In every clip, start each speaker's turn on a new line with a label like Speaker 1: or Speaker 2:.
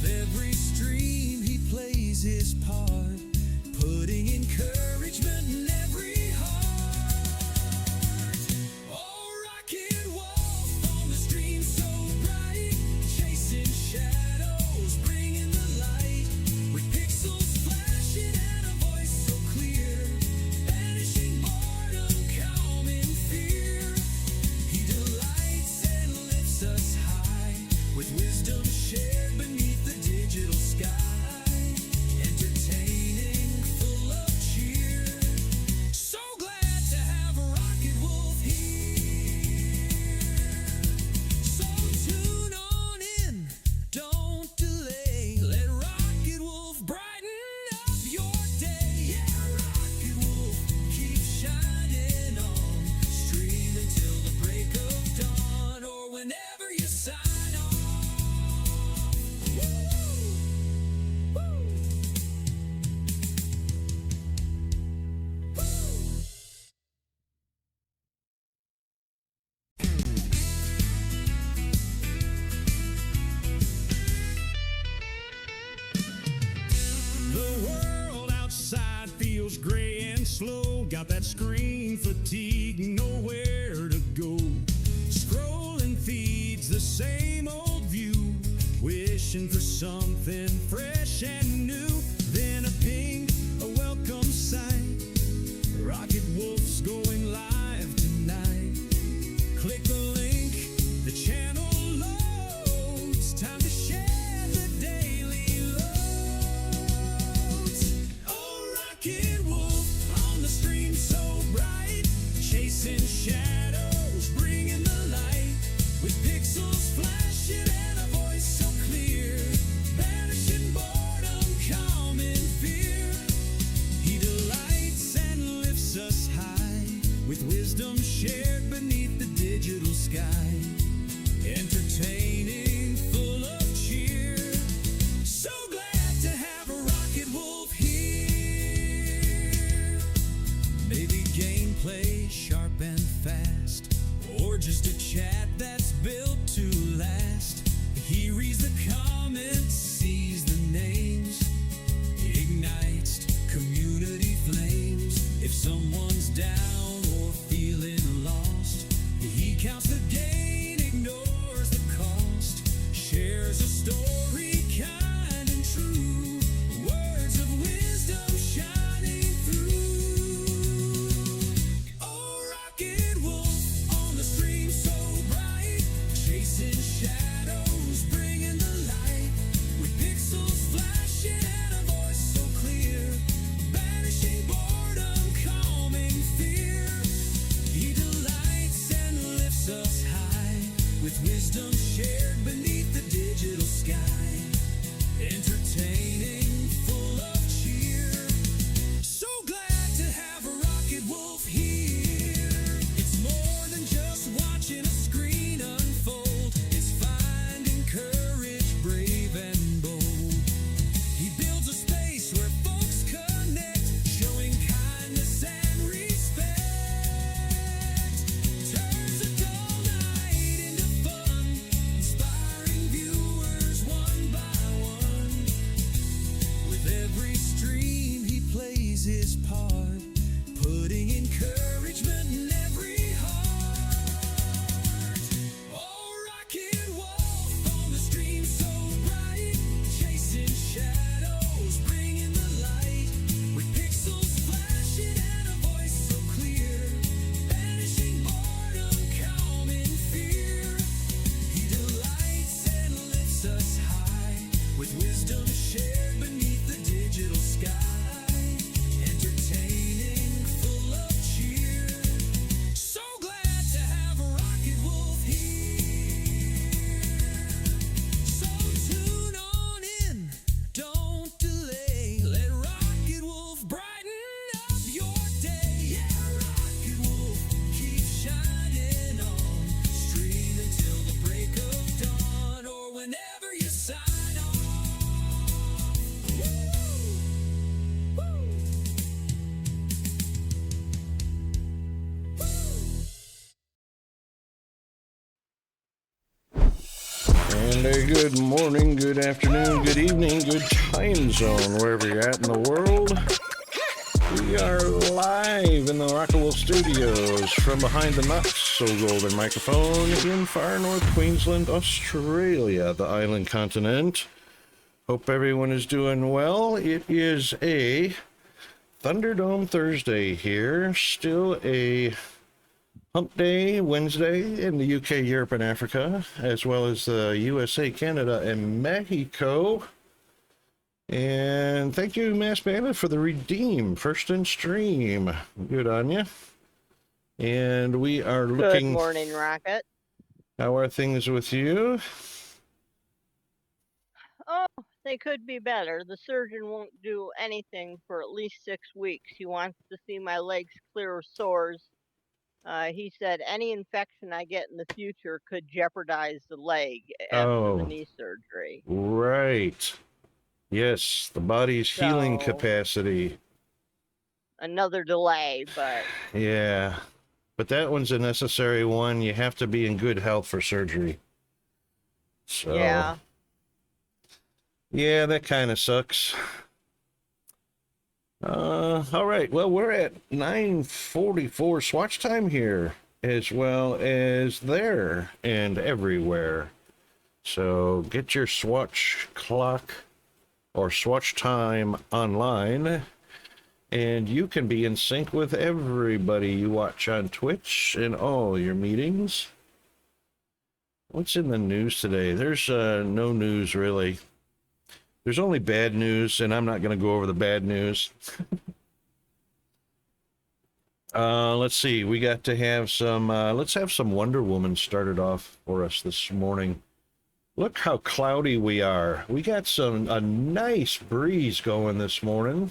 Speaker 1: With every stream he plays his part, putting encouragement in every heart. Oh, rocket wolf on the stream so bright, chasing shadows, bringing the light. With pixels flashing and a voice so clear, banishing boredom, calming fear. He delights and lifts us high, with wisdom shared beneath the digital sky. Entertaining, full of cheer. So glad to have a rocket wolf here. So tune on in, don't delay. Let Rocket Wolf brighten up your day. Yeah, Rocket Wolf, keep shining on. Stream until the break of dawn, or whenever you sign on.
Speaker 2: The world outside feels gray and slow. Got that screen fatigue, nowhere to go. Scrolling feeds the same old view, wishing for something fresh and new. Then a ping, a welcome sight. Rocket Wolf's going live tonight. Click the link, the channel loads. Time to share the daily loads. Oh, Rocket Wolf on the stream so bright, chasing shadows, bringing the light. With pixels flashing and a voice so clear, banishing boredom, calming fear. He delights and lifts us high, with wisdom shared beneath the digital sky. Entertaining, full of cheer. So glad to have a Rocket Wolf here. Maybe gameplay sharp and fast, or just a chat that's built to last. He reads the comments, sees the names, ignites community flames. If someone's down or feeling lost, he counts the gain, ignores the cost, shares a story kind and true, words of wisdom shining through. Oh, Rocket Wolf on the stream so bright, chasing shadows, bringing the light. With pixels flashing and a voice so clear, banishing boredom, calming fear. He delights and lifts us high, with wisdom shared beneath the digital sky. Entertaining, full of cheer. So glad to have a Rocket Wolf here. It's more than just watching a screen unfold. It's finding courage, brave and bold. He builds a space where folks connect, showing kindness and respect. Turns a dull night into fun, inspiring viewers one by one. With every stream he plays his part, putting encouragement in every heart. Oh, Rocket Wolf on the stream so bright, chasing shadows, bringing the light. With pixels flashing and a voice so clear, banishing boredom, calming fear. He delights and lifts us high, with wisdom shared beneath the digital sky. Entertaining, full of cheer. So glad to have a Rocket Wolf here. So tune on in, don't delay. Let Rocket Wolf brighten up your day. Yeah, Rocket Wolf, keep shining on. Stream until the break of dawn, or whenever you sign on.
Speaker 3: Good morning, good afternoon, good evening, good time zone, wherever you're at in the world. We are live in the Rocket Wolf Studios from behind the not-so-golden microphone in far north Queensland, Australia, the island continent. Hope everyone is doing well. It is a ThunderDome Thursday here, still a Hump Day Wednesday in the UK, Europe, and Africa, as well as the USA, Canada, and Mexico. And thank you, Mass Bandit, for the redeem first in stream. Good on you. And we are looking.
Speaker 4: Good morning, Rocket.
Speaker 3: How are things with you?
Speaker 4: Oh, they could be better. The surgeon won't do anything for at least 6 weeks. He wants to see my legs clear of sores. He said any infection I get in the future could jeopardize the leg after the knee surgery.
Speaker 3: Right. Yes, the body's healing capacity.
Speaker 4: Another delay, but...
Speaker 3: Yeah. But that one's a necessary one. You have to be in good health for surgery. So...
Speaker 4: yeah.
Speaker 3: Yeah, that kind of sucks. All right. Well, we're at 9:44 Swatch time here, as well as there and everywhere. So get your Swatch clock or Swatch time online, and you can be in sync with everybody you watch on Twitch and all your meetings. What's in the news today? There's no news, really. There's only bad news, and I'm not going to go over the bad news. Let's see. We got to have some, let's have some Wonder Woman started off for us this morning. Look how cloudy we are. We got a nice breeze going this morning.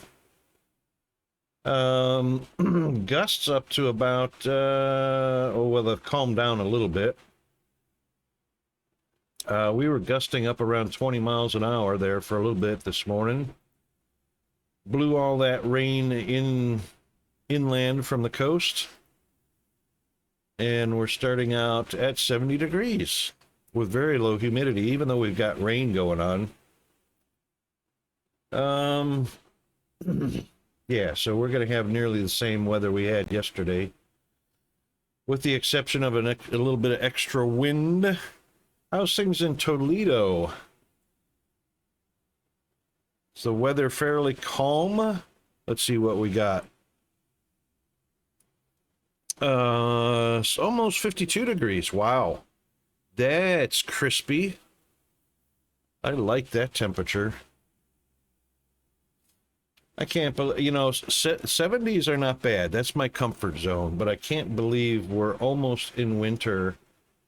Speaker 3: Gusts up to about, well, they've calmed down a little bit. We were gusting up around 20 miles an hour there for a little bit this morning. Blew all that rain inland from the coast. And we're starting out at 70 degrees with very low humidity, even though we've got rain going on. Yeah, so we're going to have nearly the same weather we had yesterday, with the exception of a little bit of extra wind. How's things in Toledo? Is the weather fairly calm? Let's see what we got. It's almost 52 degrees. Wow. That's crispy. I like that temperature. I can't believe, 70s are not bad. That's my comfort zone, but I can't believe we're almost in winter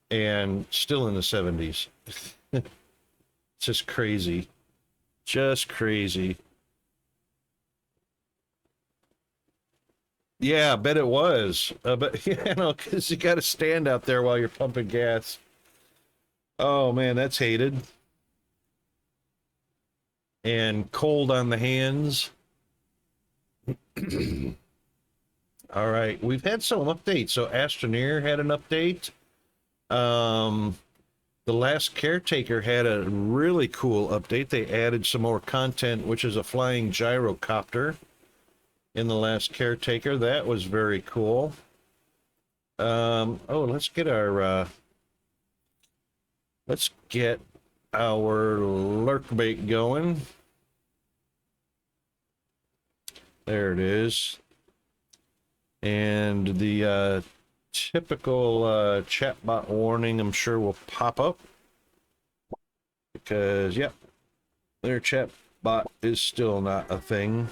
Speaker 3: and still in the 70s. It's just crazy. Just crazy. Yeah, I bet it was. But, because you got to stand out there while you're pumping gas. Oh, man, that's hated. And cold on the hands. All right, we've had some updates. So Astroneer had an update. The last caretaker had a really cool update. They added some more content, which is a flying gyrocopter in the last caretaker. That was very cool. Let's get our lurkbait going. There it is. And the typical chatbot warning, I'm sure, will pop up. Because, yep, their chatbot is still not a thing.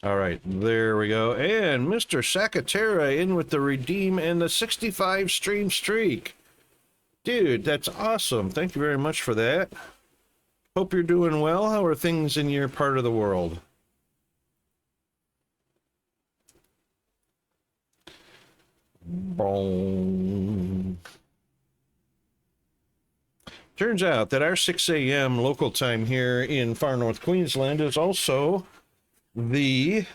Speaker 3: All right, there we go. And Mr. Sakatera in with the redeem and the 65 stream streak. Dude, that's awesome. Thank you very much for that. Hope you're doing well. How are things in your part of the world? Boom. Turns out that our 6 a.m. local time here in far north Queensland is also the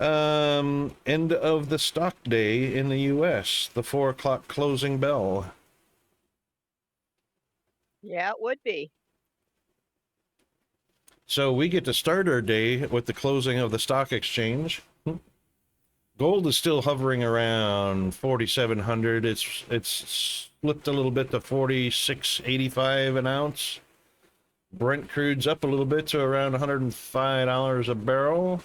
Speaker 3: end of the stock day in the U.S., the 4 o'clock closing bell.
Speaker 4: Yeah, it would be.
Speaker 3: So we get to start our day with the closing of the stock exchange. Gold is still hovering around 4,700. It's slipped a little bit to 46.85 an ounce. Brent crude's up a little bit to around $105 a barrel.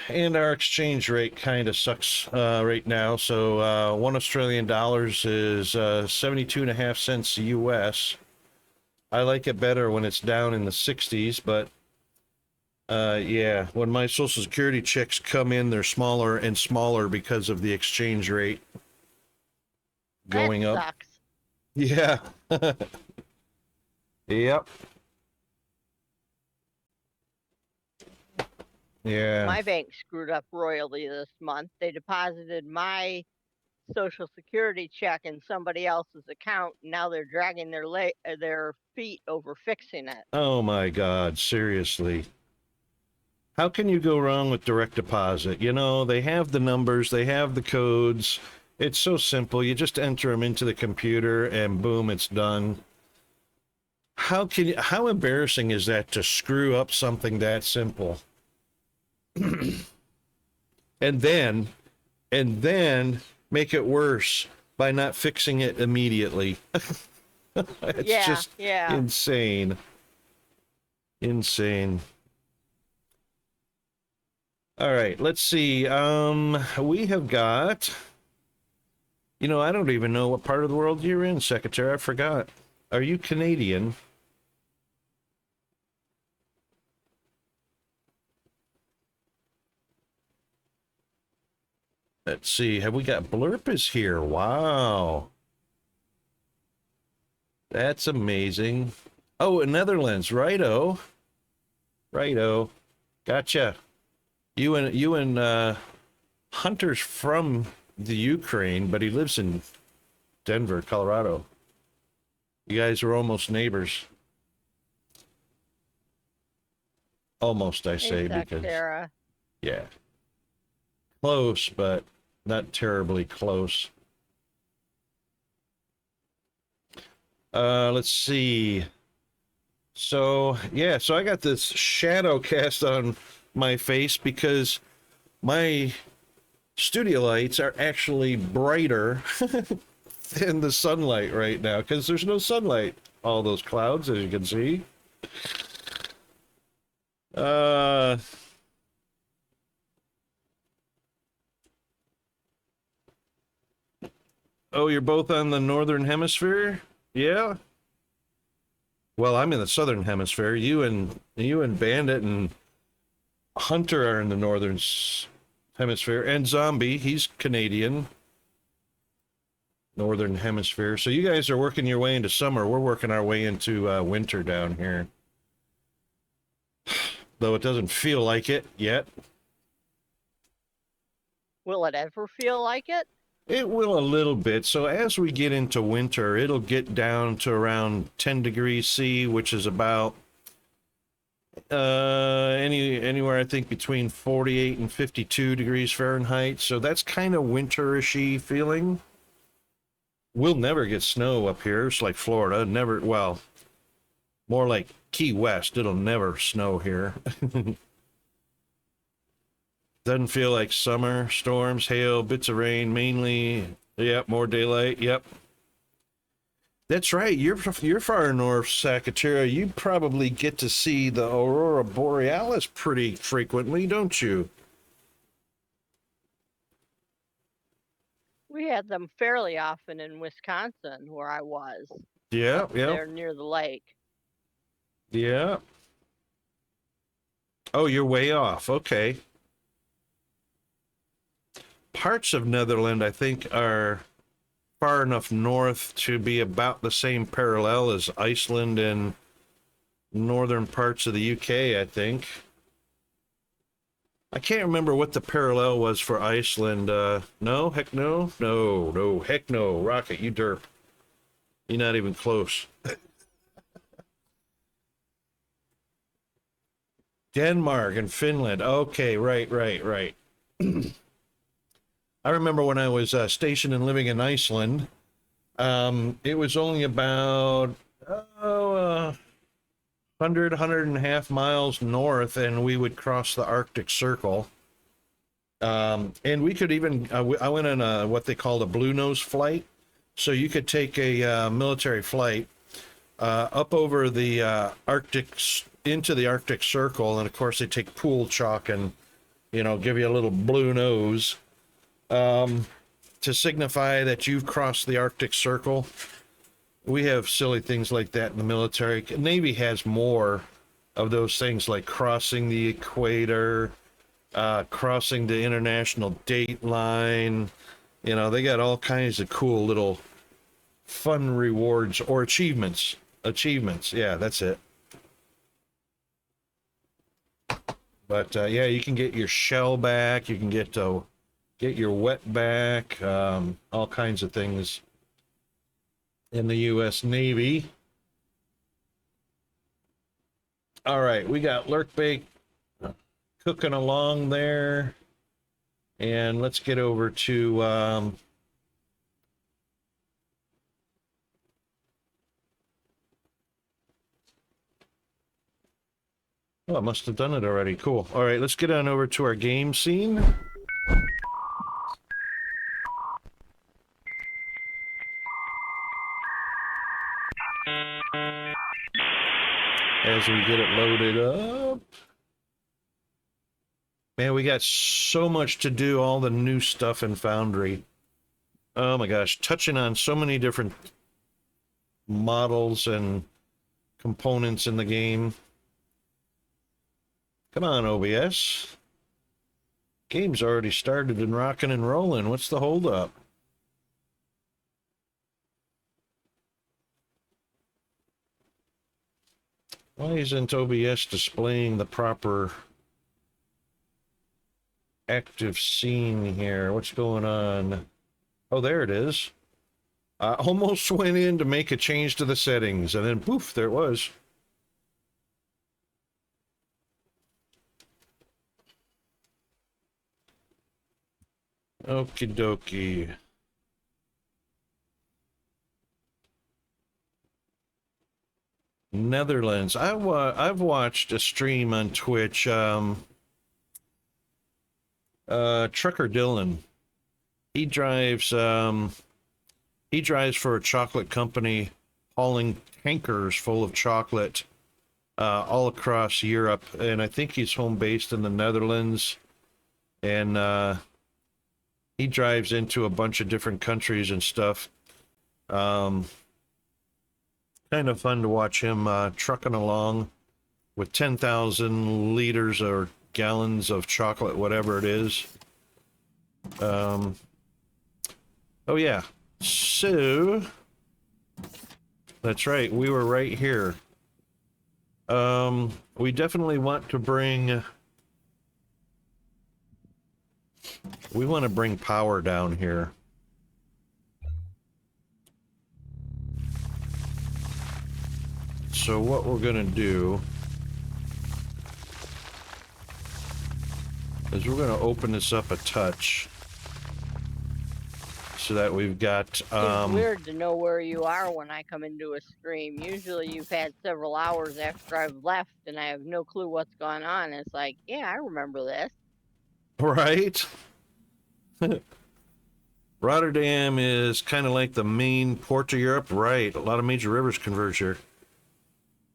Speaker 3: And our exchange rate kind of sucks right now. So $1 Australian is 72.5 cents US. I like it better when it's down in the 60s, but yeah, when my Social Security checks come in, they're smaller and smaller because of the exchange rate going
Speaker 4: That
Speaker 3: up.
Speaker 4: sucks.
Speaker 3: Yeah. Yep. Yeah.
Speaker 4: My bank screwed up royally this month. They deposited my Social Security check in somebody else's account. And now they're dragging their feet over fixing it.
Speaker 3: Oh my God, seriously. How can you go wrong with direct deposit? You know, they have the numbers, they have the codes. It's so simple. You just enter them into the computer and boom, it's done. How embarrassing is that to screw up something that simple? and then make it worse by not fixing it immediately. It's just insane. Insane. All right, let's see. We have got, you know, I don't even know what part of the world you're in, Secretary. I forgot. Are you Canadian? Let's see. Have we got Blurpus here? Wow. That's amazing. Oh, Netherlands. Righto. Righto. Gotcha. You and Hunter's from the Ukraine, but he lives in Denver, Colorado. You guys are almost neighbors. Almost, I say, because
Speaker 4: Sarah.
Speaker 3: Yeah. Close, but not terribly close. Let's see. So, yeah, so I got this shadow cast on my face because my studio lights are actually brighter than the sunlight right now because there's no sunlight. All those clouds, as you can see. Oh, you're both on the northern hemisphere? Yeah. Well, I'm in the southern hemisphere. You and Bandit and Hunter are in the northern hemisphere, and Zombie, he's Canadian. Northern hemisphere. So you guys are working your way into summer. We're working our way into winter down here. Though it doesn't feel like it yet.
Speaker 4: Will it ever feel like it?
Speaker 3: It will a little bit. So as we get into winter, it'll get down to around 10 degrees C, which is about anywhere I think between 48 and 52 degrees Fahrenheit. So that's kind of winterishy feeling. We'll never get snow up here. It's like Florida. Never, well, more like Key West. It'll never snow here. Doesn't feel like summer. Storms, hail, bits of rain, mainly. Yep, more daylight. Yep. That's right. You're far north, Sakatera. You probably get to see the aurora borealis pretty frequently, don't you?
Speaker 4: We had them fairly often in Wisconsin, where I was.
Speaker 3: Yeah, yeah.
Speaker 4: They're near the lake.
Speaker 3: Yeah. Oh, you're way off. Okay. Parts of Netherlands, I think, are far enough north to be about the same parallel as Iceland and northern parts of the UK, I think. I can't remember what the parallel was for Iceland. No? Heck no? No, heck no. Rocket, you derp. You're not even close. Denmark and Finland. Okay, right. I remember when I was stationed and living in Iceland, It was only about 100 and a half miles north, and we would cross the Arctic Circle. And we could even, I went on what they called a Blue Nose flight. So you could take a military flight up over the Arctic, into the Arctic Circle. And of course, they take pool chalk and, give you a little blue nose to signify that you've crossed the Arctic Circle. We have silly things like that in the military. Navy has more of those things, like crossing the equator, crossing the international date line. They got all kinds of cool little fun rewards or achievements. Yeah, that's it. But yeah, you can get your shell back. You can get your wet back. All kinds of things in the U.S. Navy. All right, we got Lurkbait cooking along there. And let's get over to oh, I must have done it already. Cool. All right, let's get on over to our game scene. As we get it loaded up. Man, we got so much to do, all the new stuff in Foundry. Oh my gosh, touching on so many different models and components in the game. Come on, OBS. Game's already started and rocking and rolling. What's the holdup? Why isn't OBS displaying the proper active scene here? What's going on? Oh, there it is. I almost went in to make a change to the settings, and then poof, there it was. Okie dokie. Netherlands. I've watched a stream on Twitch. Trucker Dylan. He drives for a chocolate company, hauling tankers full of chocolate all across Europe, and I think he's home based in the Netherlands. And he drives into a bunch of different countries and stuff. Kind of fun to watch him trucking along with 10,000 liters or gallons of chocolate, whatever it is. Oh yeah, so that's right, we were right here. We definitely want to bring power down here. So what we're gonna do is we're gonna open this up a touch so that we've got
Speaker 4: It's weird to know where you are when I come into a stream. Usually you've had several hours after I've left and I have no clue what's going on. It's like, yeah, I remember this.
Speaker 3: right. Rotterdam is kind of like the main port of Europe, right? A lot of major rivers converge here.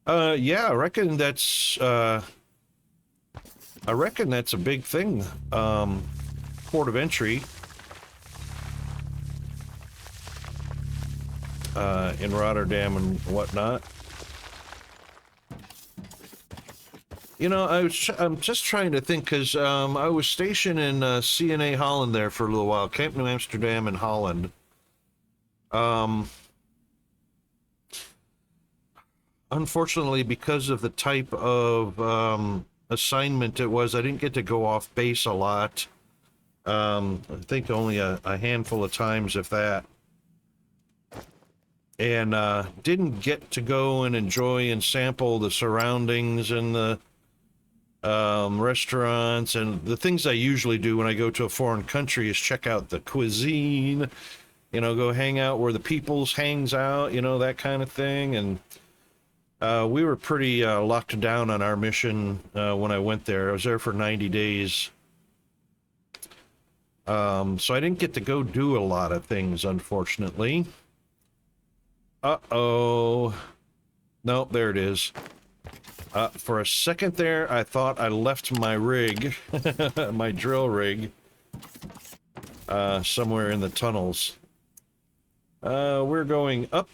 Speaker 3: Yeah, I reckon that's a big thing. Port of entry in Rotterdam and whatnot. I'm just trying to think, because I was stationed in CNA Holland there for a little while, Camp New Amsterdam in Holland. Unfortunately, because of the type of assignment it was, I didn't get to go off base a lot. I think only a handful of times, if that. And didn't get to go and enjoy and sample the surroundings and the restaurants and the things I usually do when I go to a foreign country is check out the cuisine You know, go hang out where the peoples hangs out, you know, that kind of thing. And we were pretty locked down on our mission when I went there. I was there for 90 days. So I didn't get to go do a lot of things, unfortunately. Uh-oh. Nope, there it is. For a second there, I thought I left my rig, my drill rig, somewhere in the tunnels. We're going up.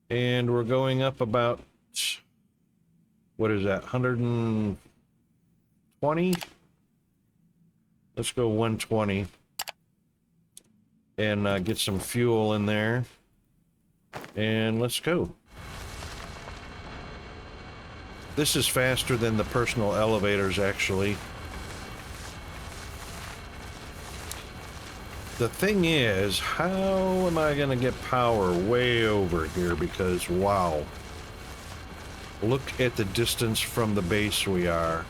Speaker 3: And we're going up about, what is that, 120? Let's go 120 and get some fuel in there. And let's go. This is faster than the personal elevators, actually. The thing is, how am I going to get power way over here? Because, wow. Look at the distance from the base we are.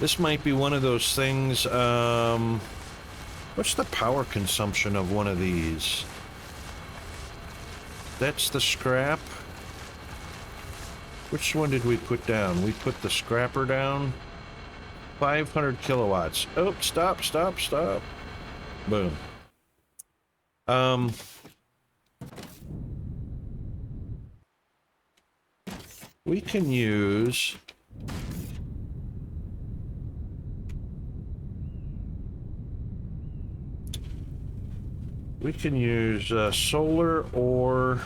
Speaker 3: This might be one of those things, what's the power consumption of one of these? That's the scrap. Which one did we put down? We put the scrapper down. 500 kilowatts. Oh, stop. Boom. We can use... We can use solar or...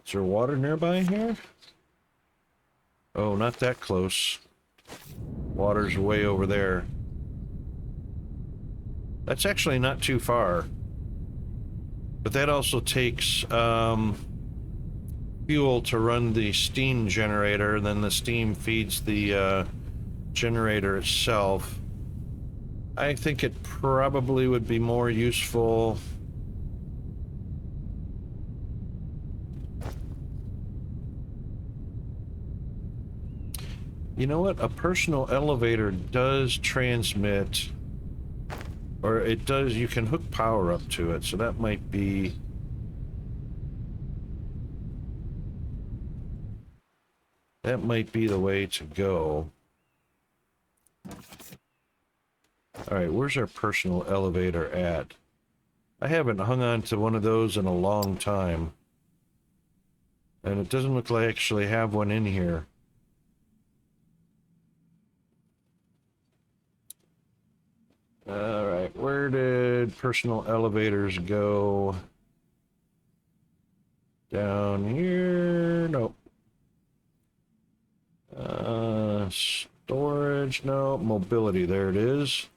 Speaker 3: Is there water nearby here? Oh, not that close. Water's way over there. That's actually not too far. But that also takes fuel to run the steam generator, and then the steam feeds the generator itself. I think it probably would be more useful... You know what? A personal elevator does transmit, or it does, you can hook power up to it, so that might be... That might be the way to go. Alright, where's our personal elevator at? I haven't hung on to one of those in a long time. And it doesn't look like I actually have one in here. Alright, where did personal elevators go? Down here? Nope. Storage? No. Mobility, there it is.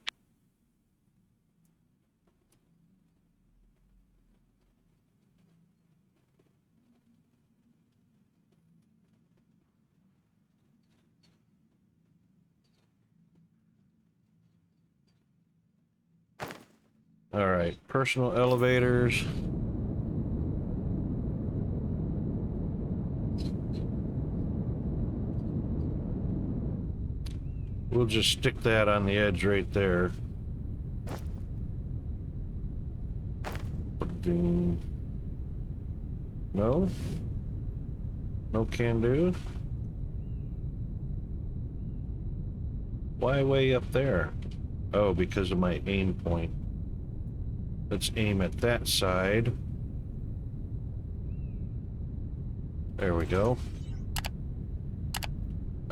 Speaker 3: All right, personal elevators. We'll just stick that on the edge right there. No? No can do? Why way up there? Oh, because of my aim point. Let's aim at that side. There we go.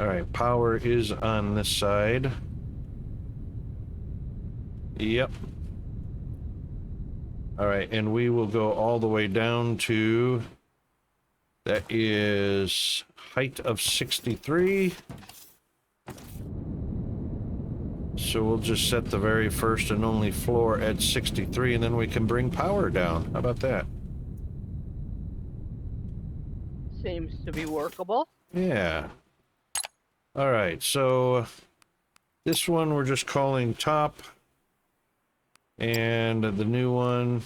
Speaker 3: Alright, power is on this side. Yep. Alright, and we will go all the way down to... That is height of 63. So we'll just set the very first and only floor at 63, and then we can bring power down. How about that?
Speaker 4: Seems to be workable.
Speaker 3: Yeah. All right, so this one we're just calling top, and the new one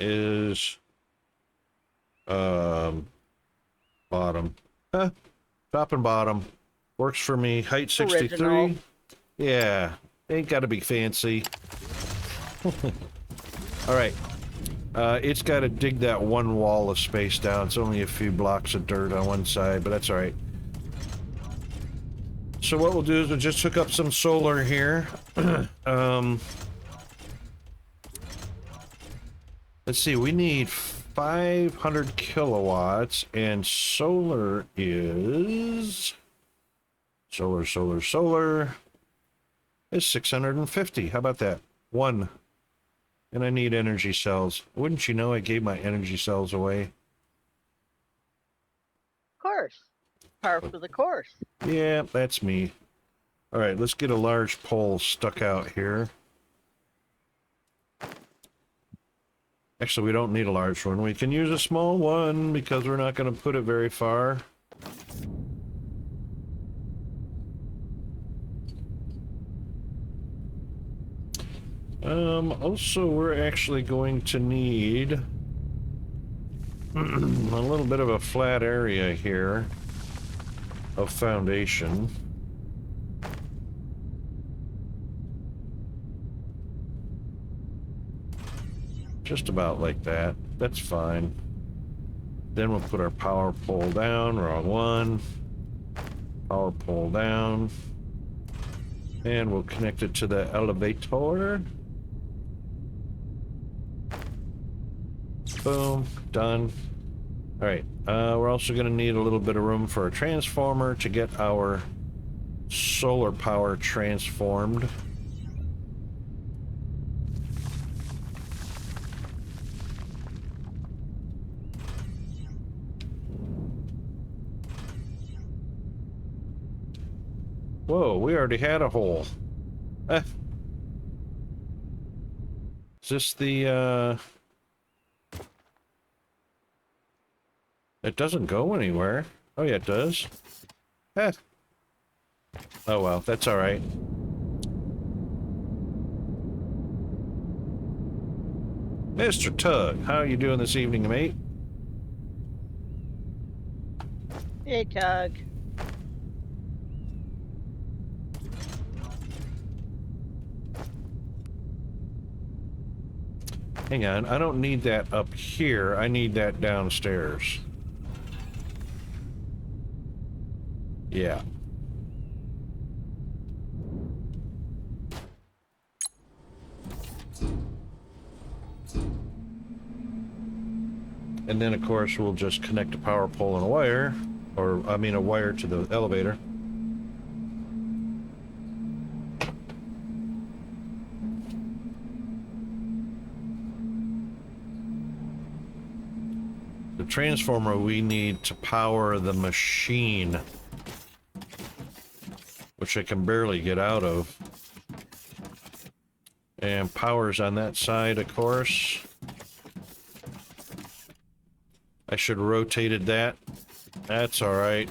Speaker 3: is bottom. Huh, top and bottom. Works for me. Height 63.
Speaker 4: Original.
Speaker 3: Yeah, ain't got to be fancy. All right. It's got to dig that one wall of space down. It's only a few blocks of dirt on one side, but that's all right. So what we'll do is we'll just hook up some solar here. Let's see, we need 500 kilowatts, and solar is... Solar is 650. How about that? One. And I need energy cells. Wouldn't you know I gave my energy cells away?
Speaker 4: Of course. Par for the course.
Speaker 3: Yeah, that's me. All right, let's get a large pole stuck out here. Actually, we don't need a large one. We can use a small one because we're not going to put it very far. Also, we're actually going to need a little bit of a flat area here of foundation. Just about like that. That's fine. Then we'll put our power pole down. Wrong one. Power pole down. And we'll connect it to the elevator. Boom. Done. All right. We're also going to need a little bit of room for a transformer to get our solar power transformed. Whoa, we already had a hole. Is this the, It doesn't go anywhere. Oh, yeah, it does. Oh, well, that's all right. Mr. Tug, how are you doing this evening, mate?
Speaker 4: Hey, Tug.
Speaker 3: Hang on, I don't need that up here. I need that downstairs. Yeah. And then, of course, we'll just connect a power pole and a wire, or, I mean, a wire to the elevator. The transformer we need to power the machine, which I can barely get out of. And power's on that side, of course. I should have rotated that. That's all right.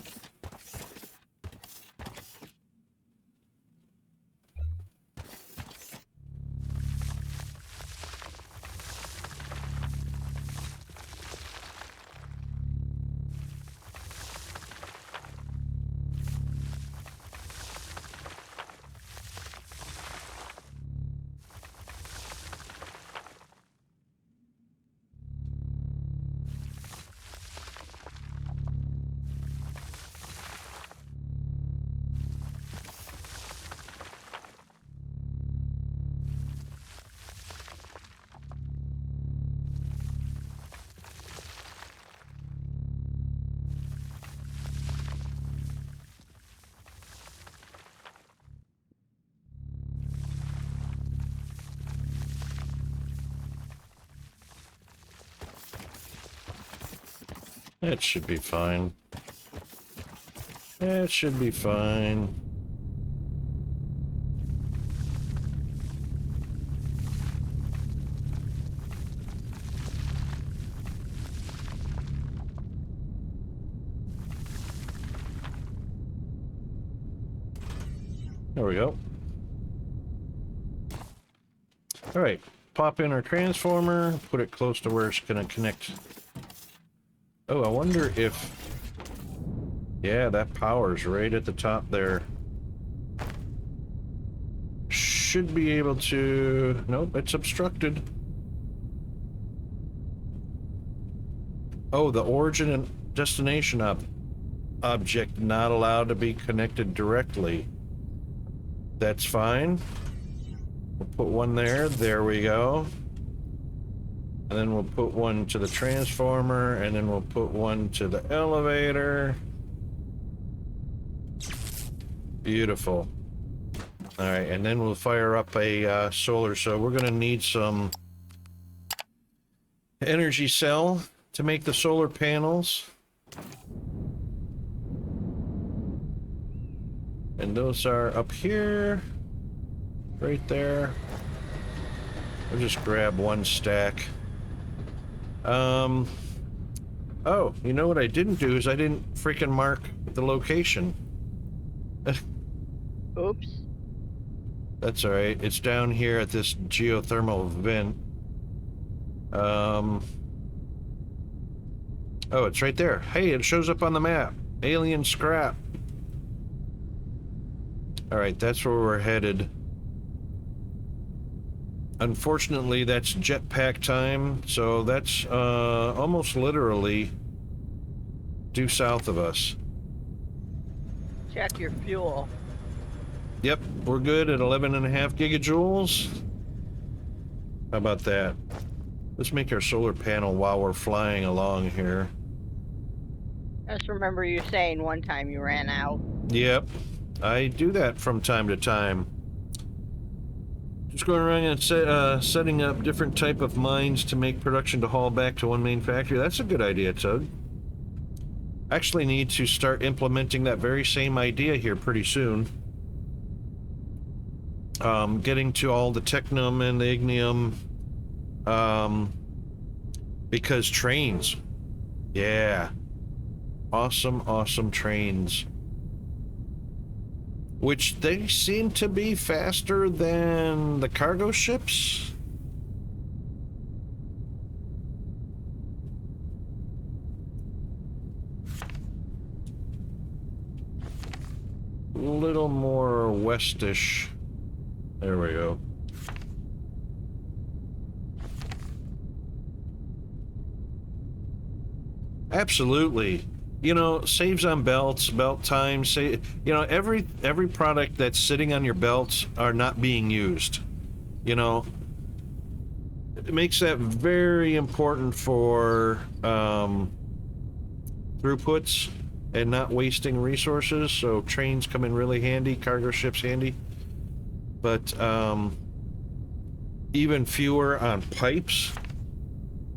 Speaker 3: That should be fine. That should be fine. There we go. All right. pop in our transformer, put it close to where it's gonna connect. Oh, I wonder if... Yeah, that power's right at the top there. Should be able to... Nope, it's obstructed. Oh, the origin and destination object not allowed to be connected directly. That's fine. We'll put one there. There we go. And then we'll put one to the transformer, and then we'll put one to the elevator. Beautiful. All right, and then we'll fire up a solar. So we're going to need some energy cell to make the solar panels. And those are up here, right there. I'll just grab one stack. Oh, you know what I didn't do is I didn't freaking mark the location.
Speaker 4: Oops.
Speaker 3: That's all right. It's down here at this geothermal vent. Oh, it's right there. Hey, it shows up on the map. Alien scrap. All right, that's where we're headed. Unfortunately, that's jetpack time, so that's almost literally due south of us.
Speaker 4: Check your fuel.
Speaker 3: Yep, we're good at 11.5 gigajoules. How about that? Let's make our solar panel while we're flying along here.
Speaker 4: Just remember you saying one time you ran out.
Speaker 3: Yep, I do that from time to time. Just going around and setting up different type of mines to make production to haul back to one main factory. That's a good idea, Tug. Actually need to start implementing that very same idea here pretty soon. Getting to all the technum and the ignium. Because trains. Yeah. Awesome trains. Which they seem to be faster than the cargo ships. A little more westish. There we go. Absolutely. You know, saves on belts, belt time, you know, every product that's sitting on your belts are not being used. You know, it makes that very important for throughputs and not wasting resources. So trains come in really handy, cargo ships handy. But even fewer on pipes.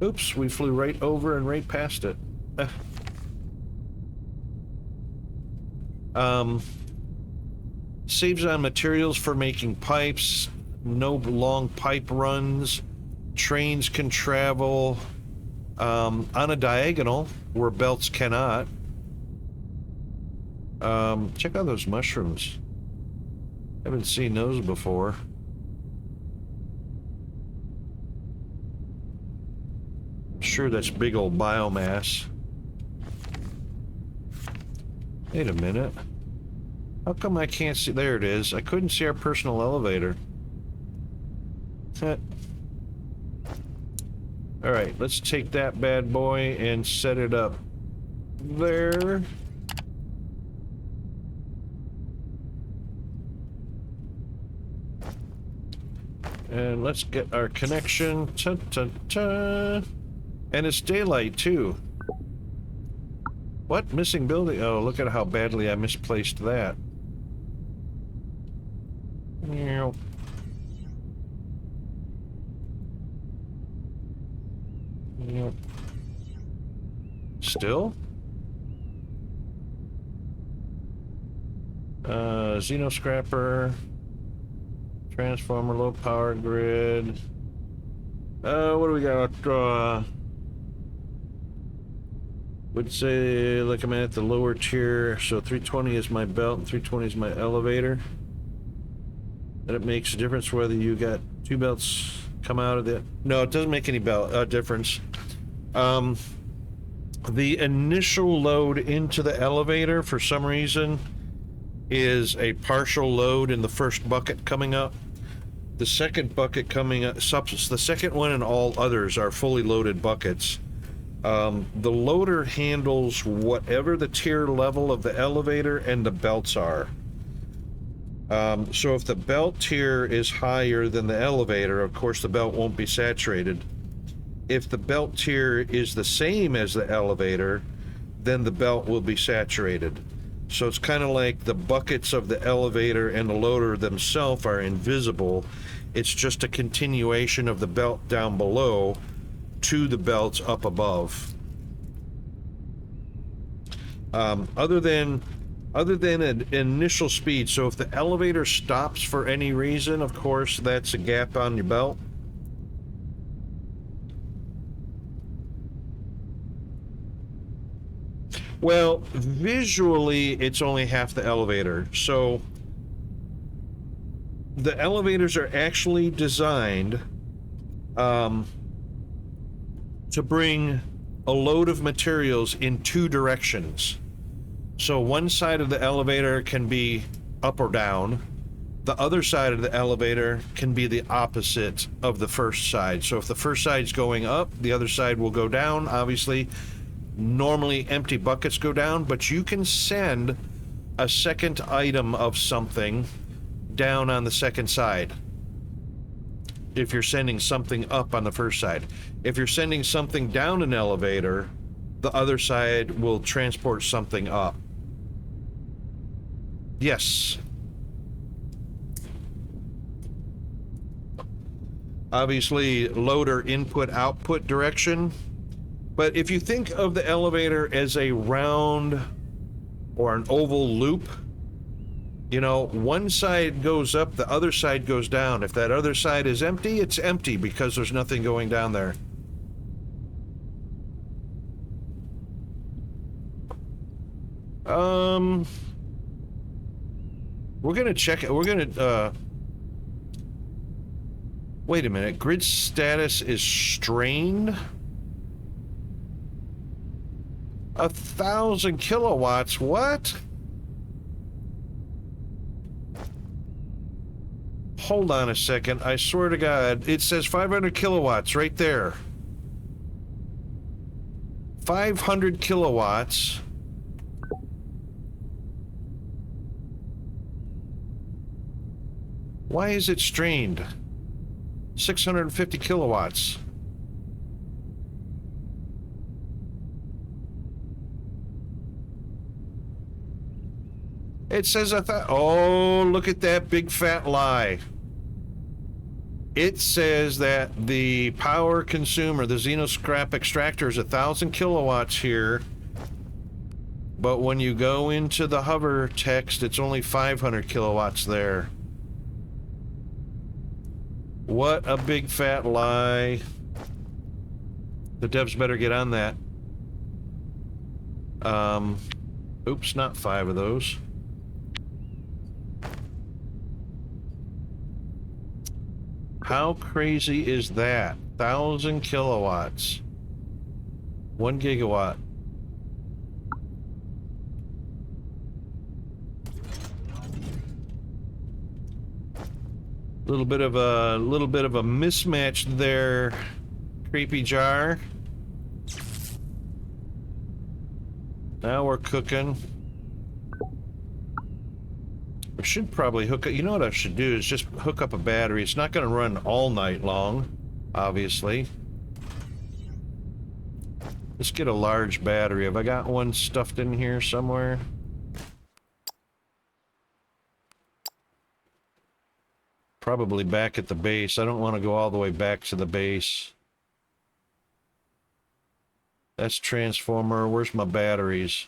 Speaker 3: Oops, we flew right over and right past it. Saves on materials for making pipes, no long pipe runs, trains can travel on a diagonal where belts cannot. Check out those mushrooms. Haven't seen those before. Sure, that's big old biomass. Wait a minute. How come I can't see? There it is. I couldn't see our personal elevator. Alright, let's take that bad boy and set it up there. And let's get our connection. Ta-ta-ta. And it's daylight, too. What? Missing building? Oh, look at how badly I misplaced that. Still? Xeno scrapper. Transformer, low power grid. What do we got? Would say, like I'm at the lower tier, so 320 is my belt and 320 is my elevator. And it makes a difference whether you got two belts come out of the... No, it doesn't make any difference. The initial load into the elevator, for some reason, is a partial load in the first bucket coming up. The second bucket coming up, the second one and all others are fully loaded buckets. The loader handles whatever the tier level of the elevator and the belts are. So if the belt tier is higher than the elevator, of course the belt won't be saturated. If the belt tier is the same as the elevator, then the belt will be saturated. So it's kind of like the buckets of the elevator and the loader themselves are invisible. It's just a continuation of the belt down below to the belts up above. Other than an initial speed, so if the elevator stops for any reason, of course, that's a gap on your belt. Well, visually, it's only half the elevator. So the elevators are actually designed to bring a load of materials in two directions. So one side of the elevator can be up or down. The other side of the elevator can be the opposite of the first side. So if the first side's going up, the other side will go down, obviously. Normally empty buckets go down, but you can send a second item of something down on the second side if you're sending something up on the first side. If you're sending something down an elevator, the other side will transport something up. Yes. Obviously, loader input-output direction. But if you think of the elevator as a round or an oval loop, you know, one side goes up, the other side goes down. If that other side is empty, it's empty because there's nothing going down there. We're gonna check it. We're gonna, wait a minute. Grid status is strained. 1,000 kilowatts, what? Hold on a second, I swear to God, it says 500 kilowatts right there. 500 kilowatts. Why is it strained? 650 kilowatts. It says oh, look at that big fat lie. It says that the power consumer, the Xenoscrap extractor, is 1,000 kilowatts here. But when you go into the hover text, it's only 500 kilowatts there. What a big fat lie. The devs better get on that. Oops, not 5 of those. How crazy is that? 1,000 kilowatts. 1 gigawatt. Little bit of a mismatch there, Creepy Jar. Now we're cooking. I should probably hook up, you know what I should do is just hook up a battery. It's not going to run all night long, obviously. Let's get a large battery. Have I got one stuffed in here somewhere? Probably back at the base. I don't want to go all the way back to the base. That's transformer. Where's my batteries?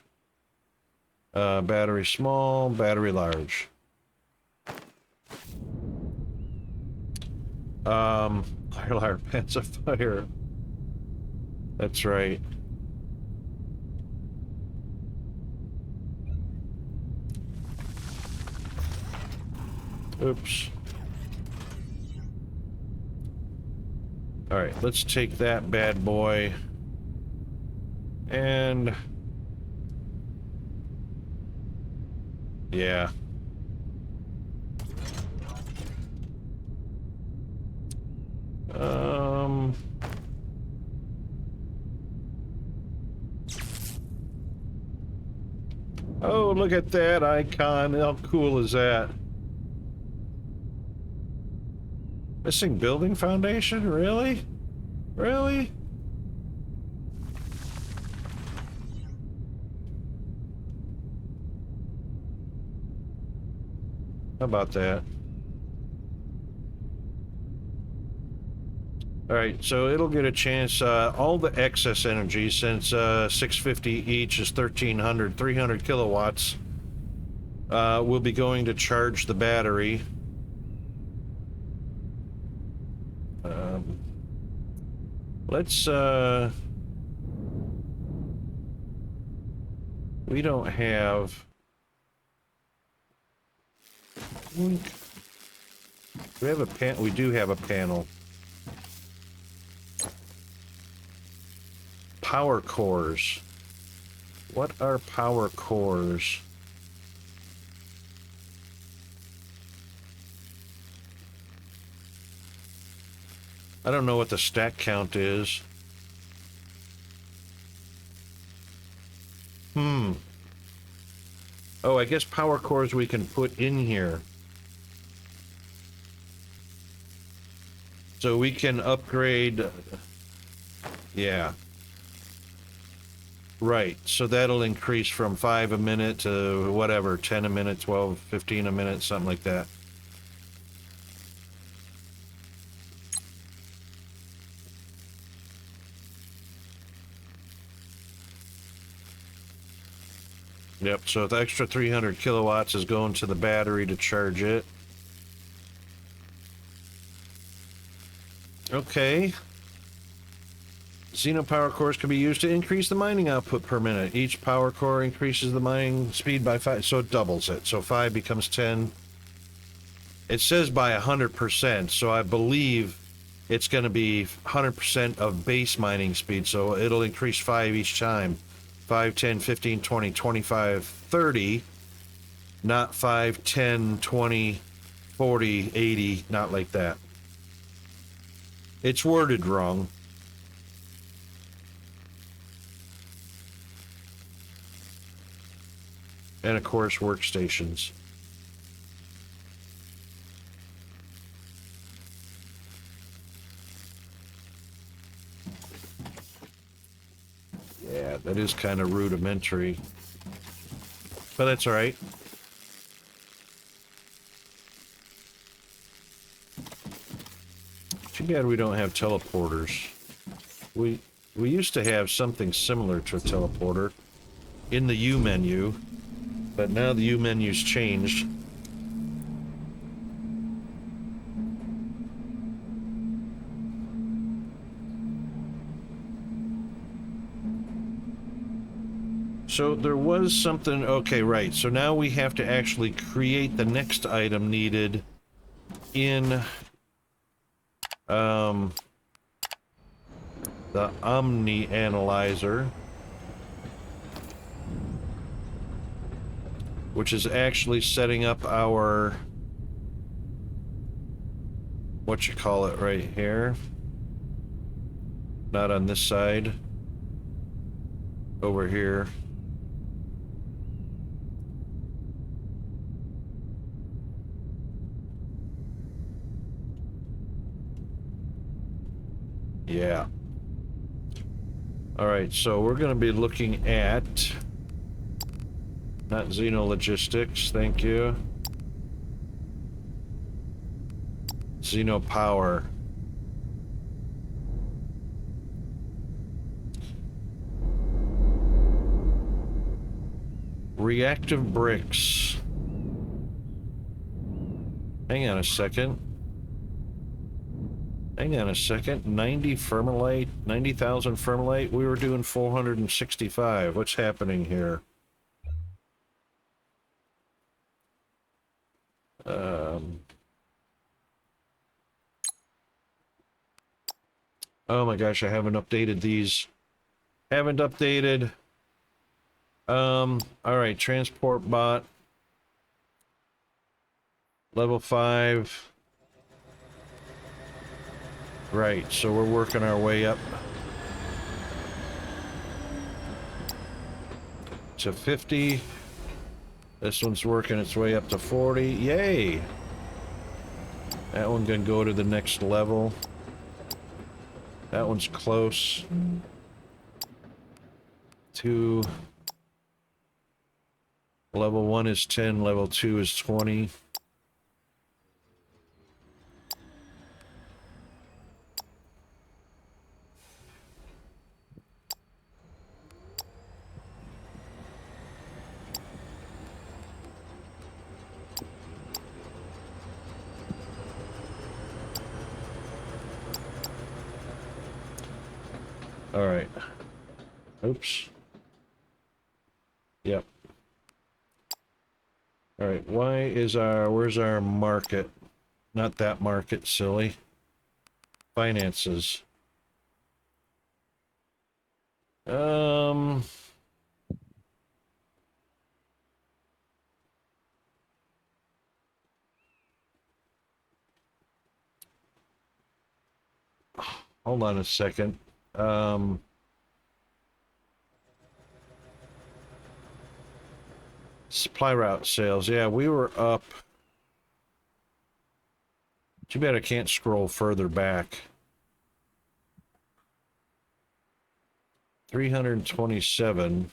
Speaker 3: Battery small, battery large. Fire pants of fire. That's right. Oops. All right, let's take that bad boy and yeah. Oh, look at that icon. How cool is that? Missing building foundation? Really? Really? How about that? All right, so it'll get a chance. All the excess energy, since 650 each is 1,300, 300 kilowatts, will be going to charge the battery. Let's, we don't have... We have a pan. We do have a panel. Power cores. What are power cores? I don't know what the stack count is. Oh, I guess power cores we can put in here. So we can upgrade... Yeah. Right, so that'll increase from 5 a minute to whatever, 10 a minute, 12, 15 a minute, something like that. Yep, so the extra 300 kilowatts is going to the battery to charge it. Okay. Xeno power cores can be used to increase the mining output per minute. Each power core increases the mining speed by 5, so it doubles it. So 5 becomes 10. It says by 100%, so I believe it's going to be 100% of base mining speed, so it'll increase 5 each time. 5, 10, 15, 20, 25, 30, not 5, 10, 20, 40, 80, not like that. It's worded wrong. And of course, workstations. Yeah, that is kind of rudimentary. But that's all right. Too bad we don't have teleporters. We used to have something similar to a teleporter in the U menu, but now the U menu's changed. So there was something, okay, right. So now we have to actually create the next item needed in the Omni Analyzer, which is actually setting up our, what you call it right here. Not on this side. Over here. Yeah. All right, so we're going to be looking at, not Xenologistics, thank you. Xenopower. Reactive bricks. Hang on a second. Hang on a second. 90 fermilite, 90,000 fermilite. We were doing 465. What's happening here? Oh my gosh, I haven't updated these. Haven't updated. All right, transport bot. Level 5. Right, so we're working our way up to 50. This one's working its way up to 40. Yay! That one can go to the next level. That one's close to level 1 is 10, level 2 is 20. All right. Oops. Yep. All right. Where's our market? Not that market, silly. Finances. Hold on a second. Supply route sales. Yeah, we were up. Too bad I can't scroll further back. 327.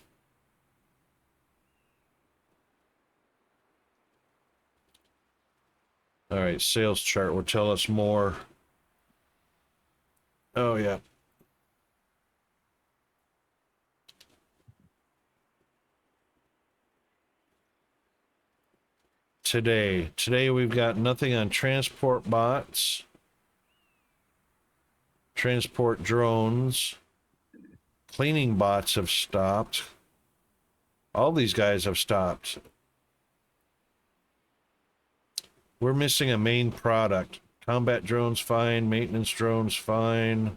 Speaker 3: All right, sales chart will tell us more. Oh, yeah. Today we've got nothing on transport bots, transport drones, cleaning bots have stopped. All these guys have stopped. We're missing a main product. Combat drones fine, maintenance drones fine.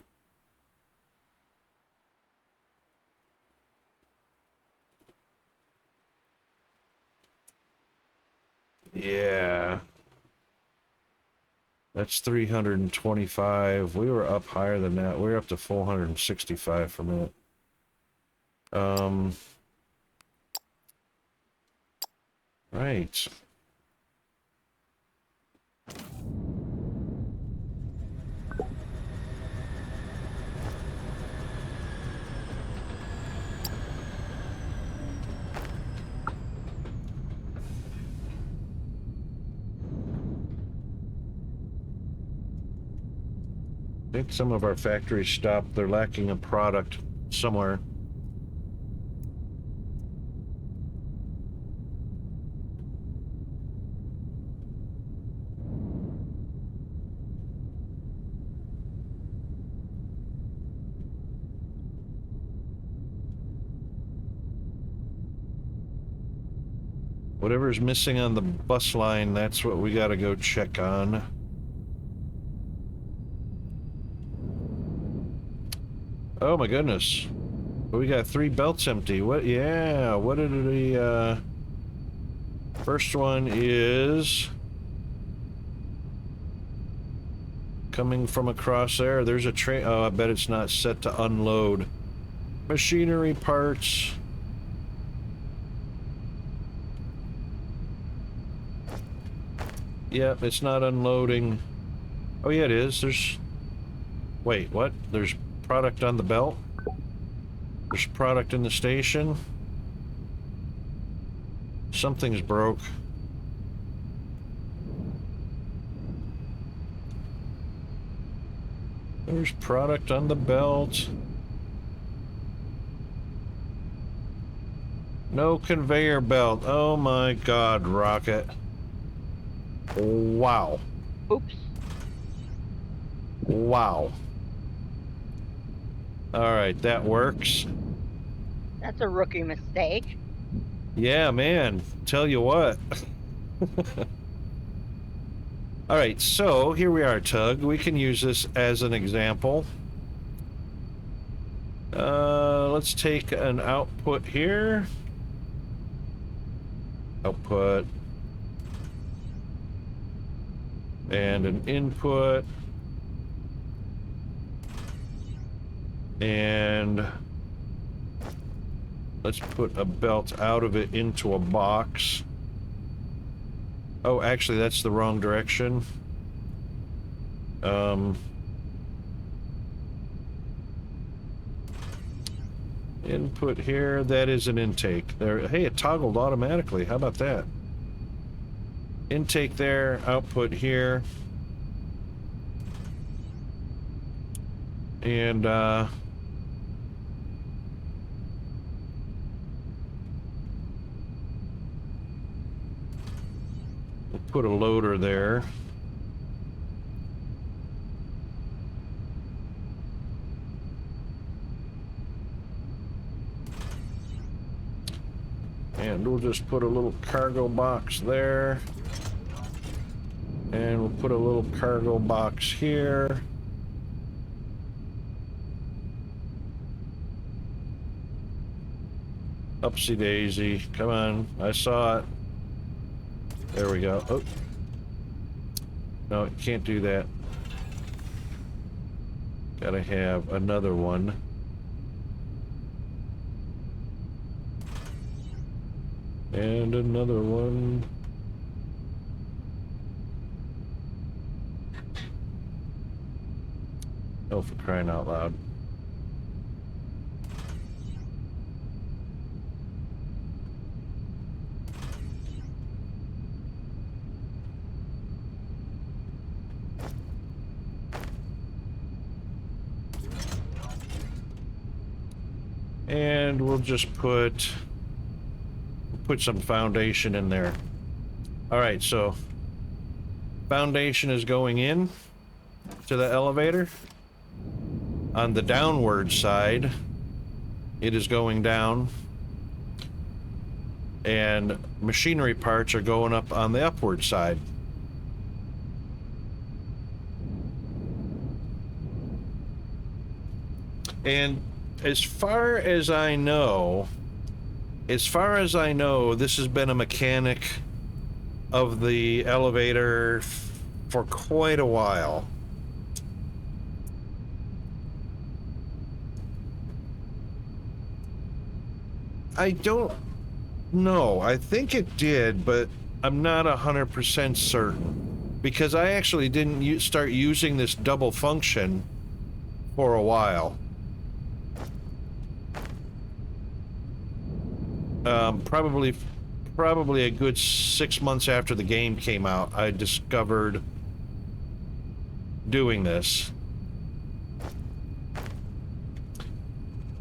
Speaker 3: Yeah. That's 325. We were up higher than that. We were up to 465 for a minute. Right. I think some of our factories stopped. They're lacking a product somewhere. Whatever's missing on the bus line, that's what we gotta go check on. Oh my goodness. We got 3 belts empty. What? Yeah. What did we, first one is coming from across there. There's a train. Oh, I bet it's not set to unload. Machinery parts. Yep, it's not unloading. Oh yeah, it is. There's... Wait, what? There's product on the belt? There's product in the station? Something's broke. There's product on the belt. No conveyor belt. Oh my god, Rocket. Wow.
Speaker 4: Oops.
Speaker 3: Wow. Alright, that works.
Speaker 4: That's a rookie mistake.
Speaker 3: Yeah, man. Tell you what. Alright, so here we are, Tug. We can use this as an example. Let's take an output here. Output. And an input. And let's put a belt out of it into a box. Oh, actually, that's the wrong direction. Input here, that is an intake. There, hey, it toggled automatically. How about that? Intake there, output here. And, we'll put a loader there. And we'll just put a little cargo box there. And we'll put a little cargo box here. Upsy daisy. Come on. I saw it. There we go. Oh. No, it can't do that. Gotta have another one. And another one. Oh, for crying out loud. And we'll just put some foundation in there. All right, so foundation is going in to the elevator. On the downward side, it is going down, and machinery parts are going up on the upward side. And as far as I know, this has been a mechanic of the elevator for quite a while. I don't know. I think it did, but I'm not 100% certain, because I actually didn't start using this double function for a while. Probably a good 6 months after the game came out, I discovered doing this.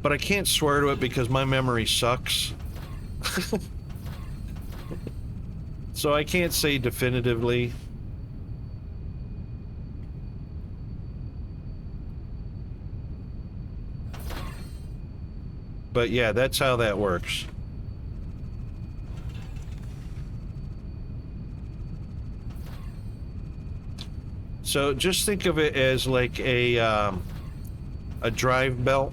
Speaker 3: But I can't swear to it because my memory sucks. So I can't say definitively. But yeah, that's how that works. So just think of it as like a drive belt.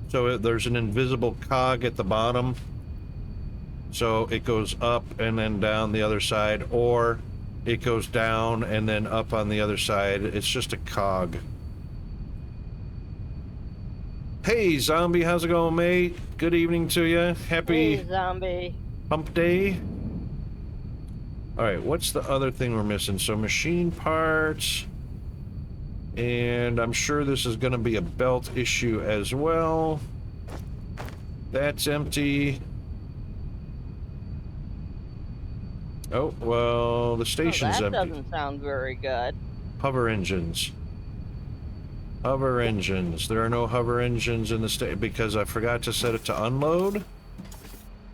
Speaker 3: So there's an invisible cog at the bottom. So it goes up and then down the other side, or it goes down and then up on the other side. It's just a cog. Hey, Zombie, how's it going, mate? Good evening to you. Happy
Speaker 4: Hey, Zombie.
Speaker 3: Hump Day. All right, what's the other thing we're missing? So machine parts. And I'm sure this is going to be a belt issue as well. That's empty. Oh, well, the station's
Speaker 4: that
Speaker 3: empty.
Speaker 4: doesn't sound very good.
Speaker 3: Hover engines. Hover engines. There are no hover engines in the state because I forgot to set it to unload.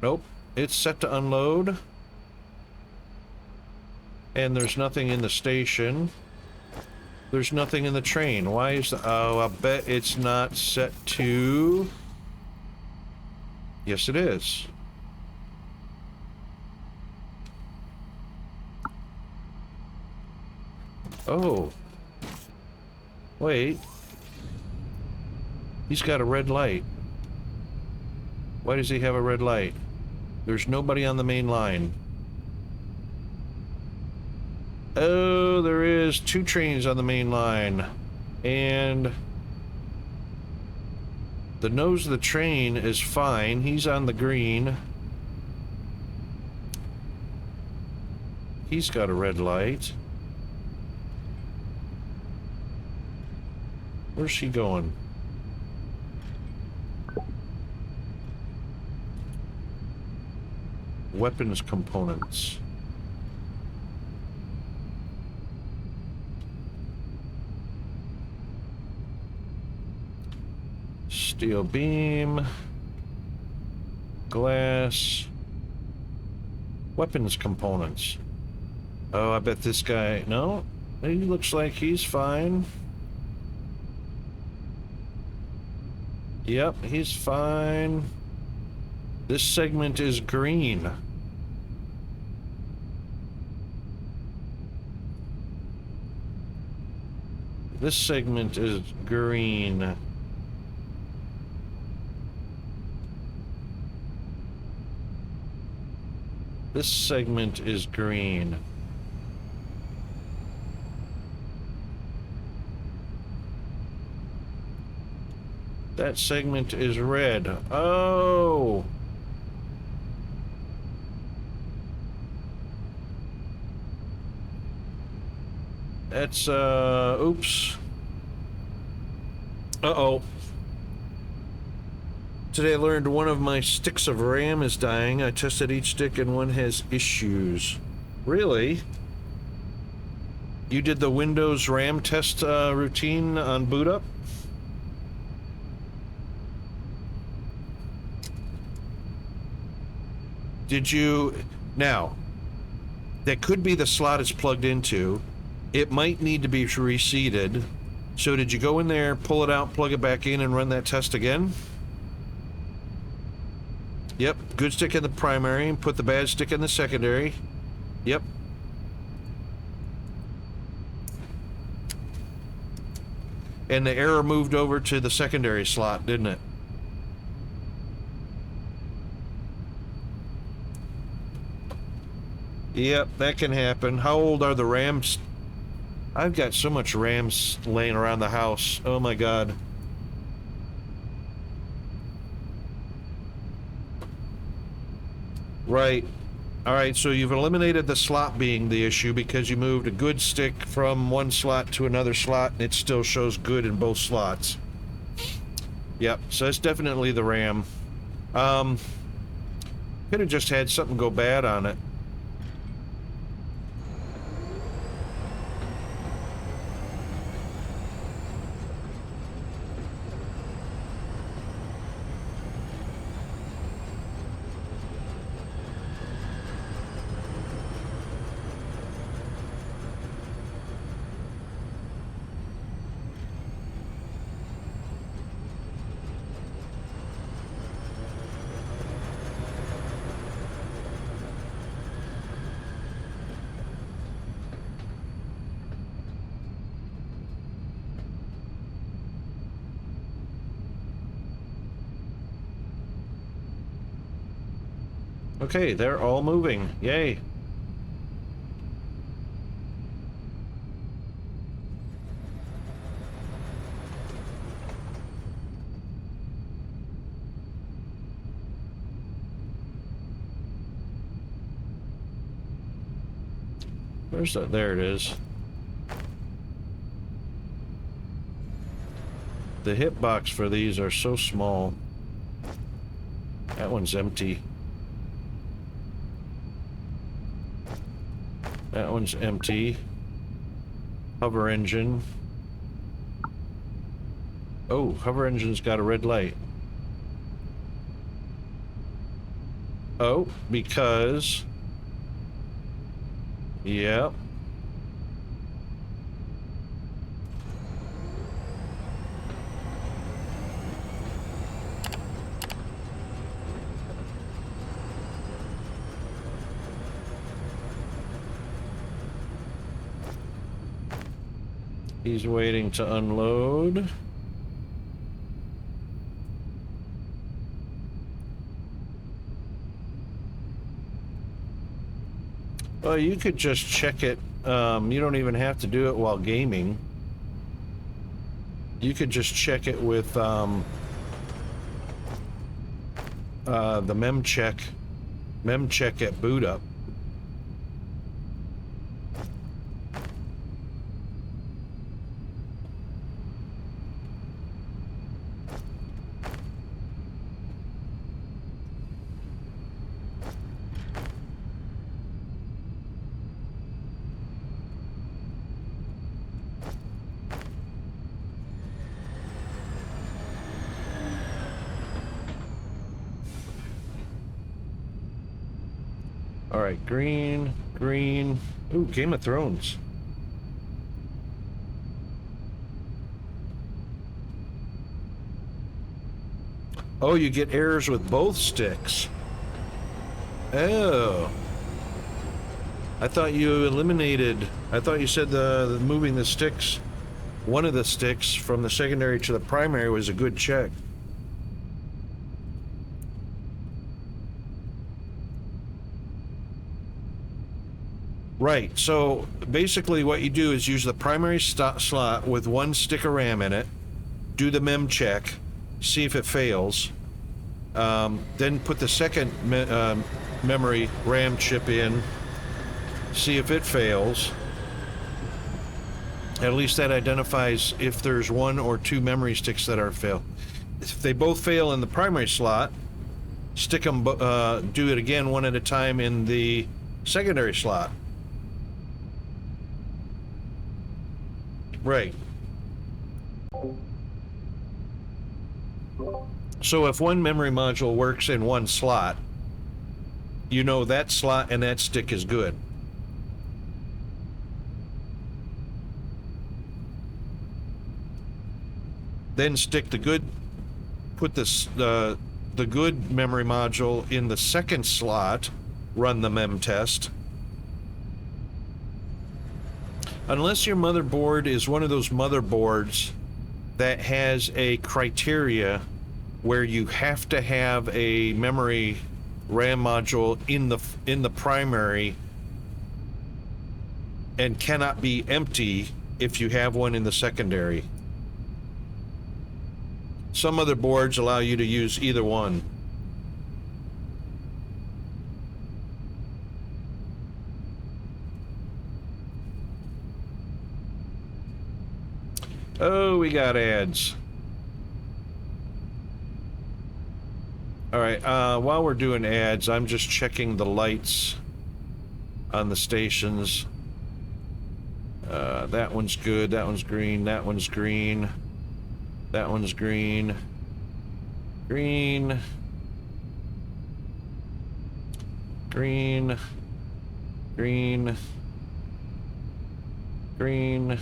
Speaker 3: Nope, it's set to unload. And there's nothing in the station. There's nothing in the train. Why is the... Oh, I bet it's not set to... Yes, it is. Oh. Wait. He's got a red light. Why does he have a red light? There's nobody on the main line. Oh, there is 2 trains on the main line. And the nose of the train is fine. He's on the green. He's got a red light. Where's she going? Weapons components. Steel beam. Glass. Weapons components. Oh, I bet this guy... No, he looks like he's fine. Yep, he's fine. This segment is green. This segment is green. This segment is green. That segment is red. Oh! That's, oops. Uh-oh. Today I learned one of my sticks of RAM is dying. I tested each stick and one has issues. Really? You did the Windows RAM test routine on boot up? Did you... Now, that could be the slot it's plugged into. It might need to be reseated. So did you go in there, pull it out, plug it back in, and run that test again? Yep, good stick in the primary, and put the bad stick in the secondary. Yep. And the error moved over to the secondary slot, didn't it? Yep, that can happen. How old are the RAMs? I've got so much RAMs laying around the house. Oh my god. Right. Alright, so you've eliminated the slot being the issue because you moved a good stick from one slot to another slot and it still shows good in both slots. Yep, so it's definitely the RAM. Could have just had something go bad on it. Okay, they're all moving. Yay. Where's that? There it is. The hitbox for these are so small. That one's empty. That one's empty. Hover engine. Oh, hover engine's got a red light. Oh, because... Yep. He's waiting to unload. Well, you could just check it. You don't even have to do it while gaming. You could just check it with the mem check at boot up. All right, green, green. Ooh, Game of Thrones. Oh, you get errors with both sticks. Oh. I thought you eliminated... I thought you said the moving the sticks, one of the sticks from the secondary to the primary was a good check. Right, so basically what you do is use the primary slot with one stick of RAM in it, do the mem check, see if it fails, then put the second memory RAM chip in, see if it fails. At least that identifies if there's one or two memory sticks that are failed. If they both fail in the primary slot, stick them, do it again one at a time in the secondary slot. Right. So if one memory module works in one slot, you know that slot and that stick is good. Then stick the good, put the good memory module in the second slot, run the mem test. Unless your motherboard is one of those motherboards that has a criteria where you have to have a memory RAM module in the primary and cannot be empty if you have one in the secondary. Some motherboards allow you to use either one. Oh, we got ads. All right, while we're doing ads, I'm just checking the lights on the stations. That one's good, that one's green, that one's green, that one's green, green, green, green, green,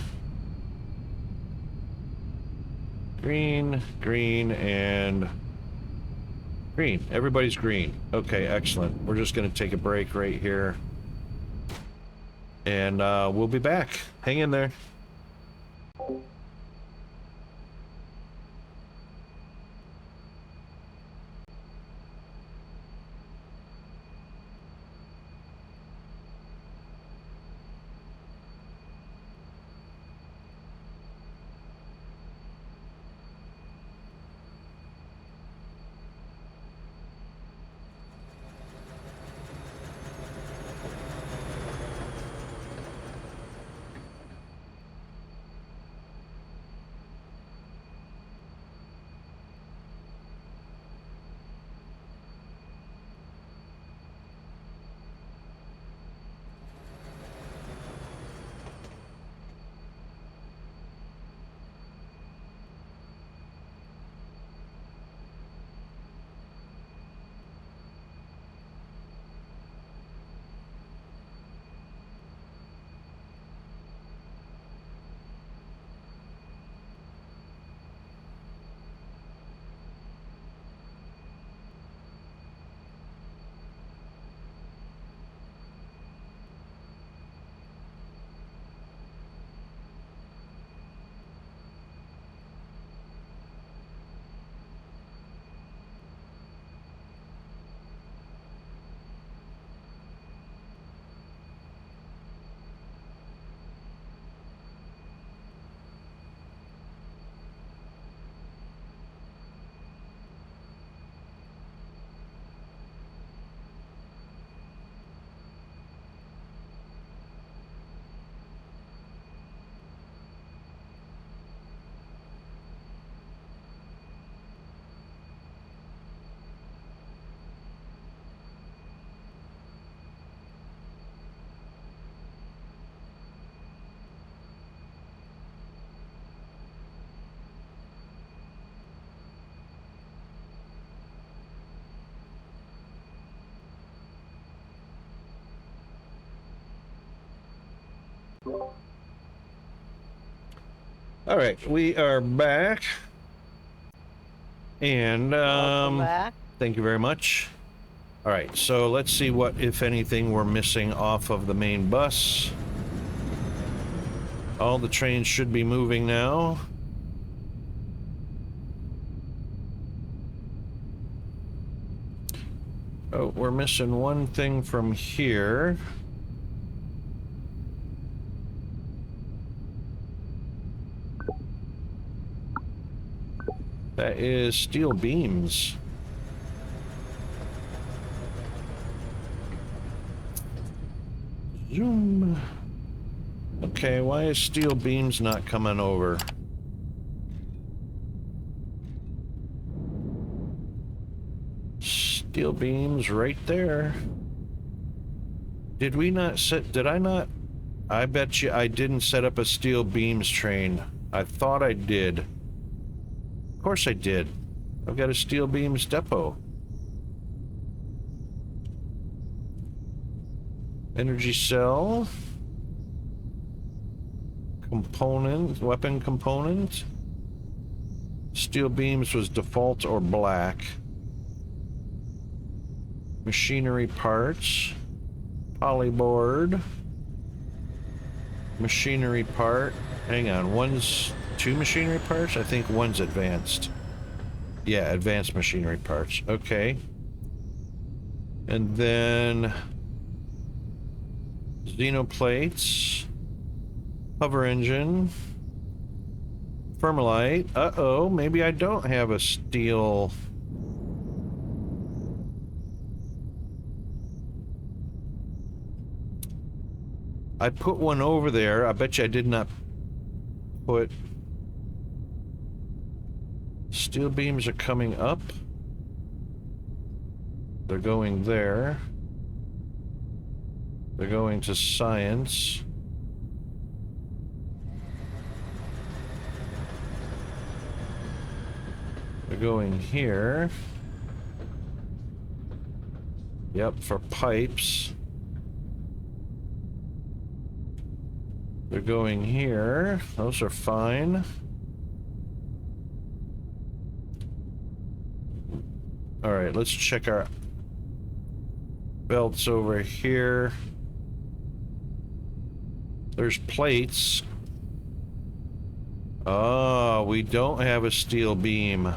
Speaker 3: green, green, and green. Everybody's green. Okay, excellent. We're just going to take a break right here. And we'll be back. Hang in there. All right, we are back. And
Speaker 4: Welcome back.
Speaker 3: thank you very much. All right, so let's see what, if anything, we're missing off of the main bus. All the trains should be moving now. Oh, we're missing one thing from here. That is steel beams. Zoom. Okay, why is steel beams not coming over? Steel beams right there. Did we not set, did I not? I bet you I didn't set up a steel beams train. I thought I did. Of course I did. I've got a steel beams depot. Energy cell. Component, weapon component. Steel beams was default or black. Machinery parts. Polyboard. Machinery part. Hang on, one's two machinery parts? I think one's advanced. Yeah, advanced machinery parts. Okay. And then xenoplates. Hover engine. Thermalite. Uh-oh, maybe I don't have a steel. I put one over there. I bet you I did not put... Steel beams are coming up. They're going there. They're going to science. They're going here. Yep, for pipes. They're going here. Those are fine. All right, let's check our belts over here. There's plates. Oh, we don't have a steel beam.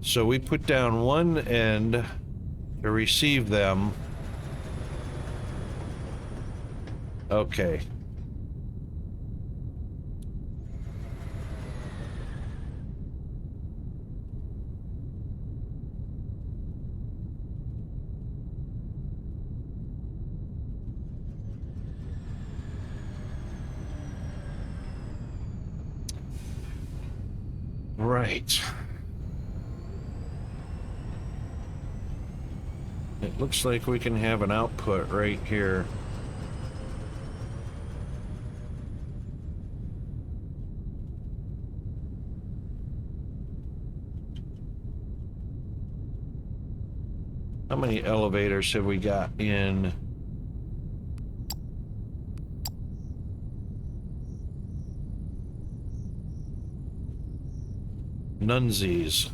Speaker 3: So we put down one end to receive them. Okay. Right. It looks like we can have an output right here. How many elevators have we got in? Nunsies.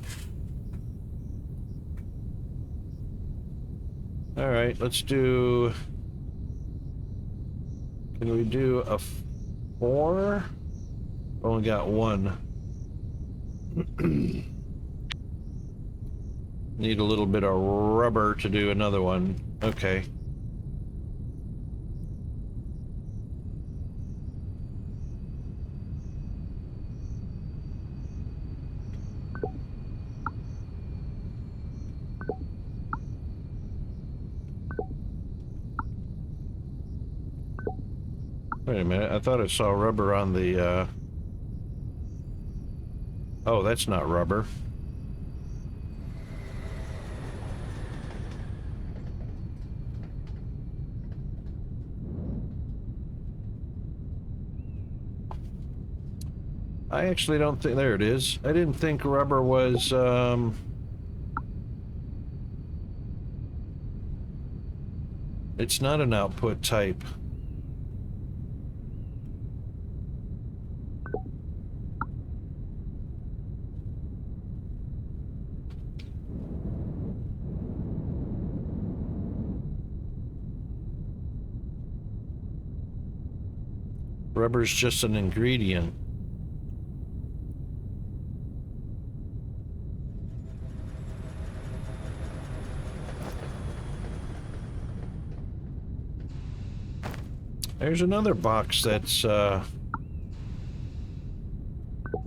Speaker 3: All right, let's do... Can we do a 4? Only got one. Need a little bit of rubber to do another one. Okay. Wait a minute, I thought I saw rubber on the, Oh, that's not rubber. I actually don't think... There it is. I didn't think rubber was, It's not an output type. Rubber's just an ingredient. There's another box that's, why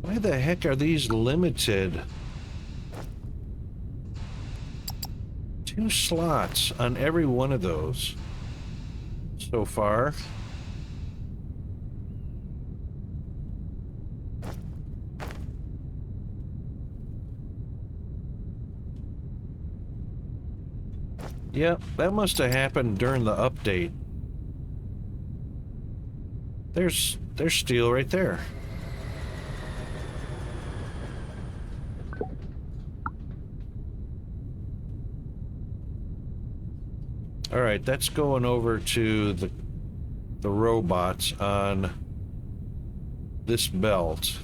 Speaker 3: the heck are these limited? 2 slots on every one of those so far. Yep, that must have happened during the update. There's steel right there. All right, that's going over to the robots on this belt.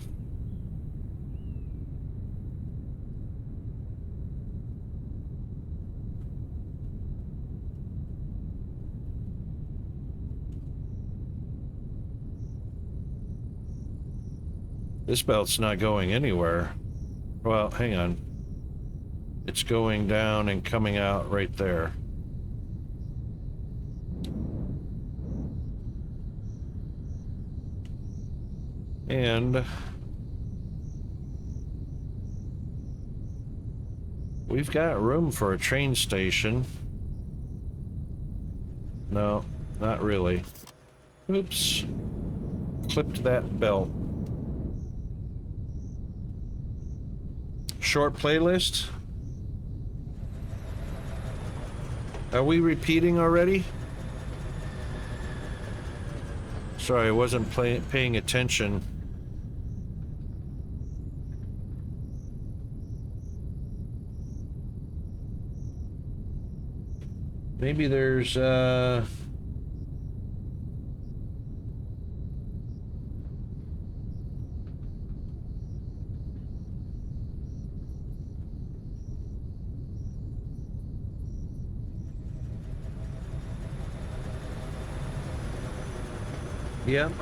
Speaker 3: This belt's not going anywhere. Well, hang on. It's going down and coming out right there. And we've got room for a train station. No, not really. Oops. Clipped that belt. Short playlist? Are we repeating already? Sorry, I wasn't paying attention. Maybe there's, yeah,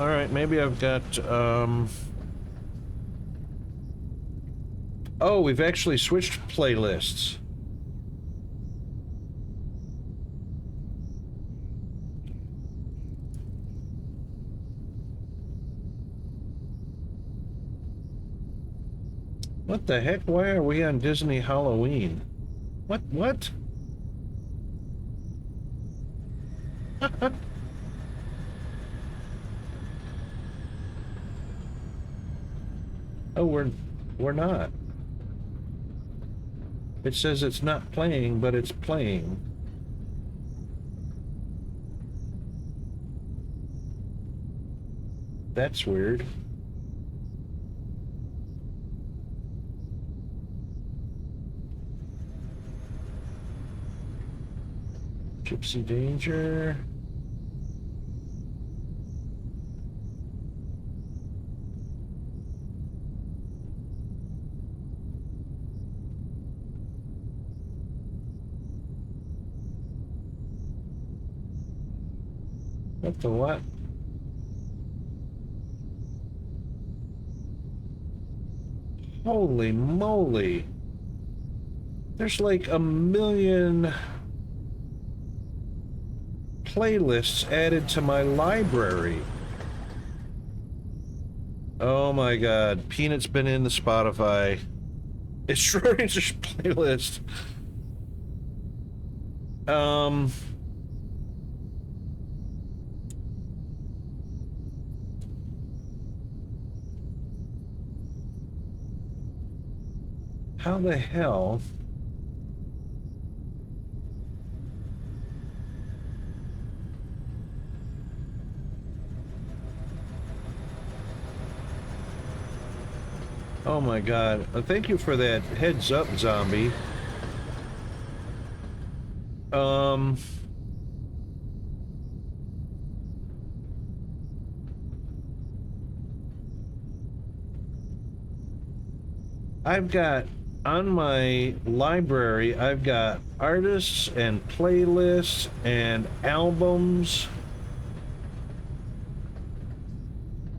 Speaker 3: all right, maybe I've got, oh, we've actually switched playlists. What the heck? Why are we on Disney Halloween? What? Oh, we're not. It says it's not playing, but it's playing. That's weird. Gypsy Danger. What the what? Holy moly. There's like a million playlists added to my library. Oh my god. Peanut's been in the Spotify. It's Schrodinger's playlist. How the hell? Oh my god. Thank you for that heads up, zombie. I've got on my library, I've got artists and playlists and albums.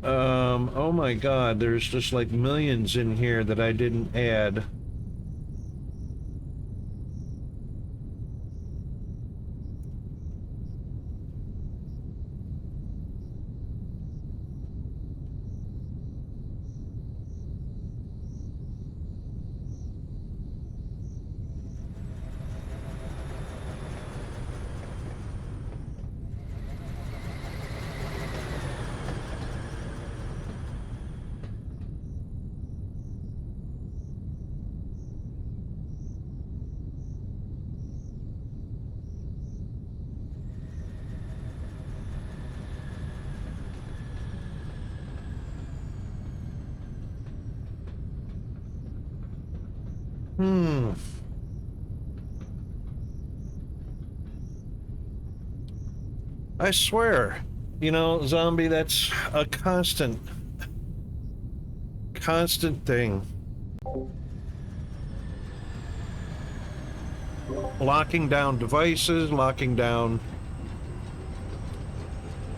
Speaker 3: Oh my God, there's just like millions in here that I didn't add. I swear, you know, zombie, that's a constant thing. Locking down devices, locking down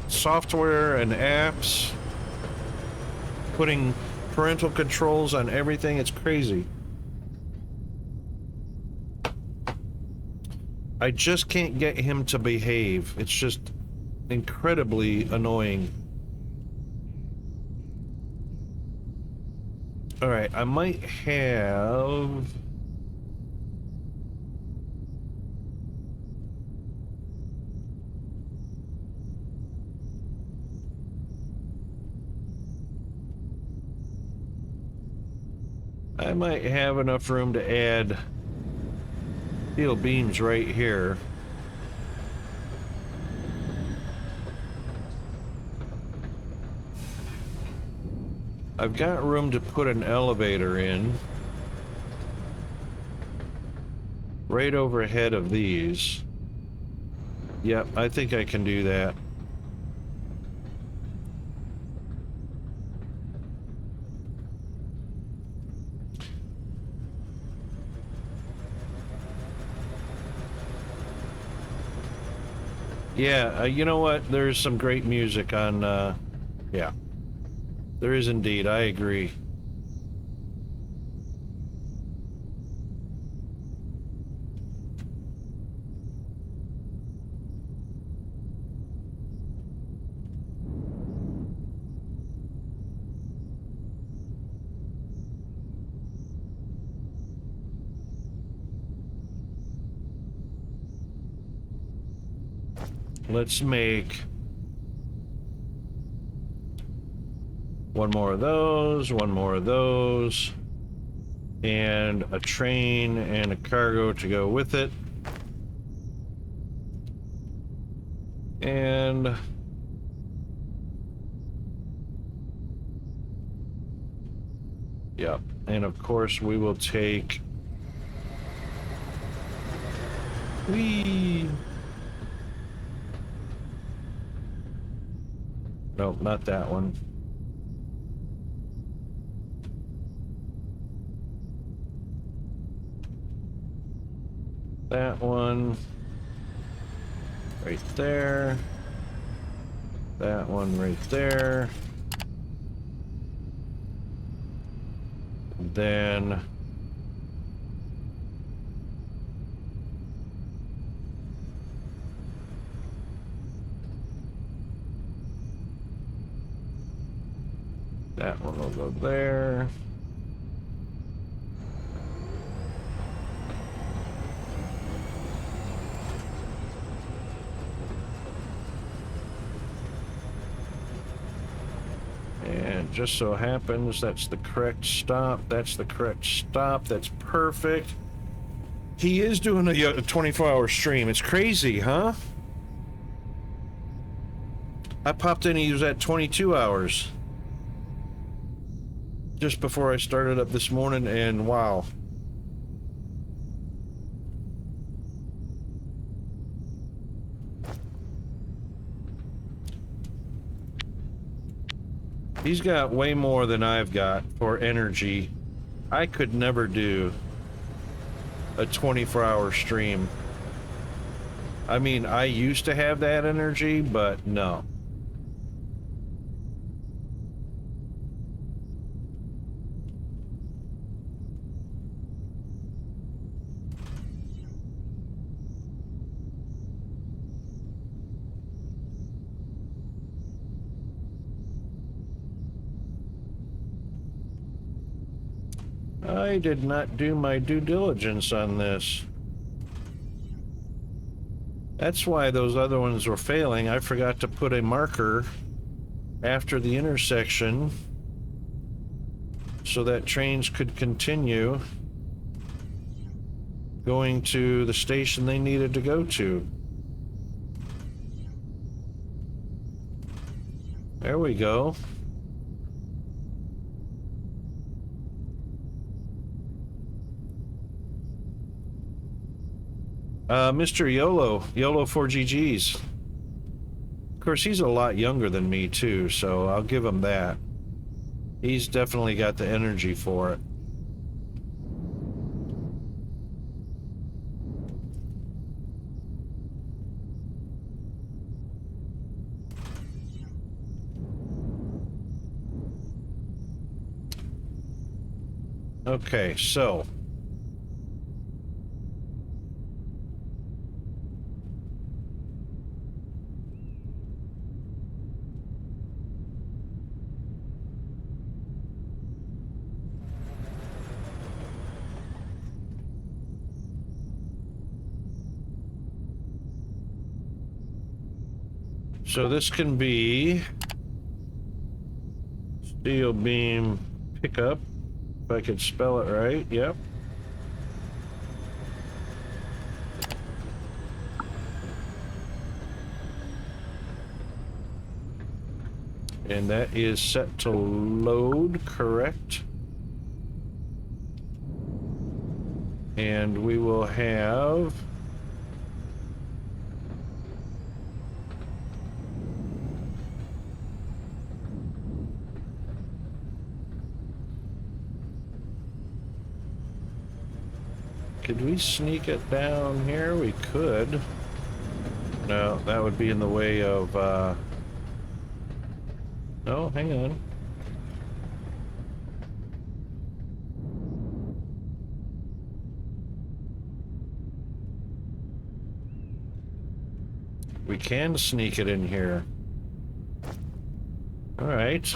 Speaker 3: software and apps, putting parental controls on everything. It's crazy. I just can't get him to behave. It's just incredibly annoying. All right, I might have... I might have enough room to add steel beams right here. I've got room to put an elevator in right overhead of these. Yep, I think I can do that. Yeah, you know what? There's some great music on, yeah. There is indeed, I agree. Let's make one more of those, one more of those, and a train and a cargo to go with it. And yep, and of course we will take nope, not that one. That one right there. That one right there. And then that one will go there. And just so happens that's the correct stop. That's the correct stop. That's perfect. He is doing a 24-hour stream. It's crazy, huh? I popped in, he was at 22 hours. Just before I started up this morning, and wow. He's got way more than I've got for energy I could never do a 24-hour stream. I mean, I used to have that energy, but no. I did not do my due diligence on this. That's why those other ones were failing. I forgot to put a marker after the intersection so that trains could continue going to the station they needed to go to. There we go. Mr. YOLO 4GGs. Of course, he's a lot younger than me too, so I'll give him that. He's definitely got the energy for it. Okay, so this can be steel beam pickup, if I could spell it right. Yep. And that is set to load, correct? And we will have could we sneak it down here? We could. No, that would be in the way of, no, hang on. We can sneak it in here. All right.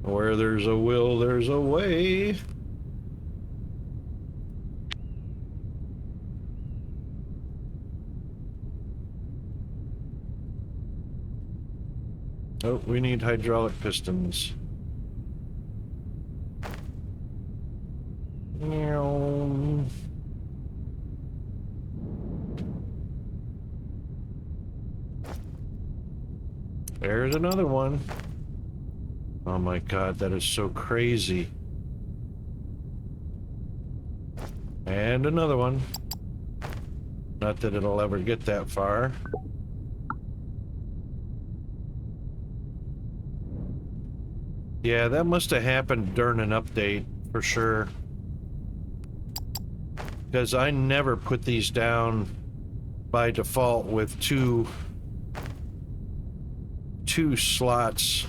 Speaker 3: Where there's a will, there's a way. Oh, we need hydraulic pistons. There's another one. Oh my God, that is so crazy. And another one. Not that it'll ever get that far. Yeah, that must have happened during an update, for sure. Because I never put these down by default with two slots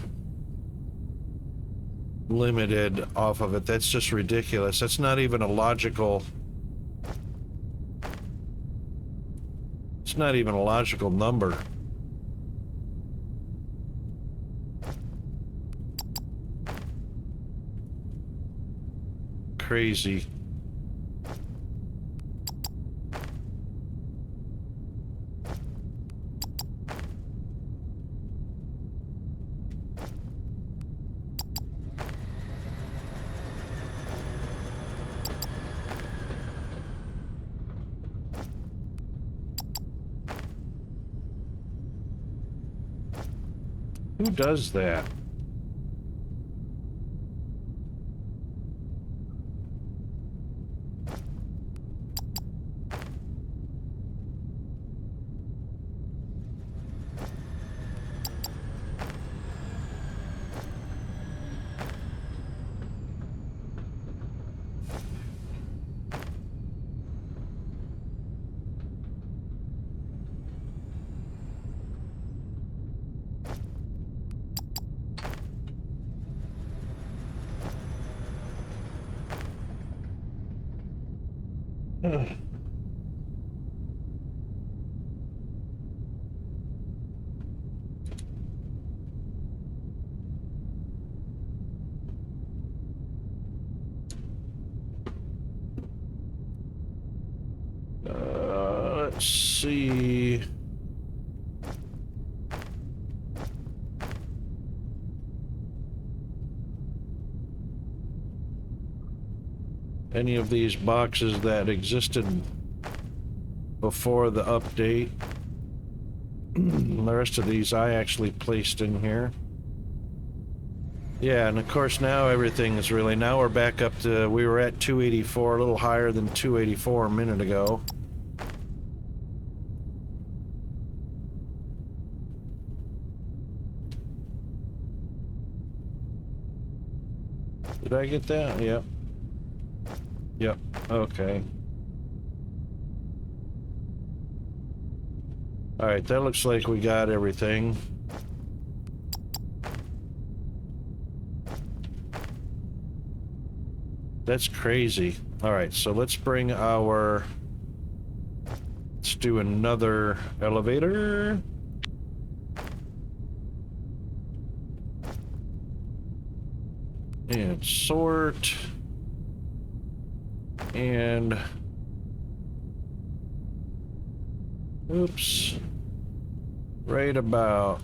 Speaker 3: limited off of it. That's just ridiculous. That's not even a logical... It's not even a logical number. Crazy. Who does that? Let's see. Any of these boxes that existed before the update. The rest of these I actually placed in here. Yeah, and of course now everything is really, now we're back up to, we were at 284, a little higher than 284 a minute ago. Did I get that? Yep. Yep, okay. Alright, that looks like we got everything. That's crazy. Alright, so let's bring our... Let's do another elevator. And sort. And... Oops. Right about...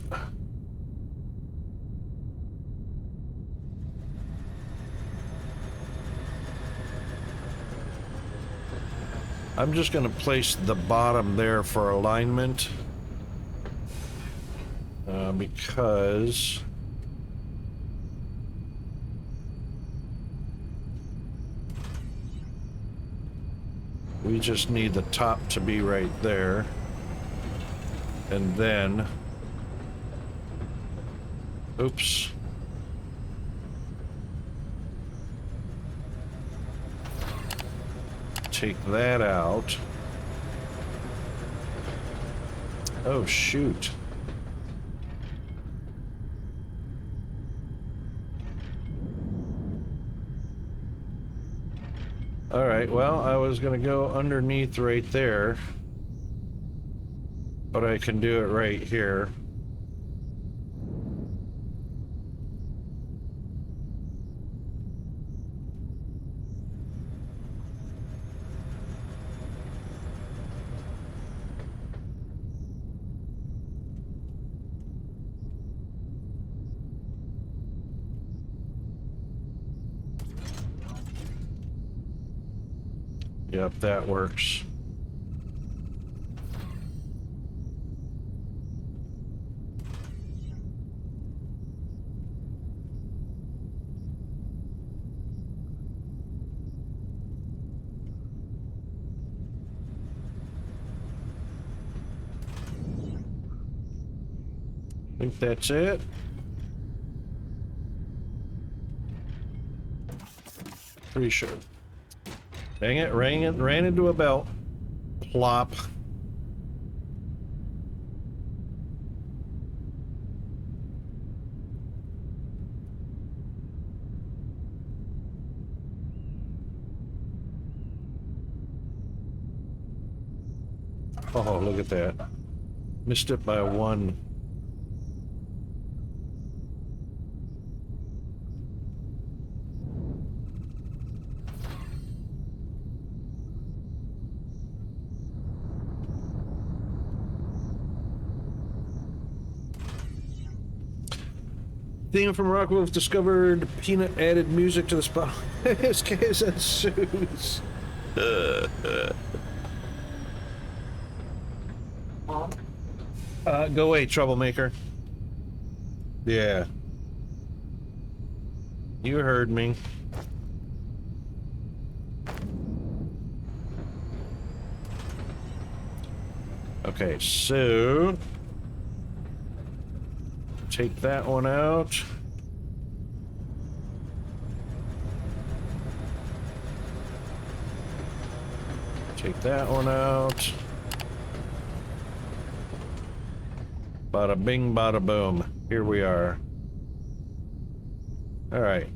Speaker 3: I'm just going to place the bottom there for alignment. Because... we just need the top to be right there. And then... Oops. Take that out. Oh, shoot. All right, well, I was gonna go underneath right there, but I can do it right here. Yep, that works. I think that's it. Pretty sure. Dang it, ran into a belt. Plop. Oh, look at that. Missed it by one. Theme from Rockwolf discovered peanut added music to the spot. SKs and suits. Go away, troublemaker. Yeah. You heard me. Okay, so... take that one out. Take that one out. Bada bing, bada boom. Here we are. All right.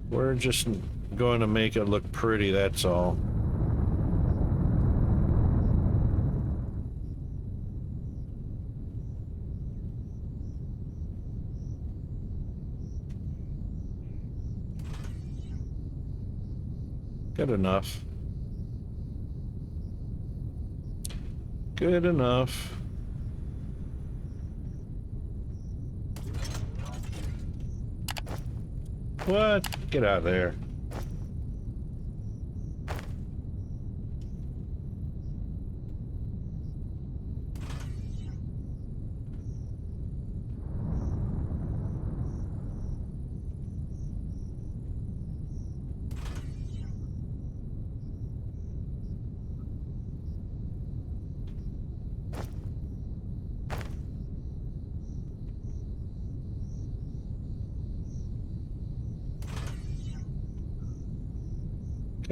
Speaker 3: We're just going to make it look pretty, that's all. Good enough. Good enough. What? Get out of there.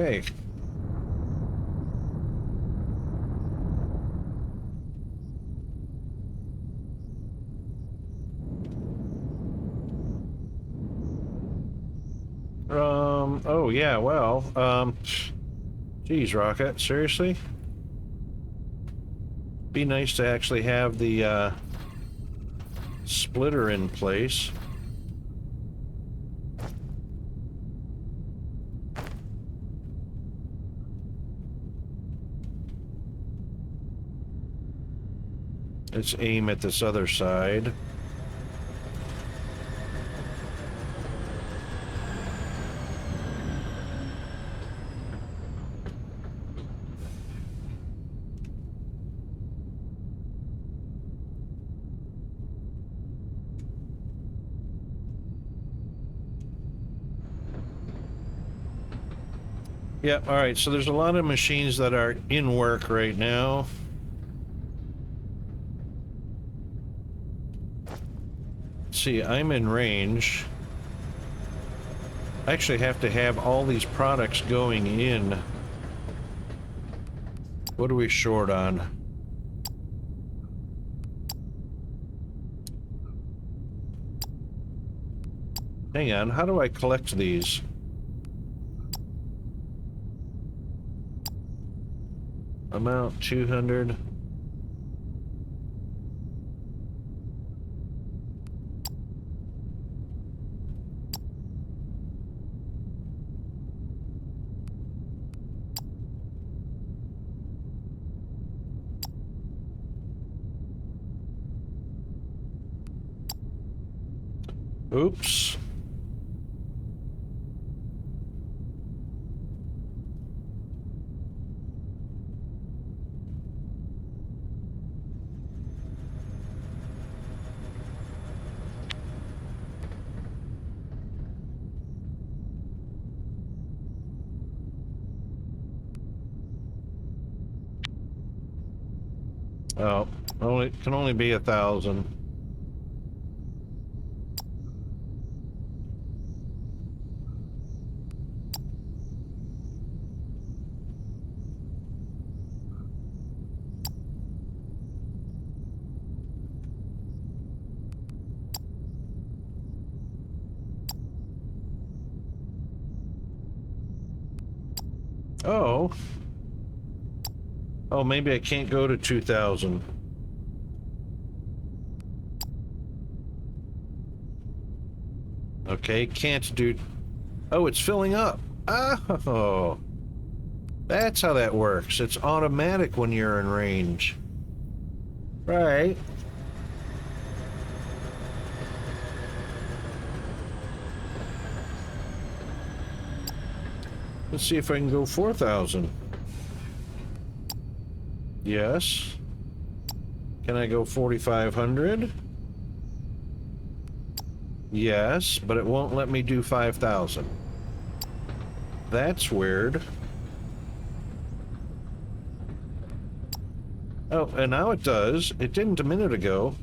Speaker 3: Okay. Oh yeah, well, geez, Rocket, seriously? Be nice to actually have the, splitter in place. Let's aim at this other side. Yeah, alright, so there's a lot of machines that are in work right now. See, I'm in range. I actually have to have all these products going in. What are we short on? Hang on, how do I collect these? Amount 200. Oops. Oh, can only be 1,000. Oh. Oh, maybe I can't go to 2,000. Okay, can't do... Oh, it's filling up. Oh. That's how that works. It's automatic when you're in range. Right. Let's see if I can go 4,000. Yes. Can I go 4,500? Yes, but it won't let me do 5,000. That's weird. Oh, and now it does. It didn't a minute ago.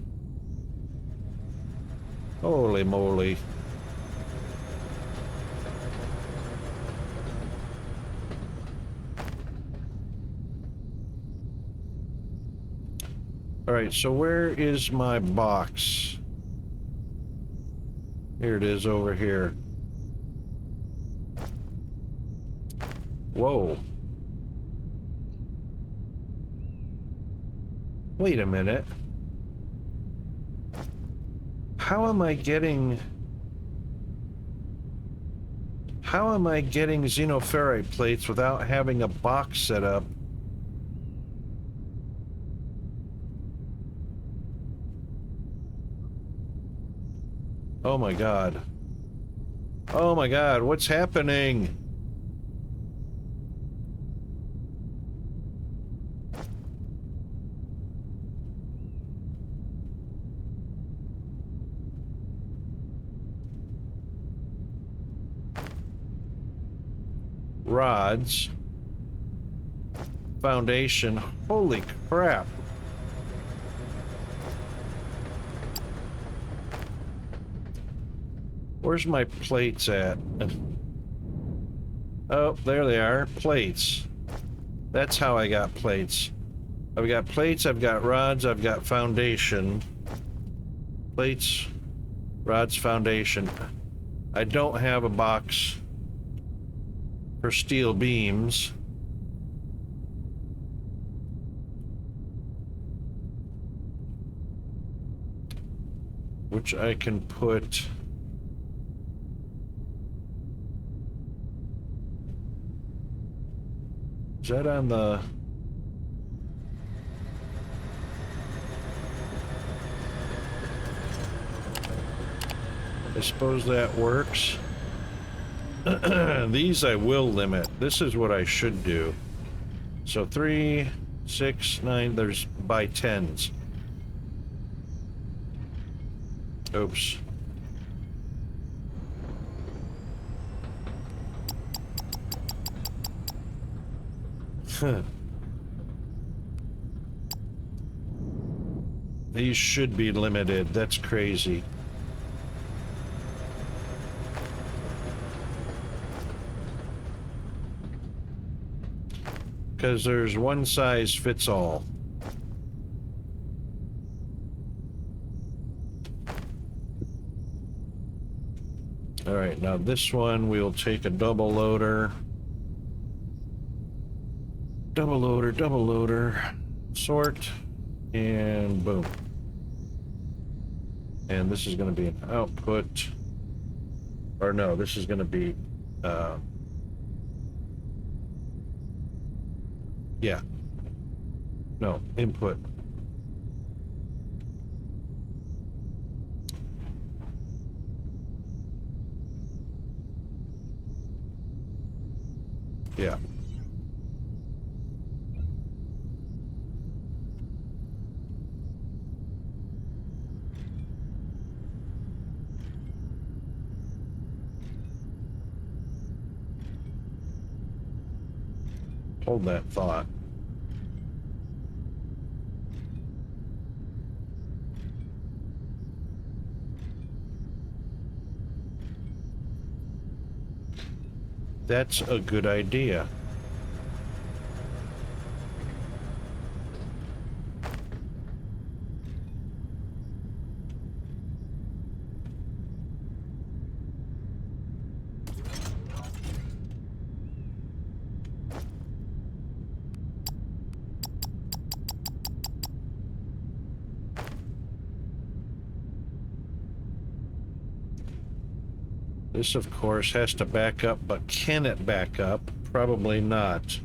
Speaker 3: Holy moly. Alright, so where is my box? Here it is over here. Whoa. Wait a minute. How am I getting xenoferrite plates without having a box set up? Oh my god. Oh my god, what's happening? Rods. Foundation. Holy crap. Where's my plates at? Oh, there they are. Plates. That's how I got plates. I've got plates, I've got rods, I've got foundation. Plates, rods, foundation. I don't have a box for steel beams. Which I can put... Is that on the... I suppose that works. These I will limit. This is what I should do. So 3, 6, 9, there's by tens. Oops. These should be limited. That's crazy. Because there's one size fits all. All right, now this one we'll take a double loader. Double loader, sort, and boom. And this is going to be an output. Or no, this is going to be, yeah. No, input. Yeah. Hold that thought. That's a good idea. This, of course, has to back up, but can it back up? Probably not.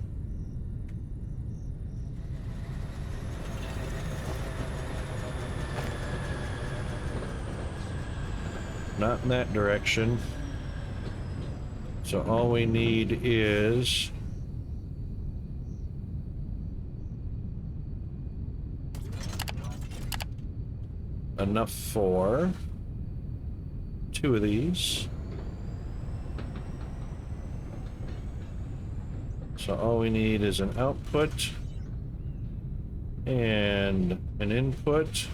Speaker 3: Not in that direction. So all we need is... enough for 2 of these. So all we need is an output and an input.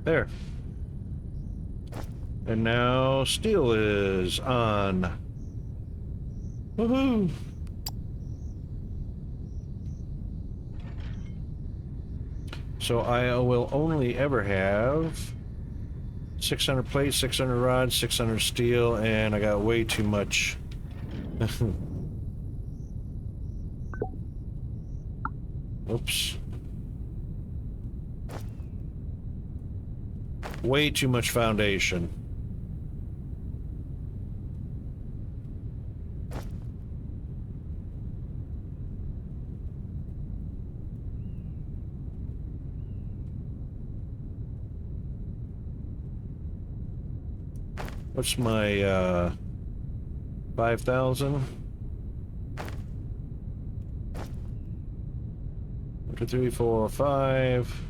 Speaker 3: There. And now steel is on. Woohoo! So I will only ever have 600 plates, 600 rods, 600 steel, and I got way too much. Oops. Way too much foundation. What's my 5,000? 1, 2, 3, 4, 5.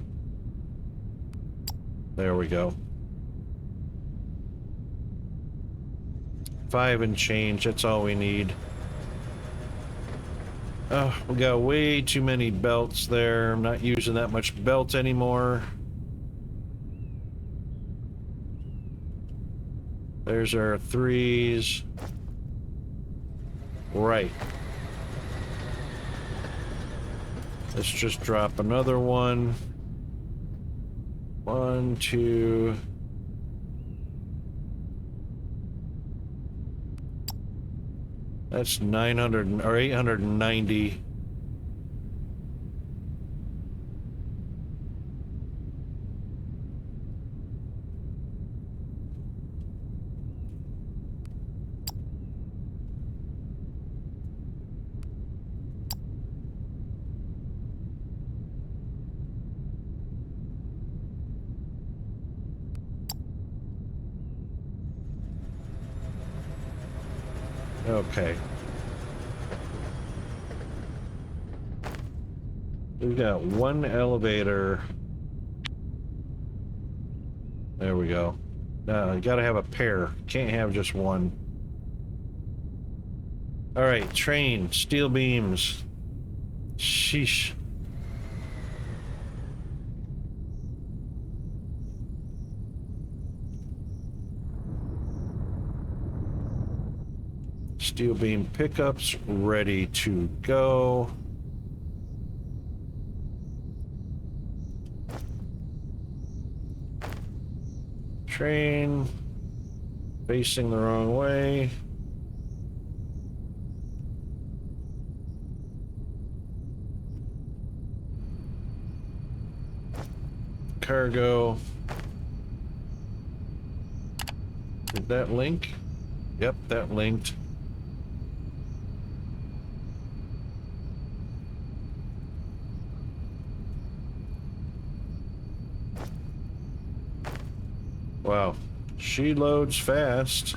Speaker 3: There we go. 5 and change, that's all we need. Oh, we got way too many belts there. I'm not using that much belt anymore. There's our 3s. Right. Let's just drop another one. 1, 2. That's 900 or 890. Okay. We've got one elevator. There we go. You gotta have a pair. Can't have just one. Alright, train, steel beams. Sheesh. Steel beam pickups ready to go. Train facing the wrong way. Cargo. Did that link? Yep, that linked. Wow, she loads fast.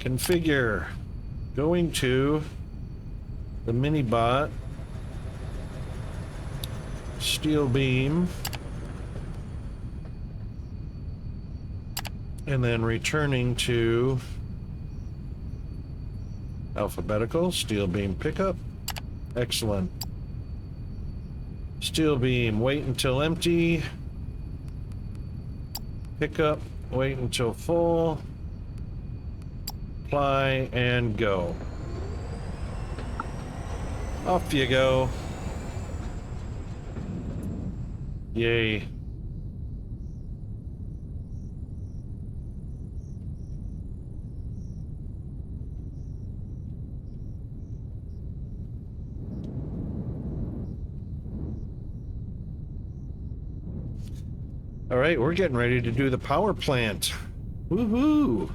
Speaker 3: Configure. Going to the mini bot. Steel beam. And then returning to alphabetical. Steel beam pickup. Excellent. Steel beam, wait until empty. Pick up, wait until full, apply, and go. Off you go. Yay. All right, we're getting ready to do the power plant. Woohoo!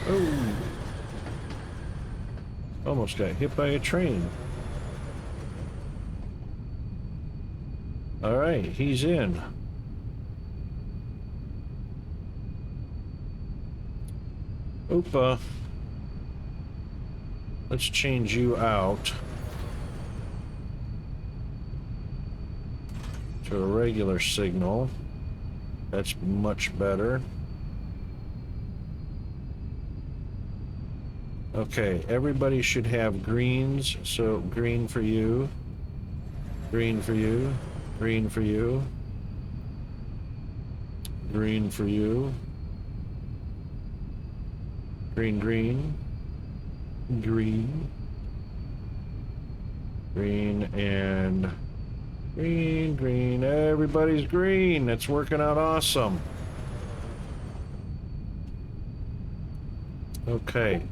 Speaker 3: Oh! Almost got hit by a train. All right, he's in. Oopa. Let's change you out. to a regular signal. That's much better. Okay, everybody should have greens, so green for you, green for you, green for you, green for you, green, green, green, green, and green, green. Everybody's green. That's working out awesome. Okay.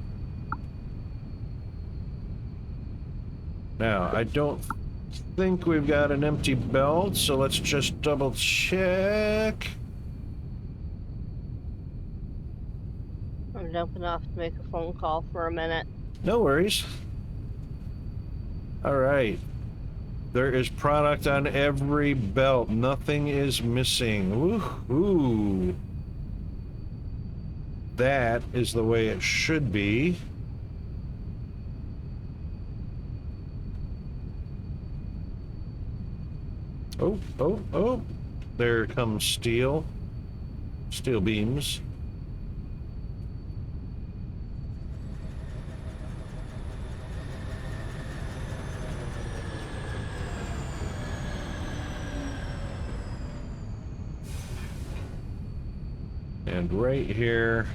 Speaker 3: Now, I don't think we've got an empty belt, so let's just double check.
Speaker 4: I'm jumping off to make a phone call for a minute.
Speaker 3: No worries. All right. There is product on every belt. Nothing is missing. Woohoo! That is the way it should be. Oh, oh, oh. There comes steel. Steel beams. And right here,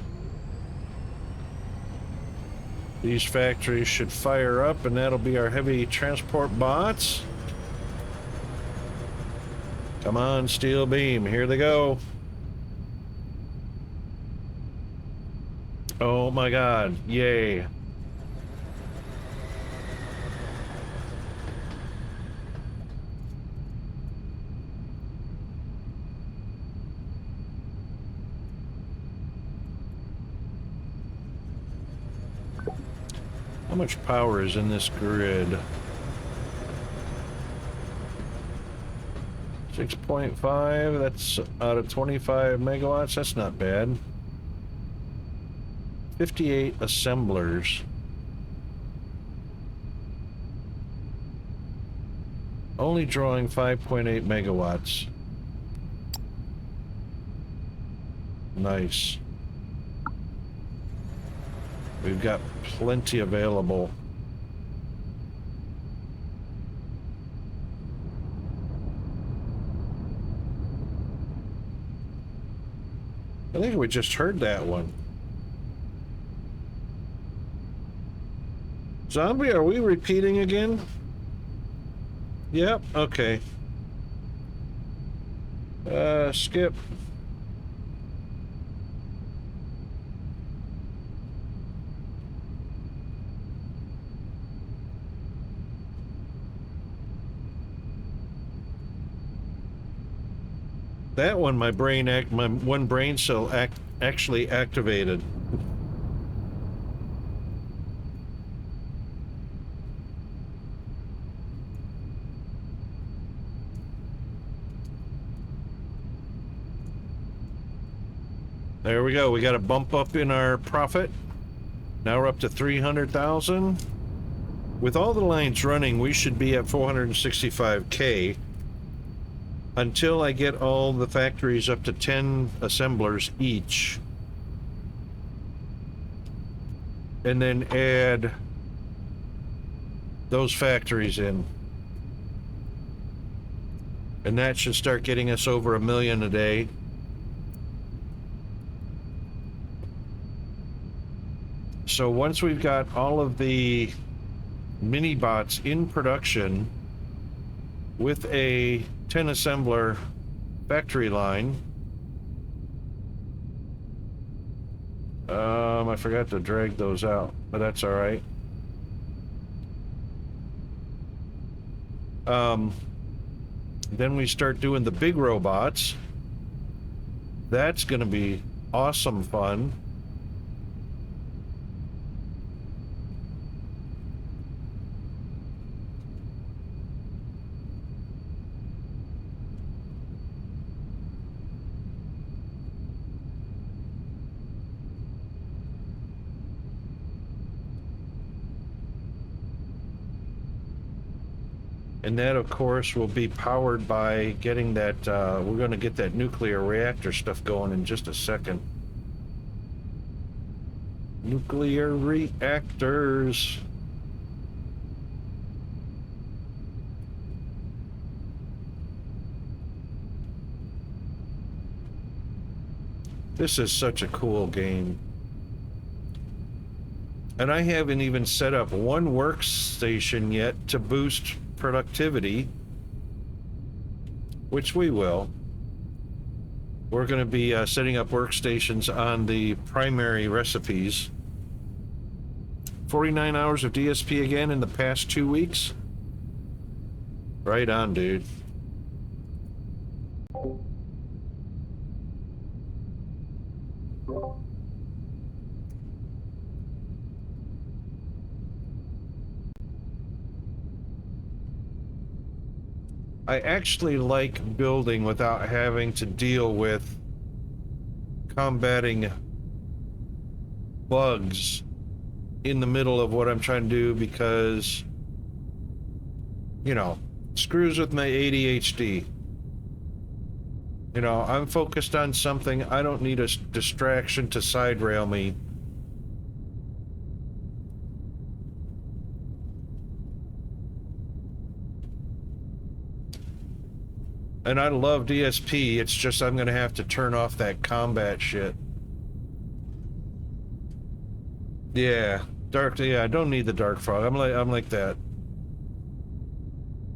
Speaker 3: these factories should fire up, and that'll be our heavy transport bots. Come on, steel beam, here they go. Oh my god, yay. How much power is in this grid? 6.5, that's out of 25 megawatts, that's not bad. 58 assemblers. Only drawing 5.8 megawatts. Nice. We've got plenty available. I think we just heard that one. Zombie, are we repeating again? Yep, okay. Skip. That one, my one brain cell actually activated. There we go. We got a bump up in our profit. Now we're up to 300,000. With all the lines running, we should be at 465K. Until I get all the factories up to 10 assemblers each. And then add those factories in. And that should start getting us over 1 million a day. So once we've got all of the mini bots in production with a 10 assembler factory line. I forgot to drag those out, but that's all right. Then we start doing the big robots. That's going to be awesome fun. And that, of course, will be powered by getting that, we're going to get that nuclear reactor stuff going in just a second. Nuclear reactors. This is such a cool game. And I haven't even set up one workstation yet to boost productivity, which we will. We're going to be setting up workstations on the primary recipes. 49 hours of DSP again in the past 2 weeks. Right on, dude. I actually like building without having to deal with combating bugs in the middle of what I'm trying to do because, you know, screws with my ADHD. You know, I'm focused on something. I don't need a distraction to side rail me. And I love DSP, it's just I'm gonna have to turn off that combat shit. Yeah, I don't need the dark fog. I'm like that.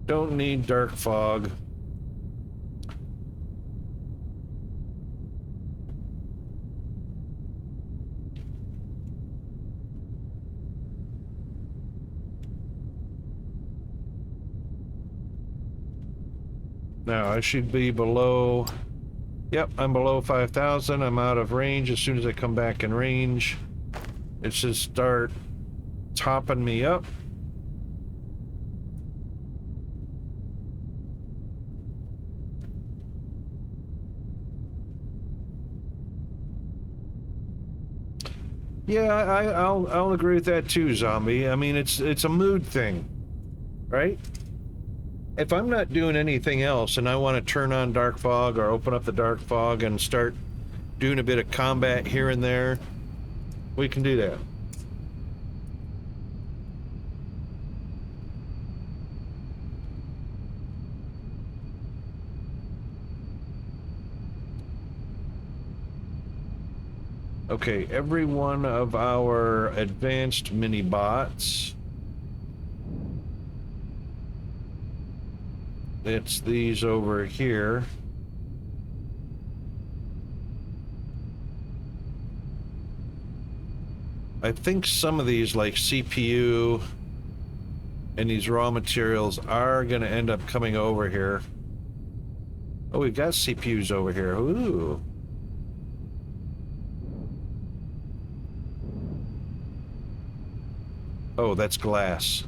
Speaker 3: Don't need dark fog. Now I should be below. Yep, I'm below 5,000. I'm out of range. As soon as I come back in range, it should start topping me up. Yeah, I'll agree with that too, Zombie. I mean, it's a mood thing, right? If I'm not doing anything else and I want to turn on dark fog or open up the dark fog and start doing a bit of combat here and there, we can do that. Okay, every one of our advanced mini bots. It's these over here. I think some of these, like CPU and these raw materials, are going to end up coming over here. Oh, we've got CPUs over here. Ooh. Oh, that's glass.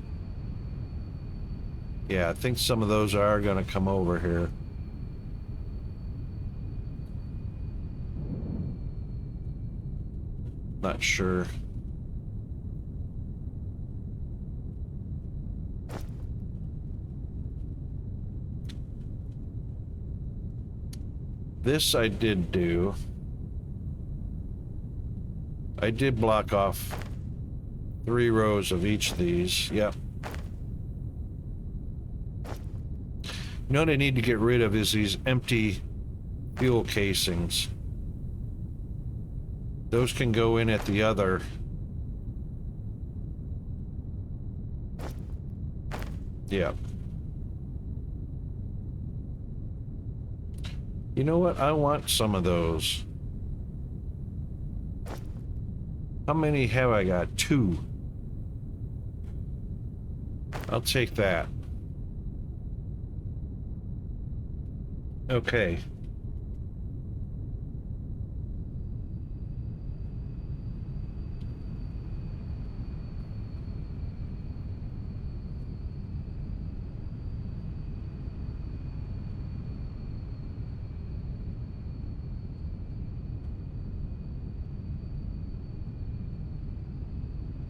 Speaker 3: Yeah, I think some of those are going to come over here. Not sure. This I did do. I did block off 3 rows of each of these. Yep. You know what I need to get rid of is these empty fuel casings. Those can go in at the other. Yeah. You know what? I want some of those. How many have I got? 2. I'll take that. Okay.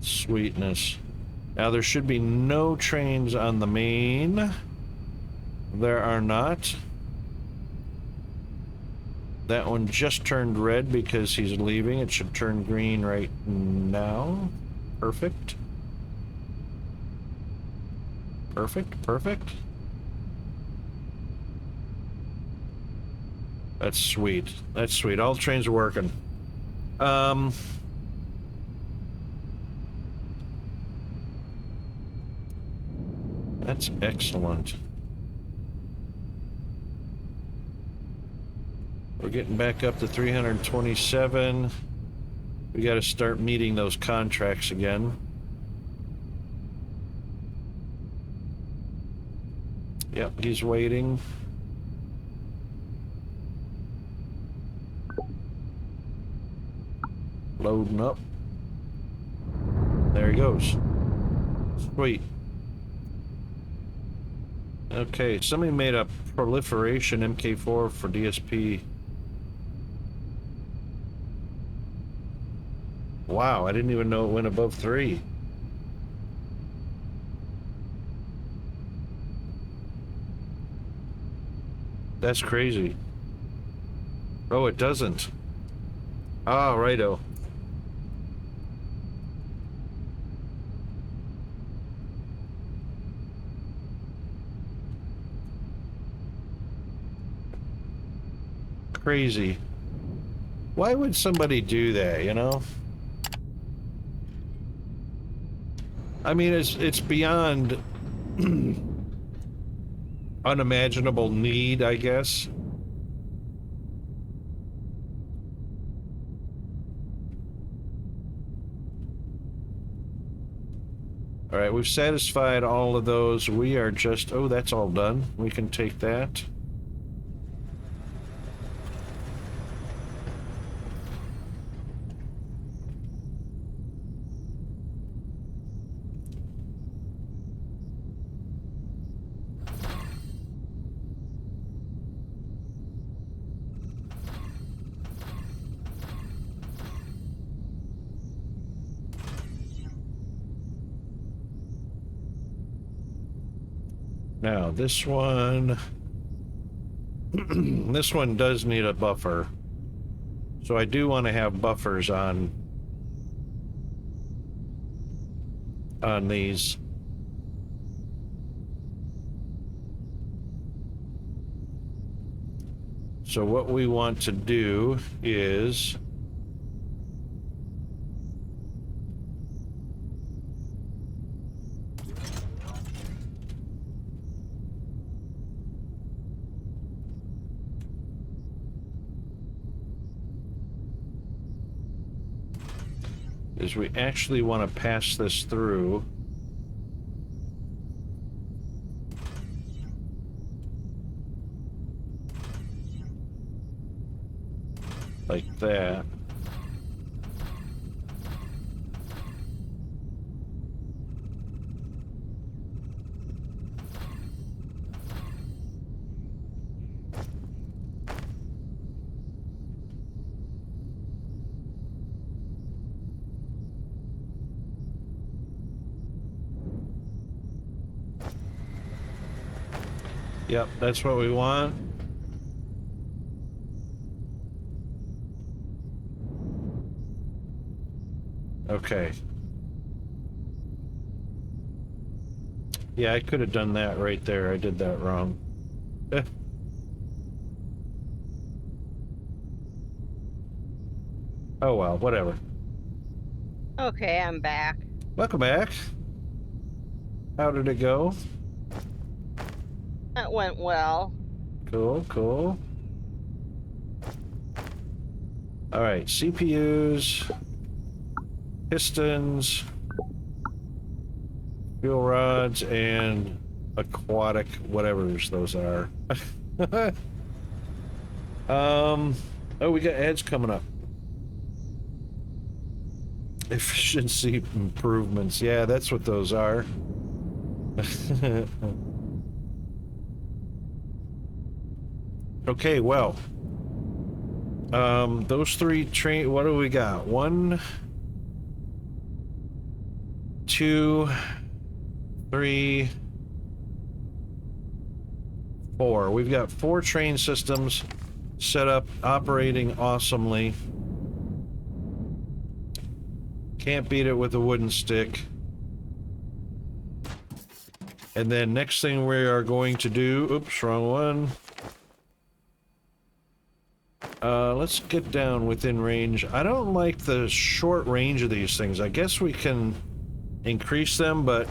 Speaker 3: Sweetness. Now there should be no trains on the main. there are not. That one just turned red because he's leaving. It should turn green right now. Perfect. Perfect, perfect. That's sweet. That's sweet. All the trains are working. That's excellent. We're getting back up to 327. We got to start meeting those contracts again. Yep, he's waiting. Loading up. There he goes. Sweet. Okay, somebody made a proliferation MK4 for DSP. Wow, I didn't even know it went above 3. That's crazy. Oh, it doesn't. Ah, righto. Crazy. Why would somebody do that, you know? I mean, it's beyond unimaginable need, I guess. All right, we've satisfied all of those. We are just... Oh, that's all done. We can take that. Now, this one... this one does need a buffer. So I do want to have buffers on these. So what we want to do is... we actually want to pass this through. Like that. Yep, that's what we want. Okay. Yeah, I could have done that right there. I did that wrong. Oh well, whatever.
Speaker 4: Okay, I'm back.
Speaker 3: Welcome back. How did it go?
Speaker 4: That went well.
Speaker 3: Cool, cool. All right, CPUs, pistons, fuel rods, and aquatic whatever's those are. Oh, we got ads coming up. Efficiency improvements. Yeah, that's what those are. Okay, well, those three train. What do we got? 1, 2, 3, 4. We've got 4 train systems set up, operating awesomely. Can't beat it with a wooden stick. And then next thing we are going to do... Oops, wrong one. Let's get down within range. I don't like the short range of these things. I guess we can increase them, but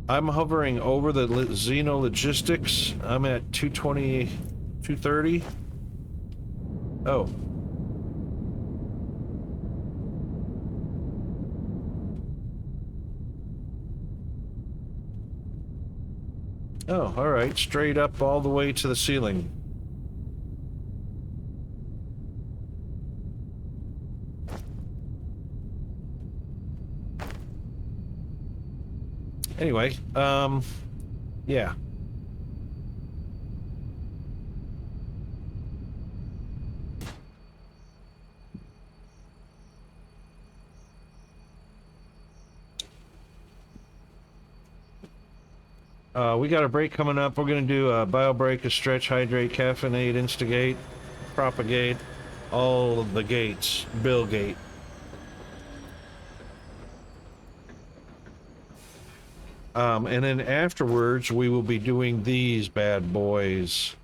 Speaker 3: I'm hovering over the Xeno Logistics. I'm at 220, 230. Oh. Oh, all right. Straight up all the way to the ceiling. Anyway, yeah. We got a break coming up. We're going to do a bio break, a stretch, hydrate, caffeinate, instigate, propagate, all of the gates. Bill Gate. And then afterwards, we will be doing these bad boys.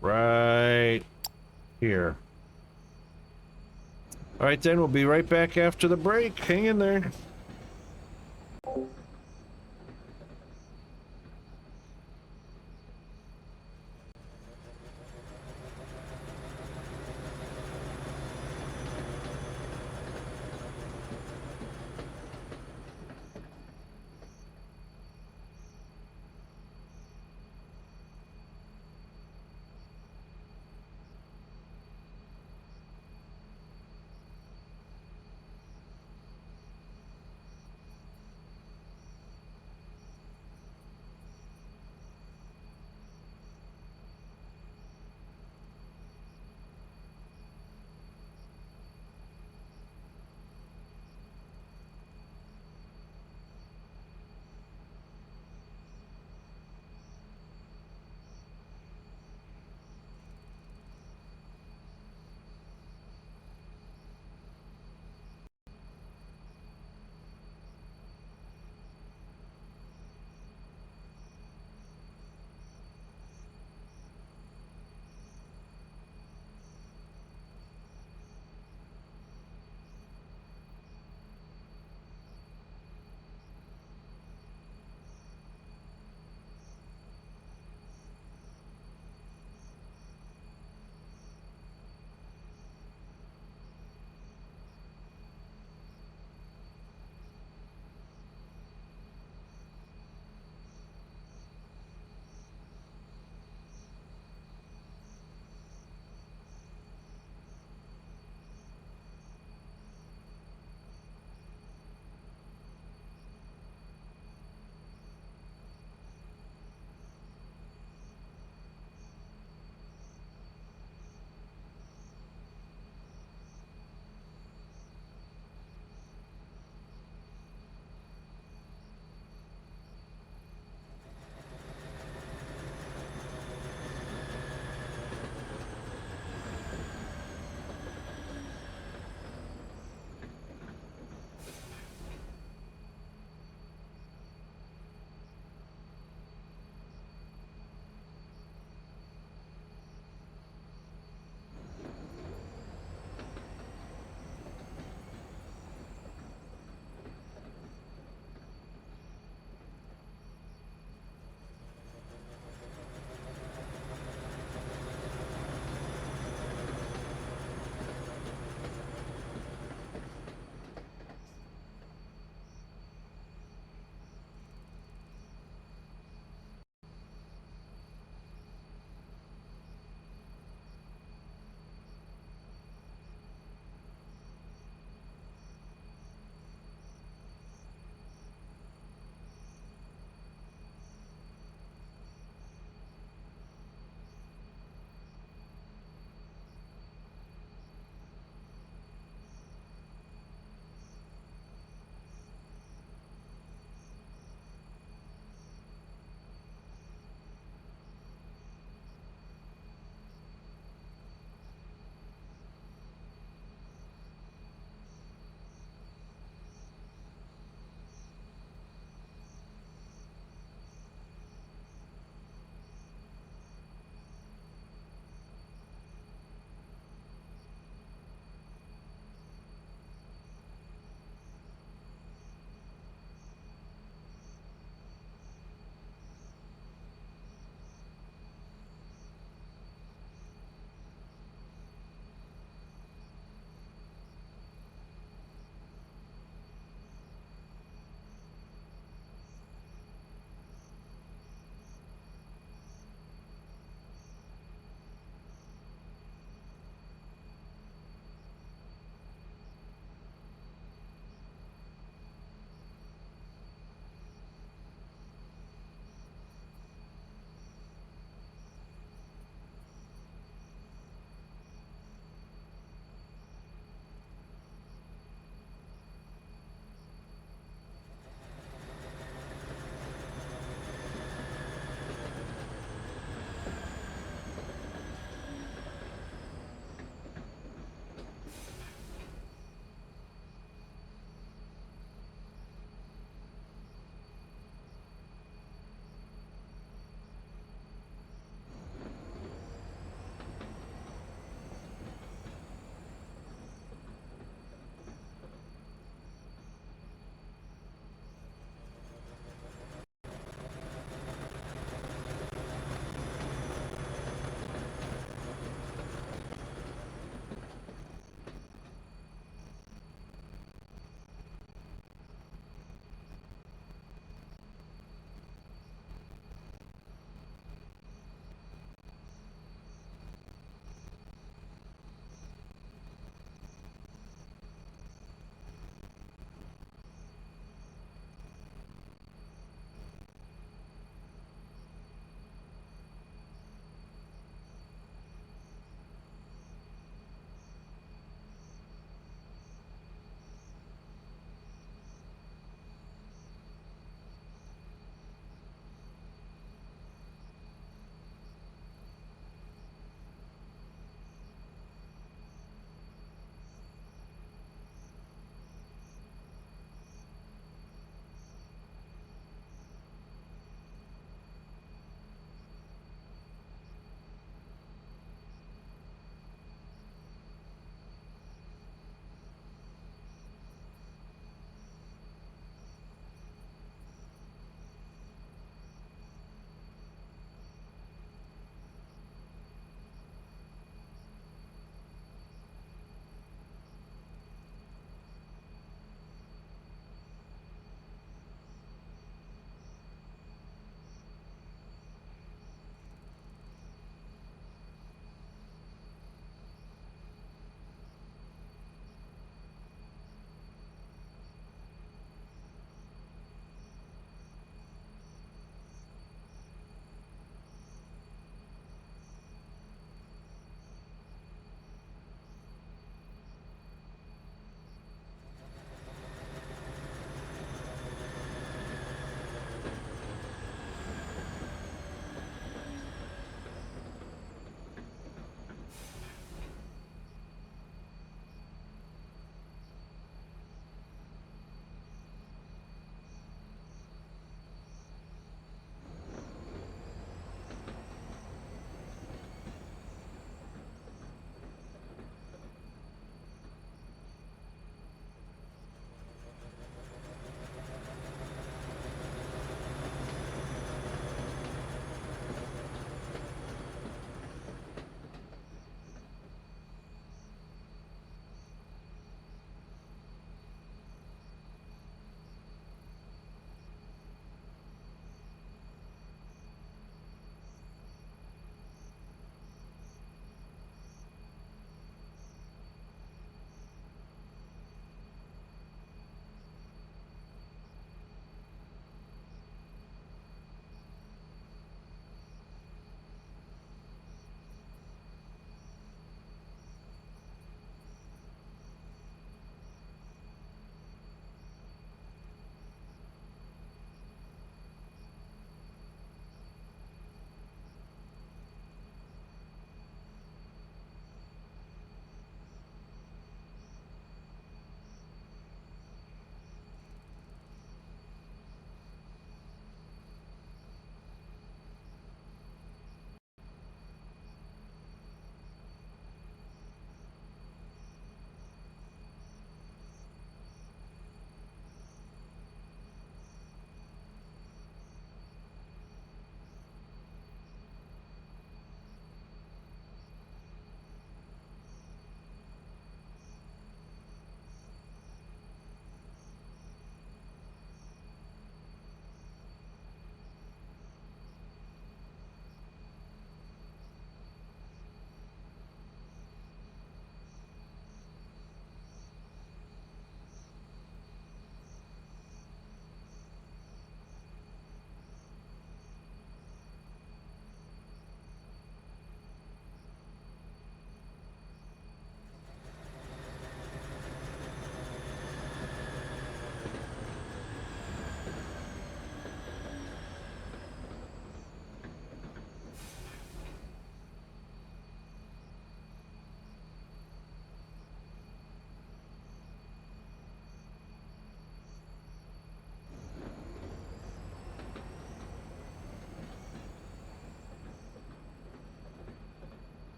Speaker 3: Right here. All right, then we'll be right back after the break. Hang in there.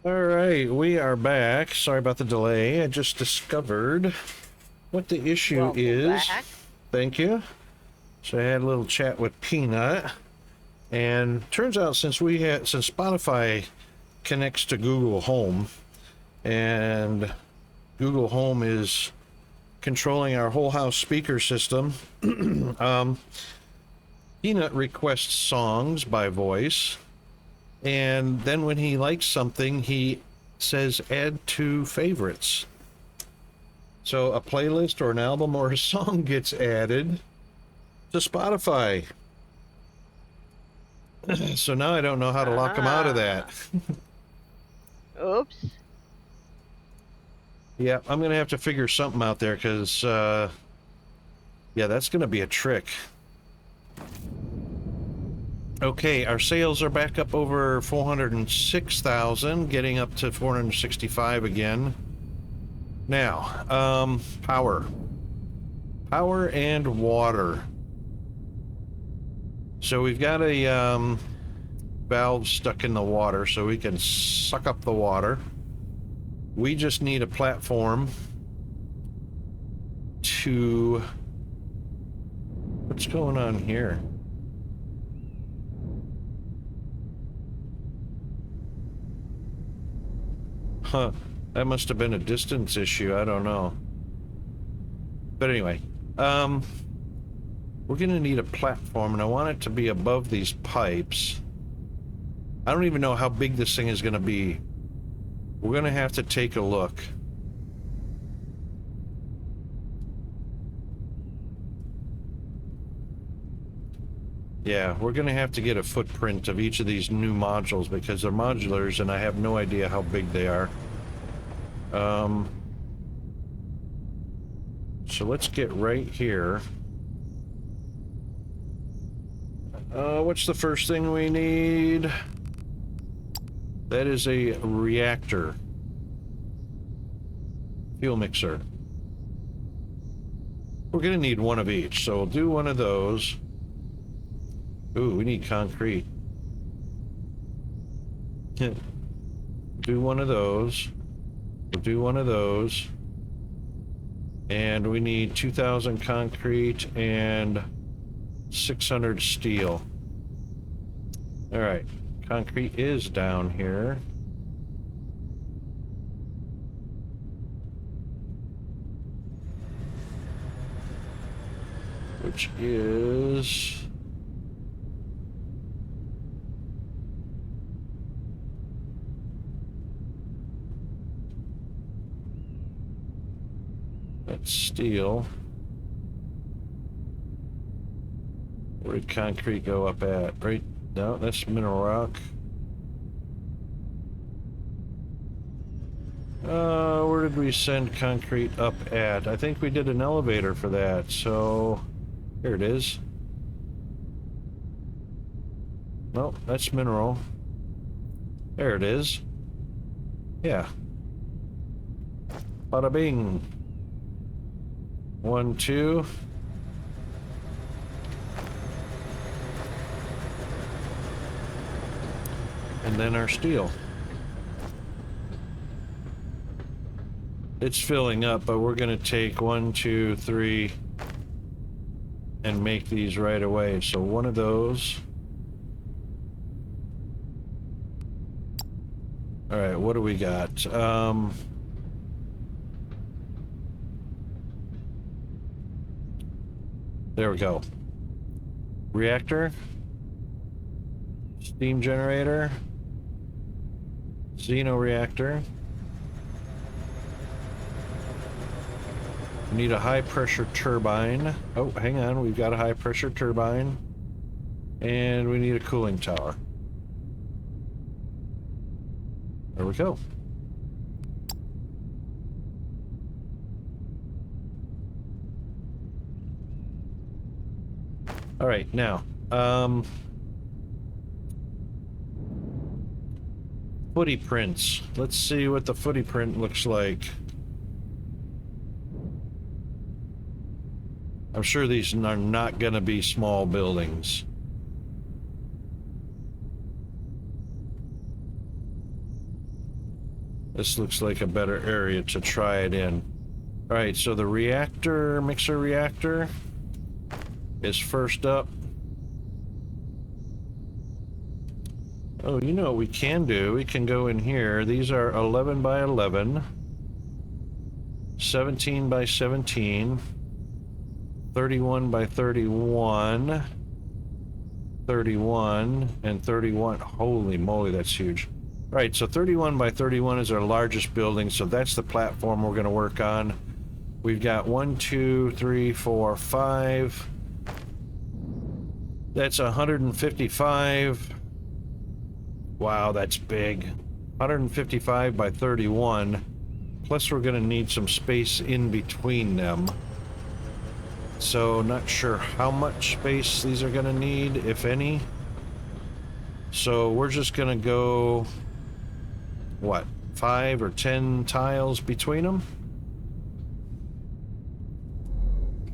Speaker 3: All right, we are back. Sorry about the delay. I just discovered what the issue
Speaker 4: Welcome
Speaker 3: is.
Speaker 4: back.
Speaker 3: Thank you. So I had a little chat with Peanut, and turns out since Spotify connects to Google Home, and Google Home is controlling our whole house speaker system, Peanut requests songs by voice, and then when he likes something, he says add to favorites. So a playlist or an album or a song gets added to Spotify. So now I don't know how to lock him out of that.
Speaker 4: Oops.
Speaker 3: Yeah, I'm going to have to figure something out there because, yeah, that's going to be a trick. Okay, our sales are back up over 406,000, getting up to 465 again. Now, power and water. So we've got a valve stuck in the water so we can suck up the water. We just need a platform to... What's going on here? Huh, that must have been a distance issue, I don't know. But anyway, we're gonna need a platform, and I want it to be above these pipes. I don't even know how big this thing is gonna be. We're gonna have to take a look. Yeah, we're gonna have to get a footprint of each of these new modules because they're modulars and I have no idea how big they are. So let's get right here. What's the first thing we need? That is a reactor. Fuel mixer. We're gonna need one of each, so we'll do one of those. Ooh, we need concrete. Do one of those. We'll do one of those. And we need 2,000 concrete and 600 steel. All right, concrete is down here. Which is... That's steel. Where did concrete go up at? Right? No, that's mineral rock. Where did we send concrete up at? I think we did an elevator for that, so here it is. No, that's mineral. There it is. Yeah. Bada bing. 1, 2. And then our steel. It's filling up, but we're going to take 1, 2, 3 and make these right away. So one of those. All right, what do we got? There we go. Reactor. Steam generator. Xenoreactor. We need a high pressure turbine. Oh, hang on, we've got a high pressure turbine. And we need a cooling tower. There we go. All right, now, footy prints. Let's see what the footy print looks like. I'm sure these are not going to be small buildings. This looks like a better area to try it in. Alright, so the reactor, mixer reactor, is first up. Oh, you know what we can do? We can go in here. These are 11 by 11, 17 by 17, 31 by 31, 31, and 31. Holy moly, that's huge. Right, so 31 by 31 is our largest building, so that's the platform we're going to work on. We've got 1, 2, 3, 4, 5. That's 155. Wow, that's big. 155 by 31. Plus we're going to need some space in between them. So not sure how much space these are going to need, if any. So we're just going to go, what, 5 or 10 tiles between them?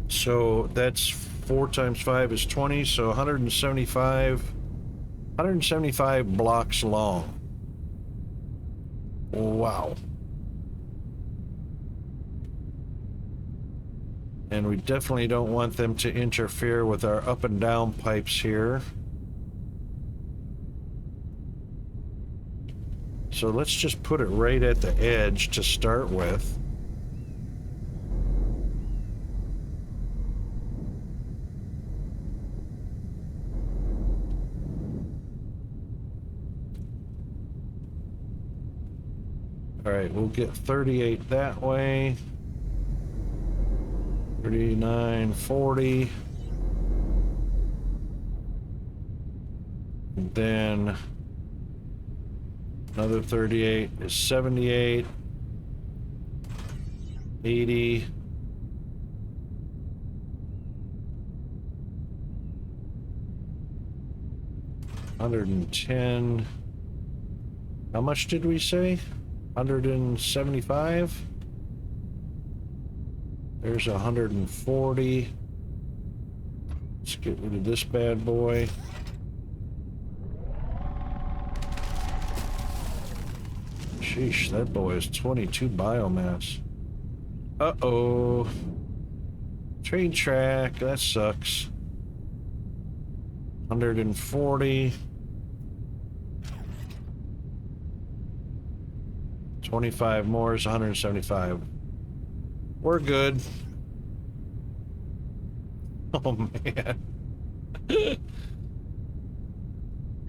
Speaker 3: So that's 4 times 5 is 20, so 175 blocks long. Wow. And we definitely don't want them to interfere with our up and down pipes here. So let's just put it right at the edge to start with. All right, we'll get 38 that way. 39, 40. And then another 38 is 78, 80. $110. How much did we say? 175. There's 140. Let's get rid of this bad boy. Sheesh, that boy is 22 biomass. Uh-oh. Train track, that sucks. 140. 25 more is 175. We're good. Oh man.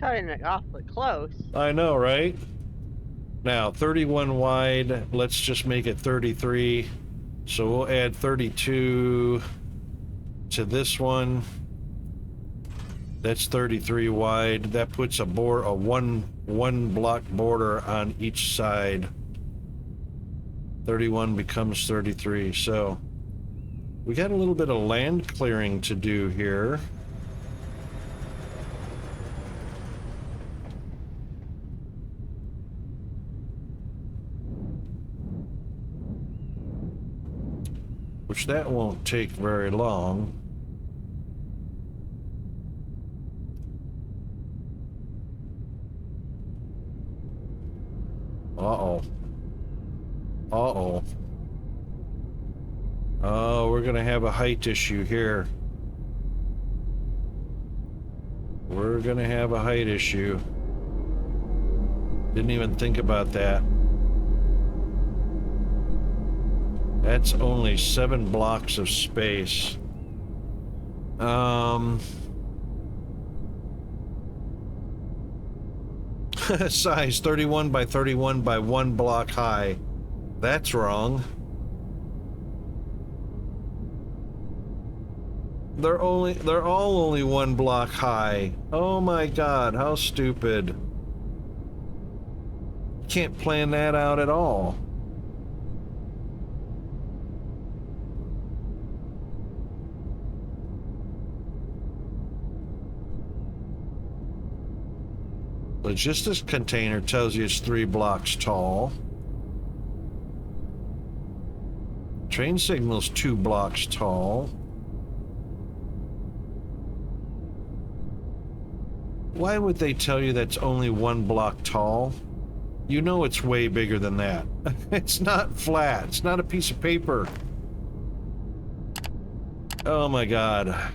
Speaker 4: Cutting it awfully close.
Speaker 3: I know, right? Now 31 wide, let's just make it 33. So we'll add 32 to this one. That's 33 wide. That puts a one block border on each side. 31 becomes 33. So we got a little bit of land clearing to do here. Which that won't take very long. Uh-oh. Uh-oh. Oh, we're gonna have a height issue here. We're gonna have a height issue. Didn't even think about that. That's only 7 blocks of space. Size 31 by 31 by 1 block high. That's wrong. They're all only 1 block high. Oh my god, how stupid. Can't plan that out at all. Logistics container tells you it's 3 blocks tall. Train signal's 2 blocks tall. Why would they tell you that's only 1 block tall? You know it's way bigger than that. It's not flat. It's not a piece of paper. Oh my god.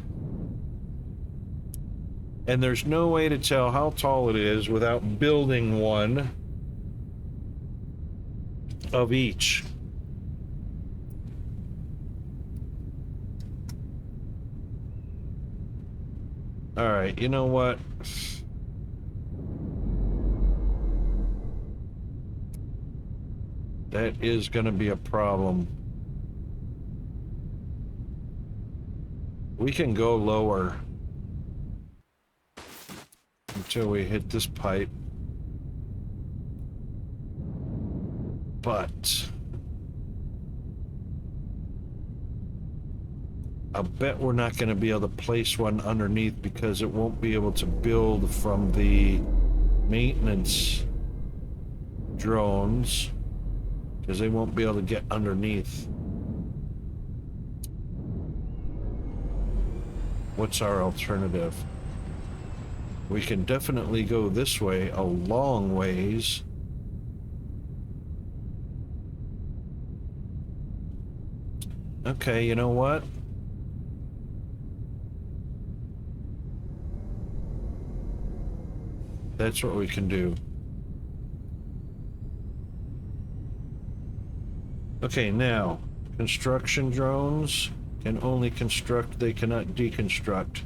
Speaker 3: And there's no way to tell how tall it is without building one of each. Alright, you know what? That is going to be a problem. We can go lower until we hit this pipe. But I bet we're not going to be able to place one underneath because it won't be able to build from the maintenance drones. Because they won't be able to get underneath. What's our alternative? We can definitely go this way a long ways. Okay, you know what? That's what we can do. Okay, now, construction drones can only construct, they cannot deconstruct.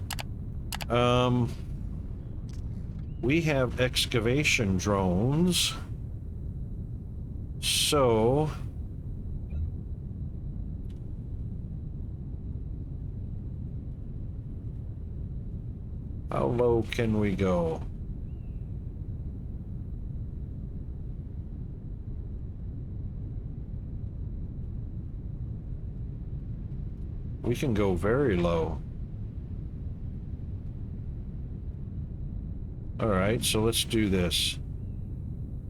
Speaker 3: We have excavation drones. So how low can we go? We can go very low. All right, so let's do this.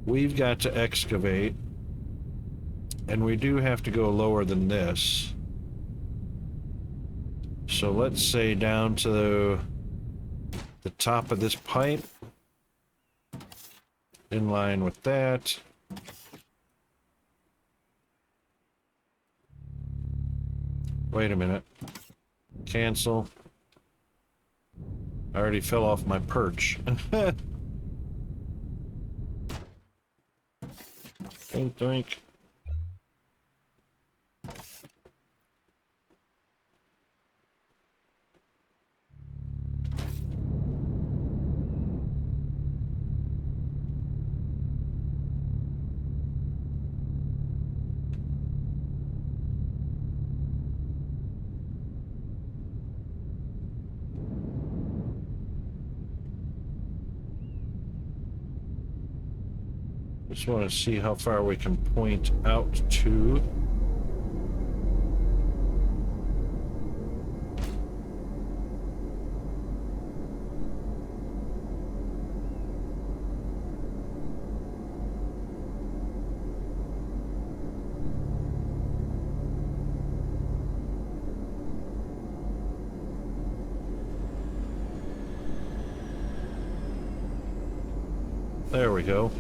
Speaker 3: We've got to excavate, and we do have to go lower than this. So let's say down to the top of this pipe, in line with that. Wait a minute. Cancel. I already fell off my perch. Doink, doink. Just want to see how far we can point out to. There we go.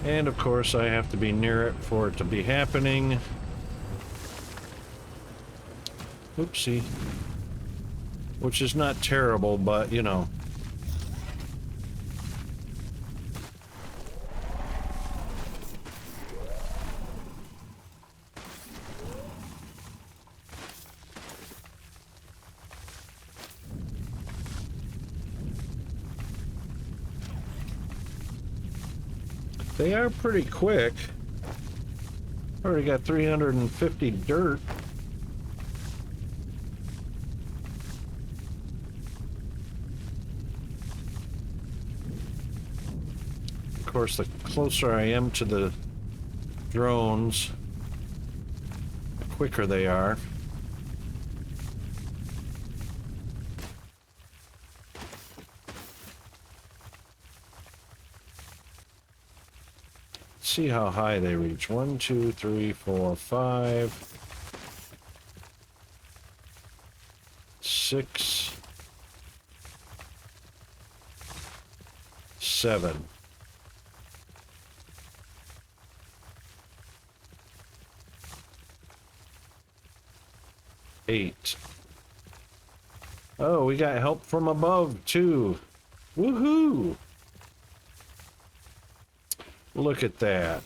Speaker 3: And of course I have to be near it for it to be happening. Oopsie. Which is not terrible, but you know. They are pretty quick. Already got 350 dirt. Of course, the closer I am to the drones, the quicker they are. See how high they reach. 1, 2, 3, 4, 5, 6, 7. Eight. Oh, we got help from above too. Woohoo! Look at that.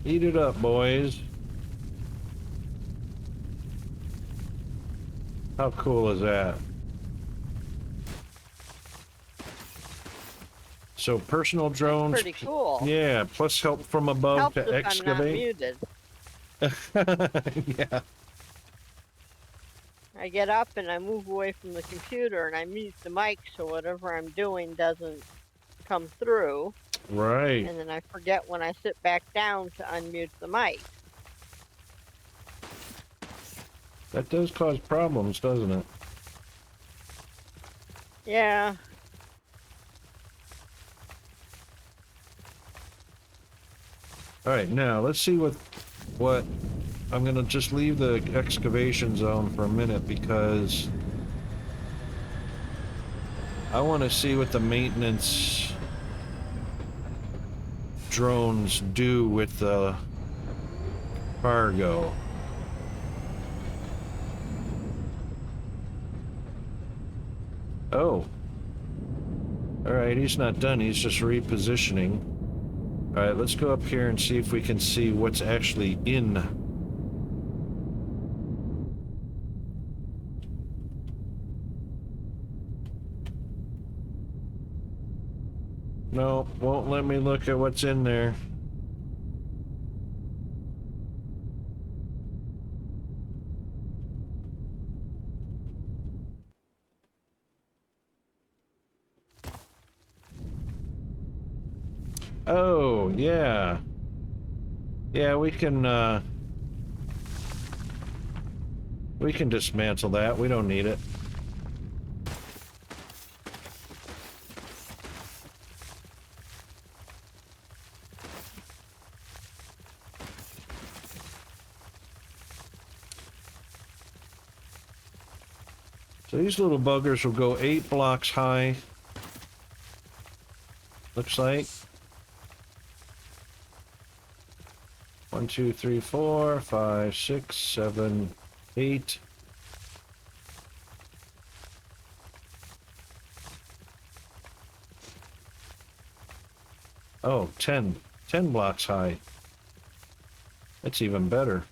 Speaker 3: Eat it up, boys. How cool is that? So personal drones.
Speaker 4: Pretty cool.
Speaker 3: Yeah, plus help from above
Speaker 4: Helps
Speaker 3: to
Speaker 4: if I'm not
Speaker 3: excavate.
Speaker 4: muted.
Speaker 3: Yeah.
Speaker 4: I get up and I move away from the computer and I mute the mic so whatever I'm doing doesn't come through.
Speaker 3: Right.
Speaker 4: And then I forget when I sit back down to unmute the mic.
Speaker 3: That does cause problems, doesn't it?
Speaker 4: Yeah.
Speaker 3: All right, now let's see what I'm gonna just leave the excavation zone for a minute because I want to see what the maintenance drones do with the cargo. Oh. All right, he's not done. He's just repositioning. All right, let's go up here and see if we can see what's actually in. No, won't let me look at what's in there. Oh, yeah. Yeah, we can dismantle that. We don't need it. So these little buggers will go 8 blocks high. Looks like. 1, 2, 3, 4, 5, 6, 7, 8. Oh, 10. 10 blocks high. That's even better.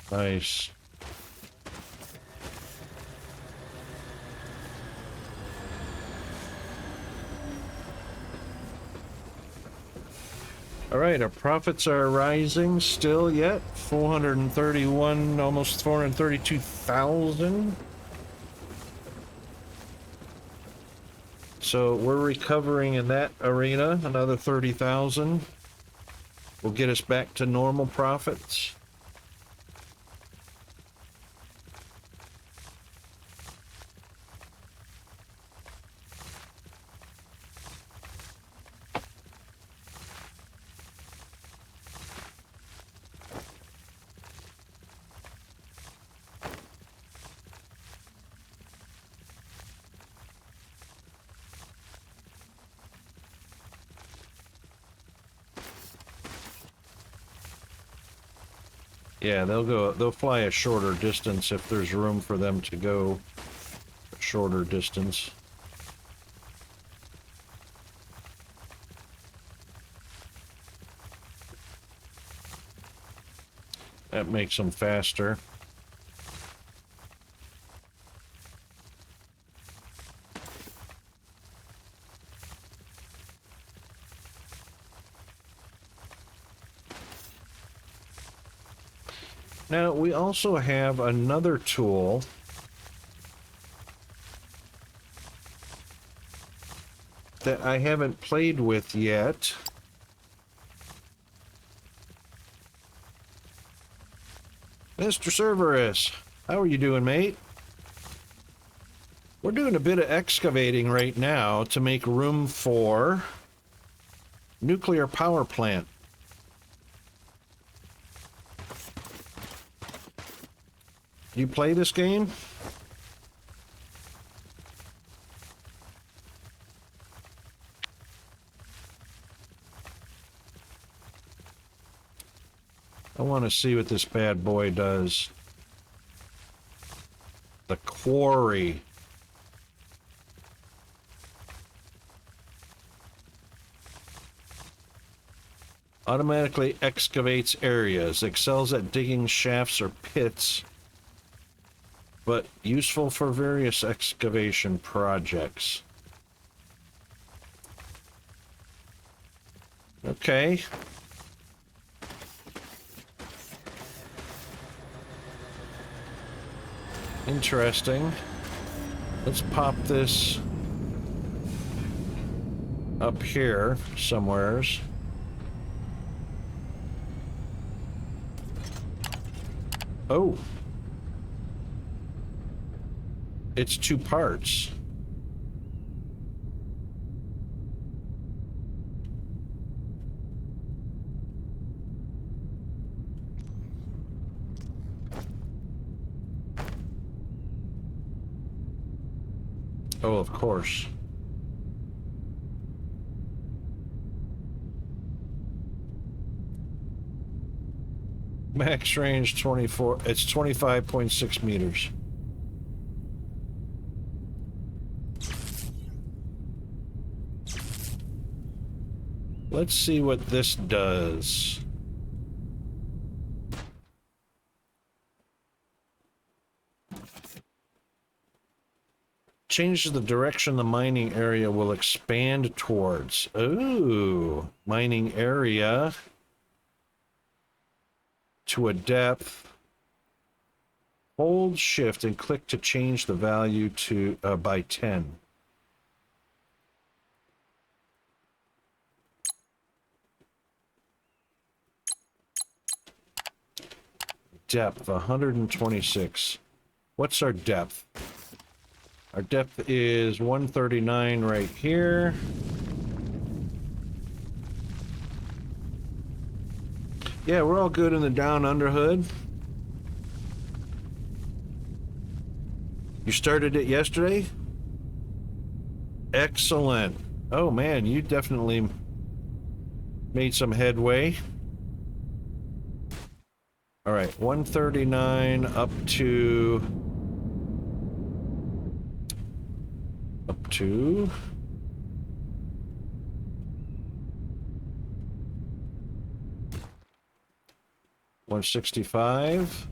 Speaker 3: Nice. All right, our profits are rising still yet. 431, almost 432,000. So we're recovering in that arena, another 30,000. Will get us back to normal profits. Yeah, they'll fly a shorter distance if there's room for them to go a shorter distance. That makes them faster. Now, we also have another tool that I haven't played with yet. Mr. Cerberus, how are you doing, mate? We're doing a bit of excavating right now to make room for nuclear power plant. You play this game? I want to see what this bad boy does. The quarry. Automatically excavates areas. Excels at digging shafts or pits, but useful for various excavation projects. Okay. Interesting. Let's pop this up here somewheres. Oh. It's two parts. Oh, of course. Max range 24, it's 25.6 meters. Let's see what this does. Changes the direction the mining area will expand towards. Ooh, mining area to a depth. Hold shift and click to change the value to by 10. Depth 126. What's our depth? Our depth is 139 right here. Yeah, we're all good in the down under hood. You started it yesterday? Excellent. Oh man, you definitely made some headway. All right, 139 up to 165.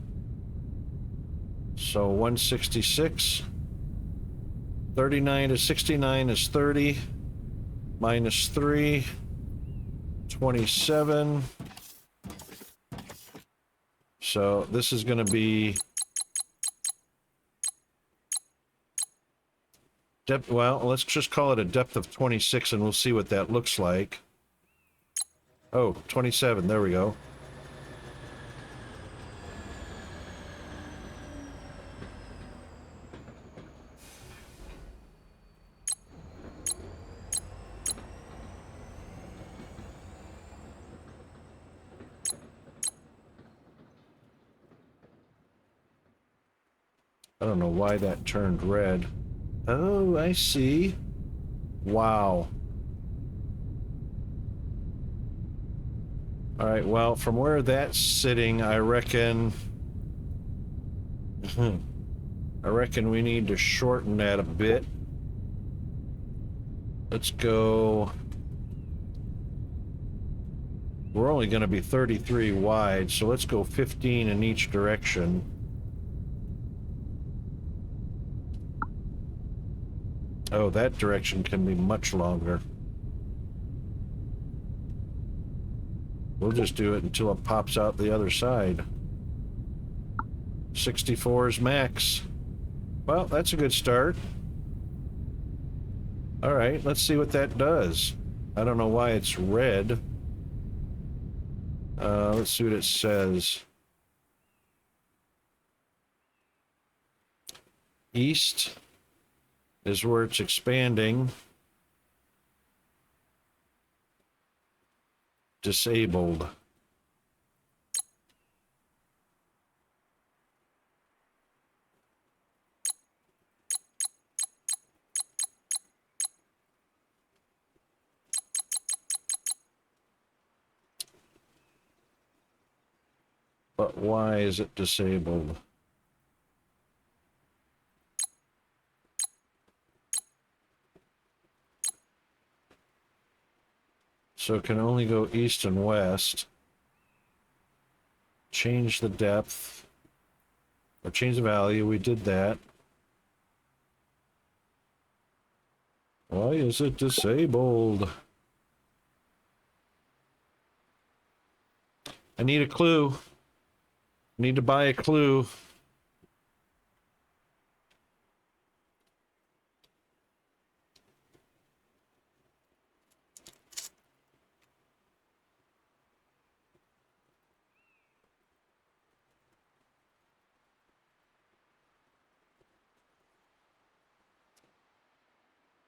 Speaker 3: So 166. 39 to 69 is 30. Minus 3. 27. So this is going to be depth. Well, let's just call it a depth of 26 and we'll see what that looks like. Oh, 27. There we go. I don't know why that turned red. Oh, I see. Wow. All right, well, from where that's sitting, I reckon we need to shorten that a bit. Let's go We're only going to be 33 wide, so let's go 15 in each direction. Oh, that direction can be much longer. We'll just do it until it pops out the other side. 64 is max. Well, that's a good start. All right, let's see what that does. I don't know why it's red. Let's see what it says. East is where it's expanding. Disabled. But why is it disabled? So it can only go east and west. Change the depth. Or change the value. We did that. Why is it disabled? I need a clue. Need to buy a clue.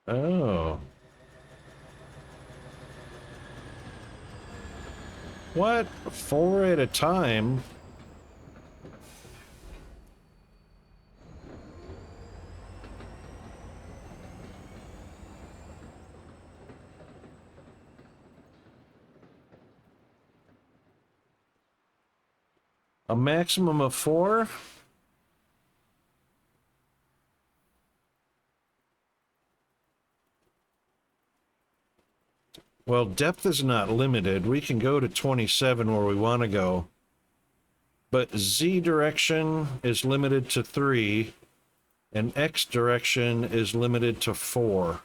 Speaker 3: Oh. What? 4 at a time? A maximum of 4? Well, depth is not limited. We can go to 27 where we want to go. But Z direction is limited to 3, and X direction is limited to 4.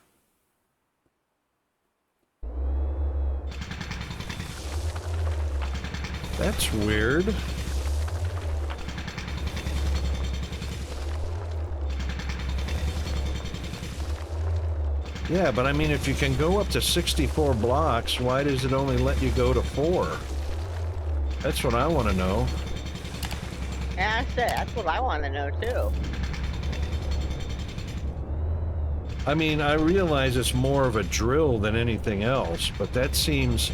Speaker 3: That's weird. Yeah, but I mean, if you can go up to 64 blocks, why does it only let you go to 4? That's what I want to know.
Speaker 4: Yeah, that's what I want to know too.
Speaker 3: I mean, I realize it's more of a drill than anything else, but that seems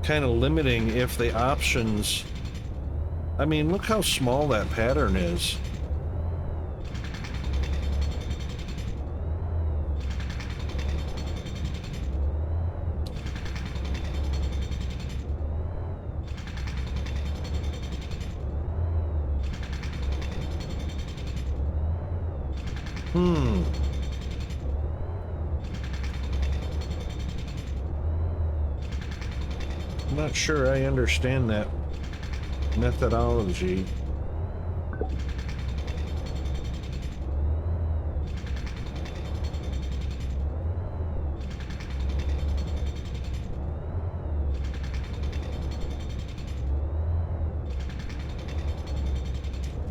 Speaker 3: kind of limiting if the options... I mean, look how small that pattern is. I'm not sure I understand that methodology.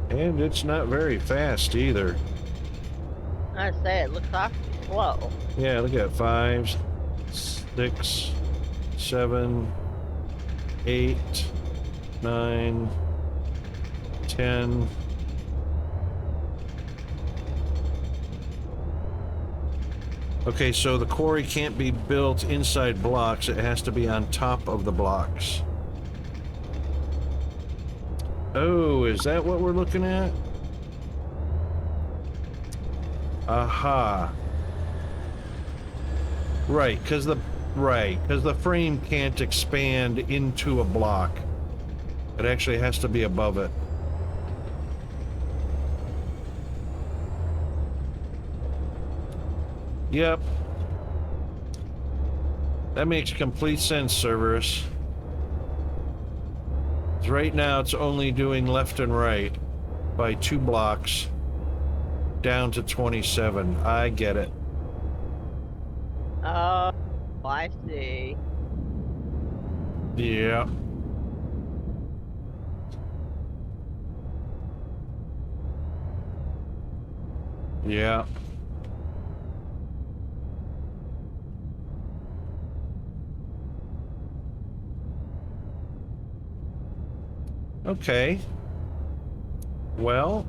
Speaker 3: And it's not very fast either.
Speaker 4: I say it looks awfully slow.
Speaker 3: Yeah, look at 5, 6, 7, 8, 9, 10. Okay, so the quarry can't be built inside blocks. It has to be on top of the blocks. Oh, is that what we're looking at? Aha. Right, because the frame can't expand into a block. It actually has to be above it. Yep. That makes complete sense, Cerberus. Right now it's only doing left and right by 2 blocks down to 27. I get it.
Speaker 4: Oh, I see.
Speaker 3: Yeah. Yeah. Okay. Well,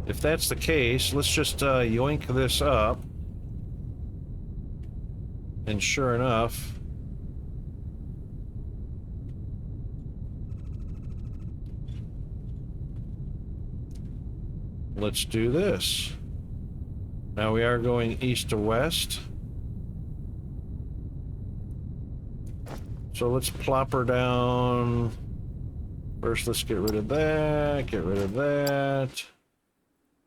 Speaker 3: if that's the case, let's just yoink this up. And sure enough, let's do this. Now we are going east to west. So let's plop her down. First, let's get rid of that, get rid of that.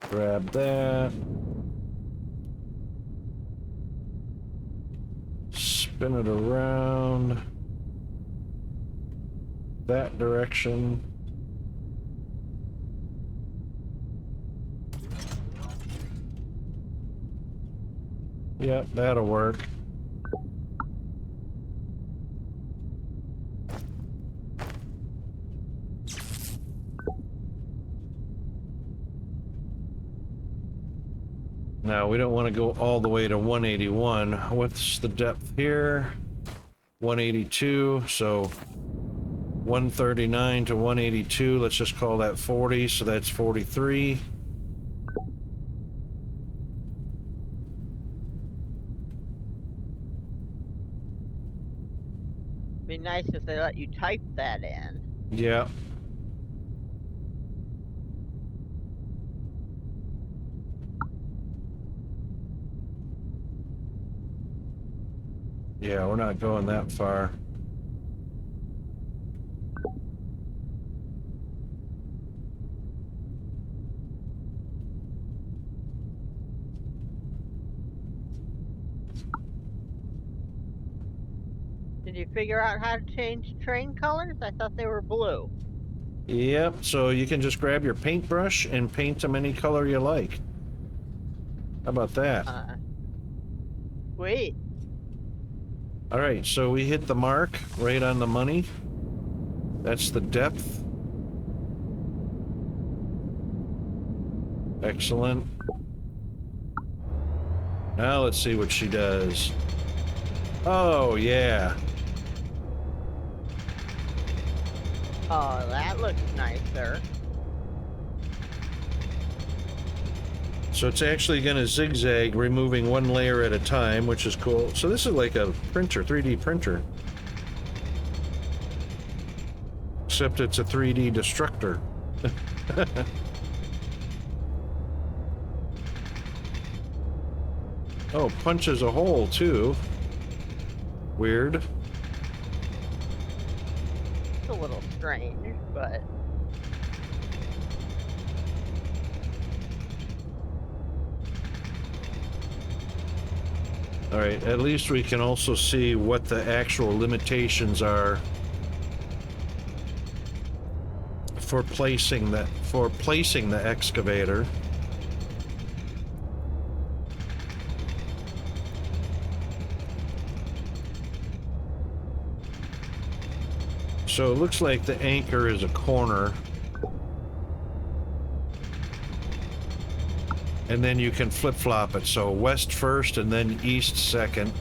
Speaker 3: Grab that. Spin it around that direction. Yep, that'll work. Now, we don't want to go all the way to 181. What's the depth here? 182, so 139 to 182, let's just call that 40, so that's 43.
Speaker 4: Be nice if they let you type that in.
Speaker 3: Yeah. Yeah, we're not going that far.
Speaker 4: Did you figure out how to change train colors? I thought they were blue.
Speaker 3: Yep, so you can just grab your paintbrush and paint them any color you like. How about that?
Speaker 4: Sweet.
Speaker 3: All right, so we hit the mark right on the money. That's the depth. Excellent. Now let's see what she does. Oh, yeah.
Speaker 4: Oh, that looks nicer.
Speaker 3: So it's actually going to zigzag, removing one layer at a time, which is cool. So this is like a printer, 3D printer. Except it's a 3D destructor. Oh, punches a hole too. Weird.
Speaker 4: It's a little strange, but...
Speaker 3: All right, at least we can also see what the actual limitations are for placing the excavator. So it looks like the anchor is a corner. And then you can flip-flop it. So west first and then east second.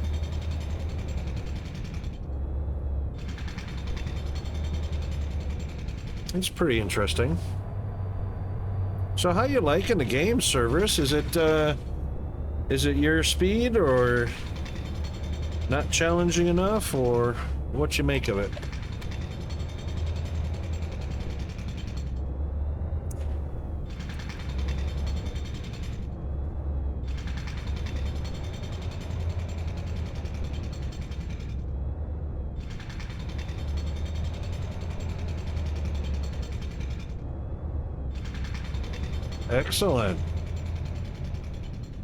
Speaker 3: It's pretty interesting. So how you liking the game, Cerberus? Is it your speed or not challenging enough, or what you make of it? Excellent.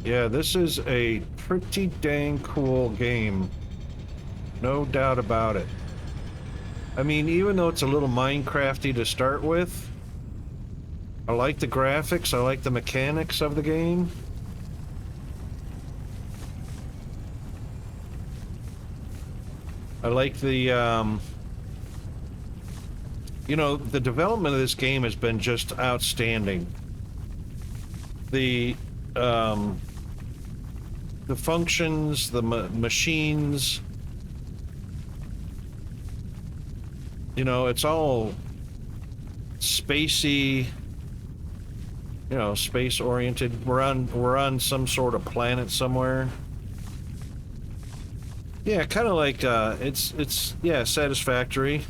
Speaker 3: Yeah, this is a pretty dang cool game. No doubt about it. I mean, even though it's a little Minecrafty to start with, I like the graphics, I like the mechanics of the game. I like the, you know, the development of this game has been just outstanding. The functions, the machines, you know, it's all spacey, you know, space oriented. We're on some sort of planet somewhere. Yeah, kind of like it's yeah, satisfactory.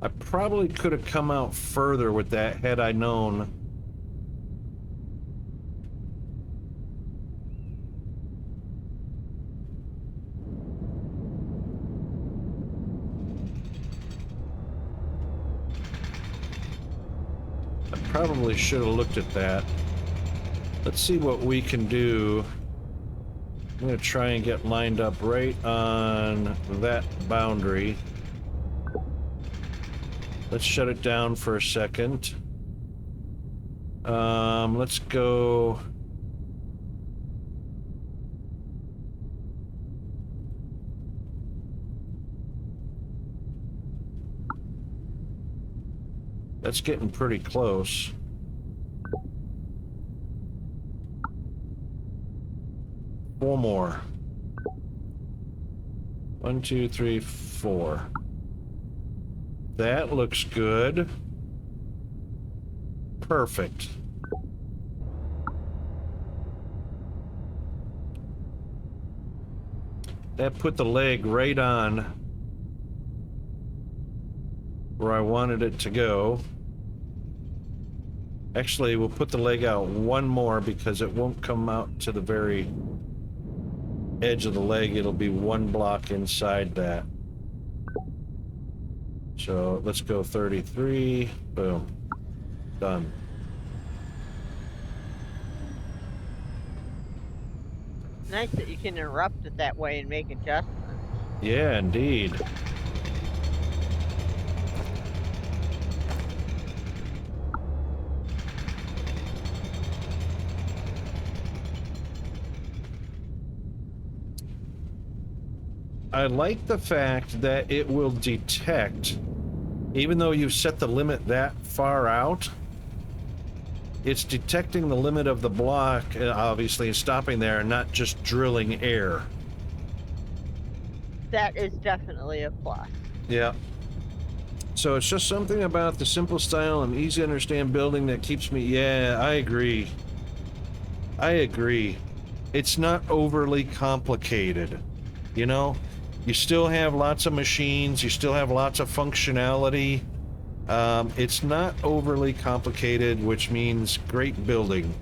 Speaker 3: I probably could have come out further with that had I known. I probably should have looked at that. Let's see what we can do. I'm gonna try and get lined up right on that boundary. Let's shut it down for a second. Let's go. That's getting pretty close. Four more. 1, 2, 3, 4. That looks good. Perfect. That put the leg right on where I wanted it to go. Actually, we'll put the leg out one more because it won't come out to the very edge of the leg. It'll be one block inside that. So let's go 33. Boom. Done.
Speaker 4: Nice that you can interrupt it that way and make adjustments.
Speaker 3: Yeah, indeed. I like the fact that it will detect, even though you've set the limit that far out, it's detecting the limit of the block, obviously, and stopping there and not just drilling air.
Speaker 4: That is definitely a plus.
Speaker 3: Yeah. So it's just something about the simple style and easy to understand building that keeps me... Yeah, I agree. I agree. It's not overly complicated, you know? You still have lots of machines, you still have lots of functionality. It's not overly complicated, which means great building.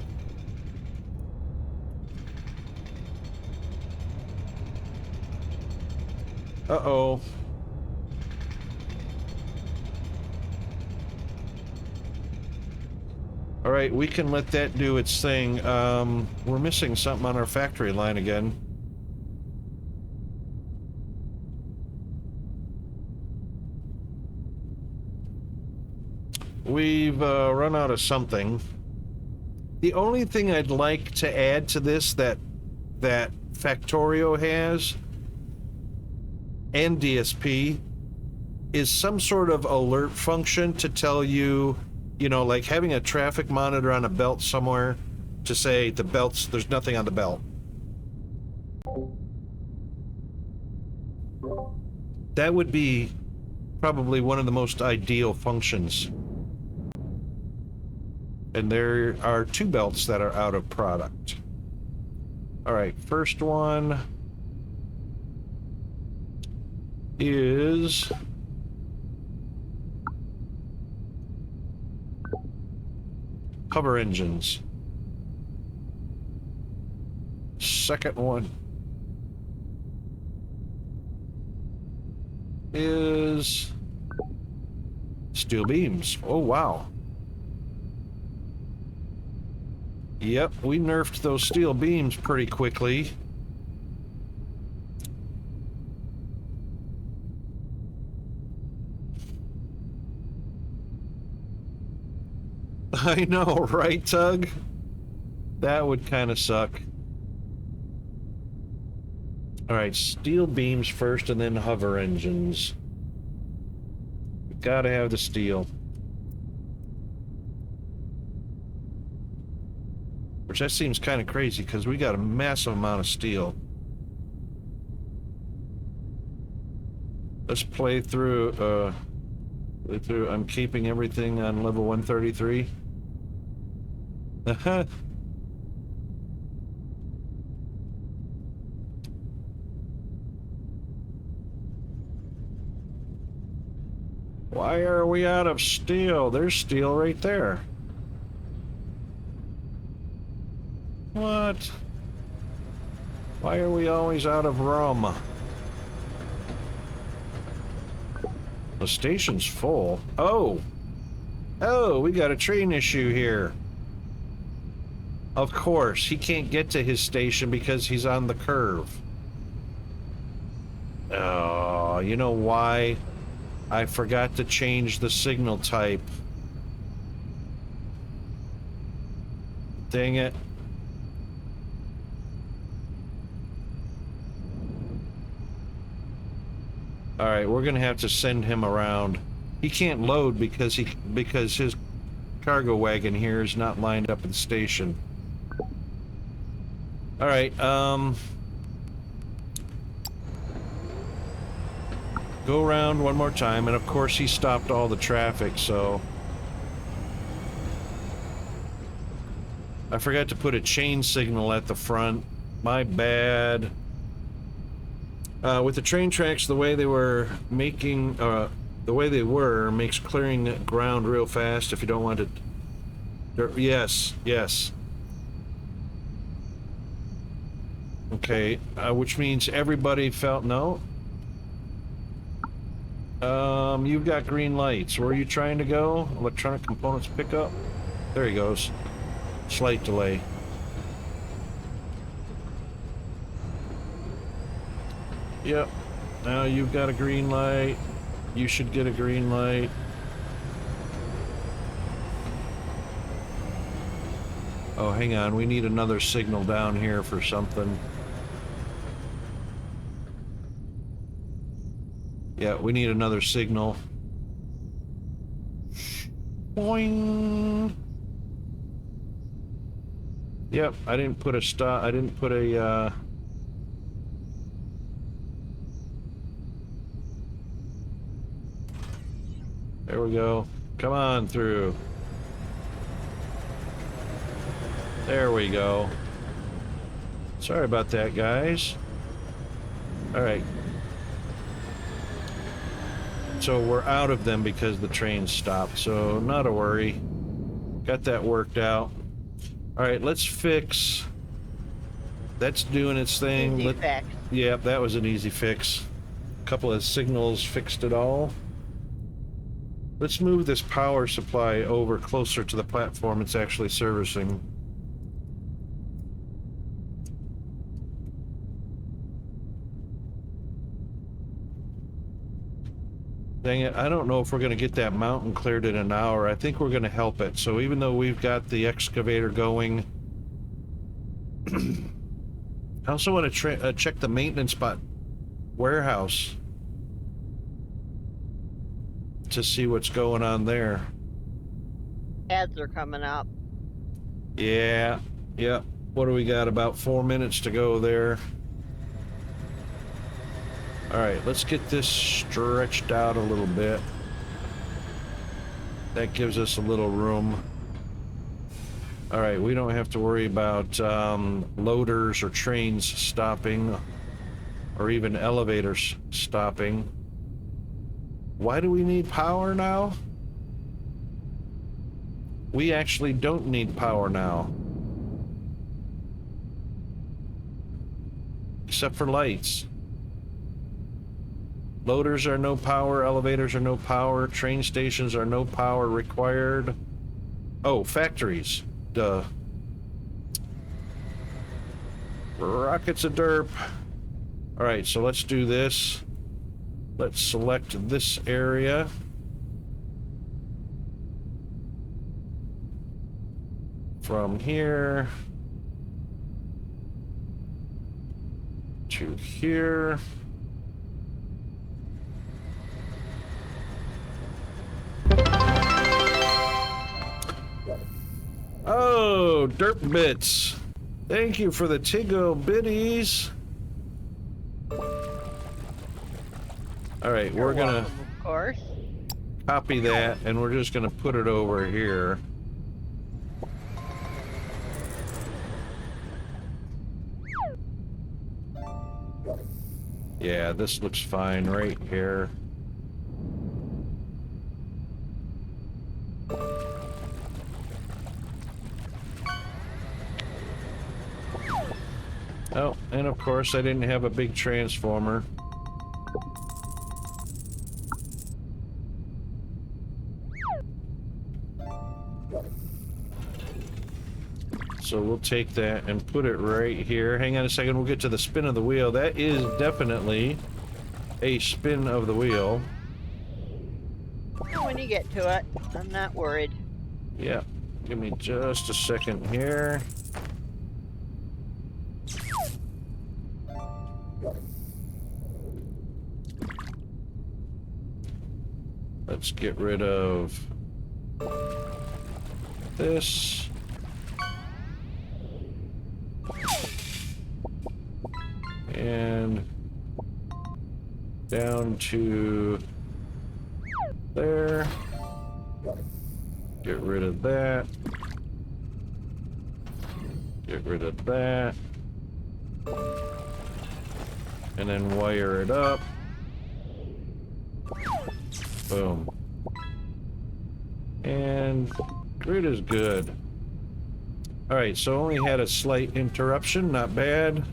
Speaker 3: Uh-oh. All right, we can let that do its thing. We're missing something on our factory line again. We've run out of something. The only thing I'd like to add to this that Factorio has and DSP is some sort of alert function to tell you, you know, like having a traffic monitor on a belt somewhere to say the belt's, there's nothing on the belt. That would be probably one of the most ideal functions. And there are 2 belts that are out of product. All right, first one is hover engines. Second one is steel beams. Oh, wow. Yep, we nerfed those steel beams pretty quickly. I know, right, Tug? That would kind of suck. Alright, steel beams first and then hover engines. We gotta have the steel. Which that seems kind of crazy because we got a massive amount of steel. Let's play through, I'm keeping everything on level 133. Why are we out of steel? There's steel right there. What? Why are we always out of rum? The station's full. Oh! Oh, we got a train issue here. Of course, he can't get to his station because he's on the curve. Oh, you know why? I forgot to change the signal type. Dang it. Alright, we're gonna have to send him around. He can't load because his cargo wagon here is not lined up at the station. Alright, go around one more time, and of course he stopped all the traffic, so... I forgot to put a chain signal at the front. My bad. With the train tracks the way they were making, makes clearing ground real fast if you don't want to... Yes, yes. Okay, which means everybody felt... No? You've got green lights. Where are you trying to go? Electronic components pickup? There he goes. Slight delay. Yep. Now you've got a green light. You should get a green light. Oh, hang on. We need another signal down here for something. Yeah, we need another signal. Boing. Yep, I didn't put a stop. I didn't put a, There we go. Come on through. There we go. Sorry about that, guys. Alright. So we're out of them because the train stopped, so not a worry. Got that worked out. Alright, let's fix... That's doing its thing.
Speaker 4: Easy fix.
Speaker 3: Yep, that was an easy fix. A couple of signals fixed it all. Let's move this power supply over closer to the platform it's actually servicing. Dang it, I don't know if we're going to get that mountain cleared in an hour. I think we're going to help it. So even though we've got the excavator going... I also want to check the maintenance spot warehouse to see what's going on there.
Speaker 4: Ads are coming up.
Speaker 3: Yeah, yeah. What do we got? About 4 minutes to go there. Alright, let's get this stretched out a little bit. That gives us a little room. Alright, we don't have to worry about loaders or trains stopping, or even elevators stopping. Why do we need power now? We actually don't need power now. Except for lights. Loaders are no power, elevators are no power, train stations are no power required. Oh, factories. Duh. Rockets a derp. Alright, so let's do this. Let's select this area. From here to here. Oh, derp bits. Thank you for the Tigo biddies. All right,
Speaker 4: You're
Speaker 3: we're gonna
Speaker 4: welcome, of course.
Speaker 3: copy that and we're just gonna put it over here. Yeah, this looks fine right here. Oh, and of course I didn't have a big transformer. So we'll take that and put it right here. Hang on a second, we'll get to the spin of the wheel. That is definitely a spin of the wheel.
Speaker 4: When you get to it, I'm not worried.
Speaker 3: Yeah, give me just a second here. Let's get rid of this. And down to there. Get rid of that. Get rid of that. And then wire it up. Boom. And grid is good. Alright, so only had a slight interruption, not bad.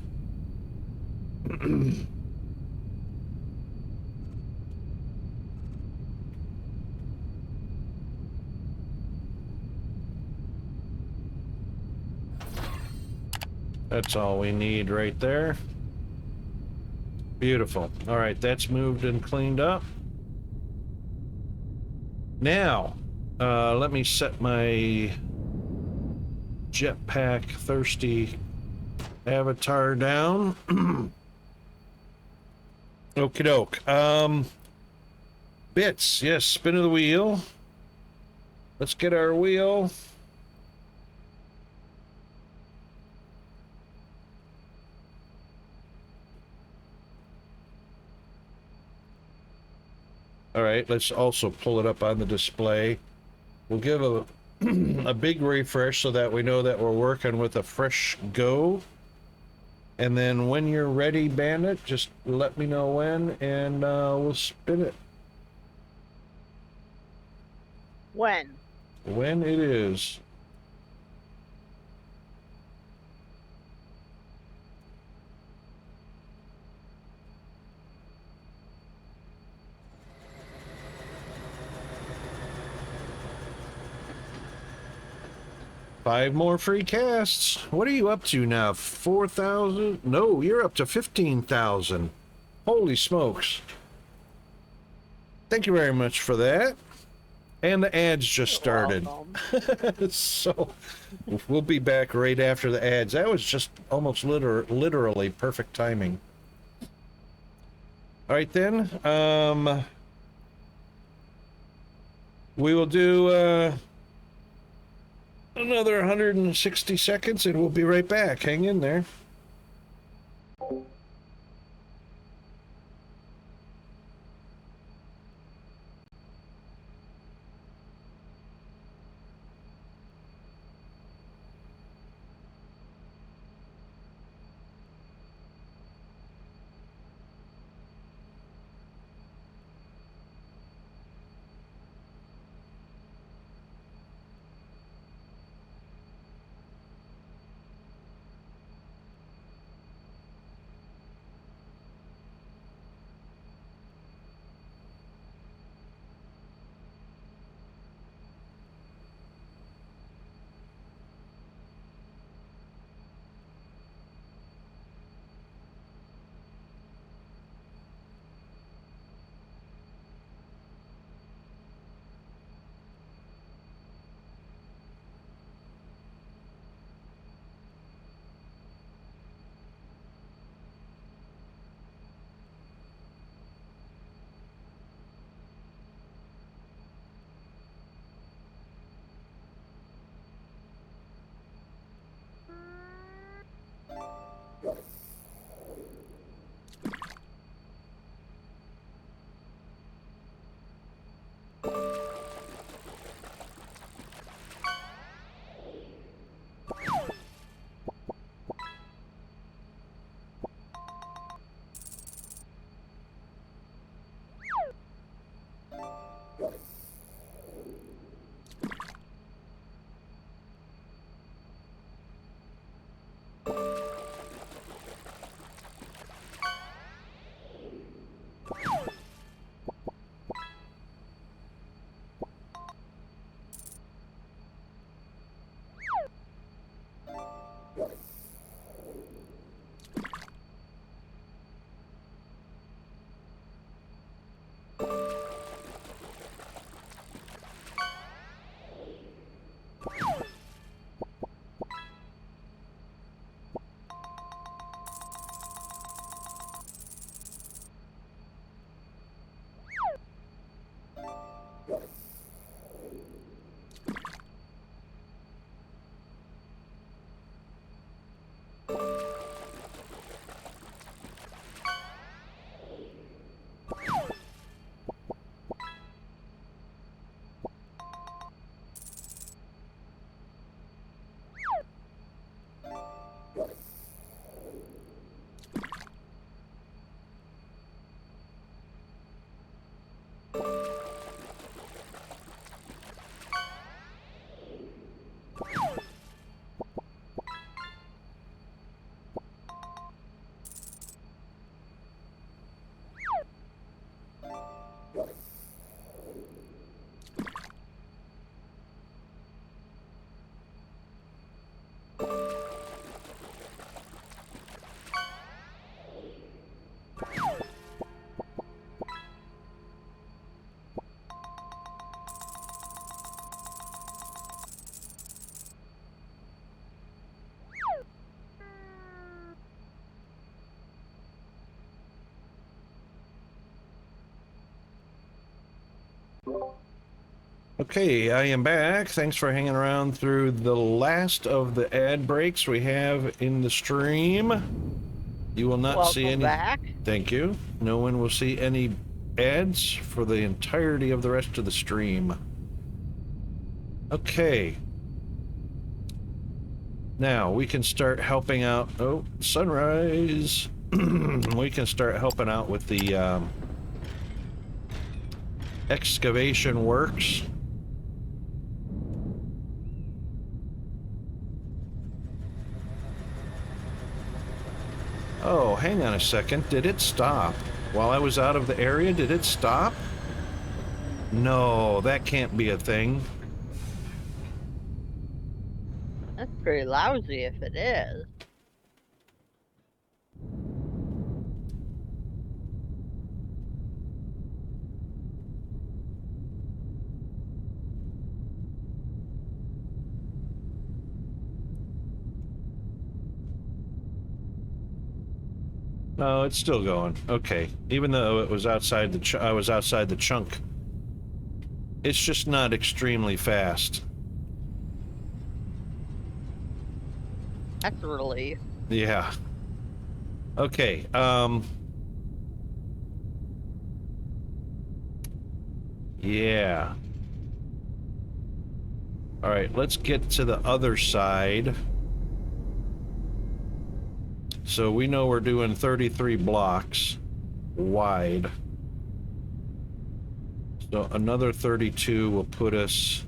Speaker 3: That's all we need right there. Beautiful. All right, that's moved and cleaned up. Now, let me set my jetpack thirsty avatar down. Okie doke. Bits, yes, spin of the wheel. Let's get our wheel. All right, let's also pull it up on the display. We'll give a a big refresh so that we know that we're working with a fresh go. And then when you're ready, Bandit, just let me know when, and we'll spin it.
Speaker 4: When?
Speaker 3: When it is. Five more free casts. What are you up to now? 4,000? No, you're up to 15,000. Holy smokes. Thank you very much for that. And the ads just started. So we'll be back right after the ads. That was just almost literally perfect timing. All right then. We will do another 160 seconds and we'll be right back. Hang in there. Okay, I am back. Thanks for hanging around through the last of the ad breaks we have in the stream. You will not see
Speaker 4: Welcome
Speaker 3: any...
Speaker 4: back.
Speaker 3: Thank you. No one will see any ads for the entirety of the rest of the stream. Okay. Now, we can start helping out... Oh, sunrise! We can start helping out with the excavation works. Oh, hang on a second. Did it stop? While I was out of the area, did it stop? No, that can't be a thing.
Speaker 4: That's pretty lousy if it is.
Speaker 3: No, it's still going. Okay. Even though it was outside the I was outside the chunk. It's just not extremely fast.
Speaker 4: That's a relief.
Speaker 3: Yeah. Okay, yeah. Alright, let's get to the other side. So we know we're doing 33 blocks wide. So another 32 will put us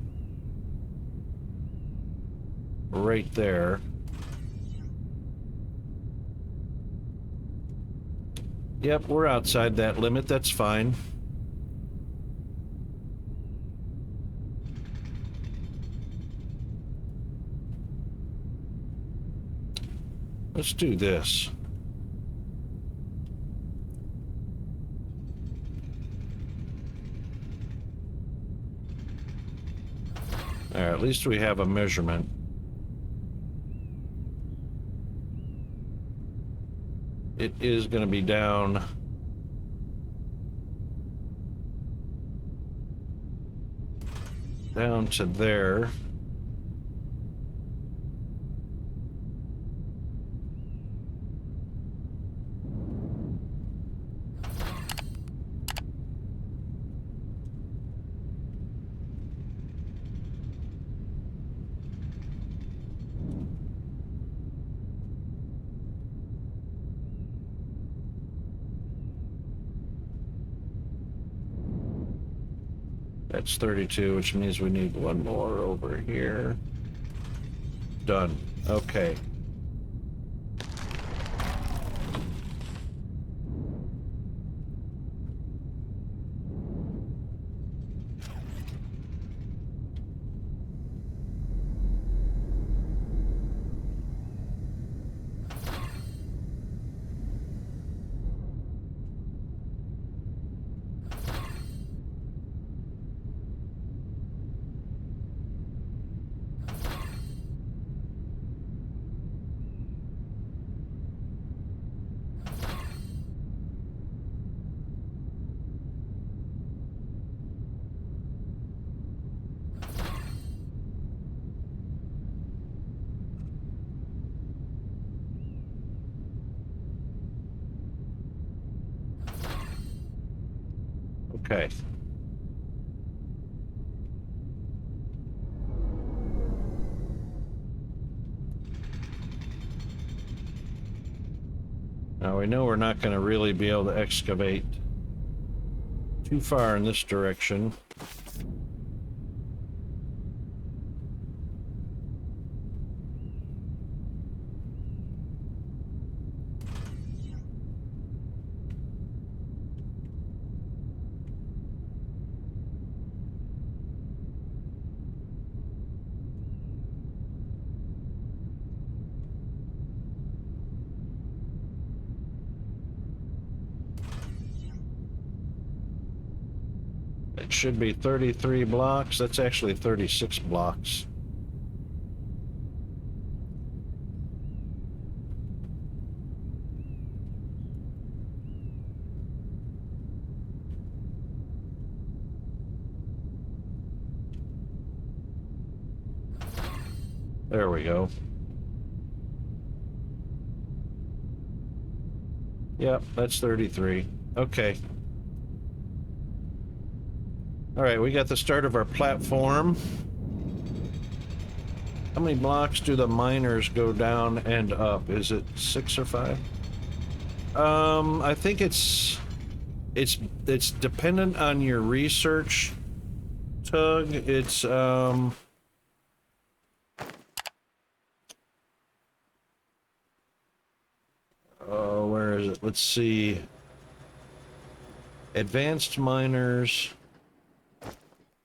Speaker 3: right there. Yep, we're outside that limit. That's fine. Let's do this. All right, at least we have a measurement. It is going to be down to there. That's 32, which means we need one more over here. Done. Okay. Okay. Now we know we're not going to really be able to excavate too far in this direction. It should be 33 blocks. That's actually 36 blocks. There we go. Yep, that's 33. Okay. All right, we got the start of our platform. How many blocks do the miners go down and up? Is it 6 or 5? I think it's dependent on your research, Tug. It's where is it? Let's see. Advanced miners.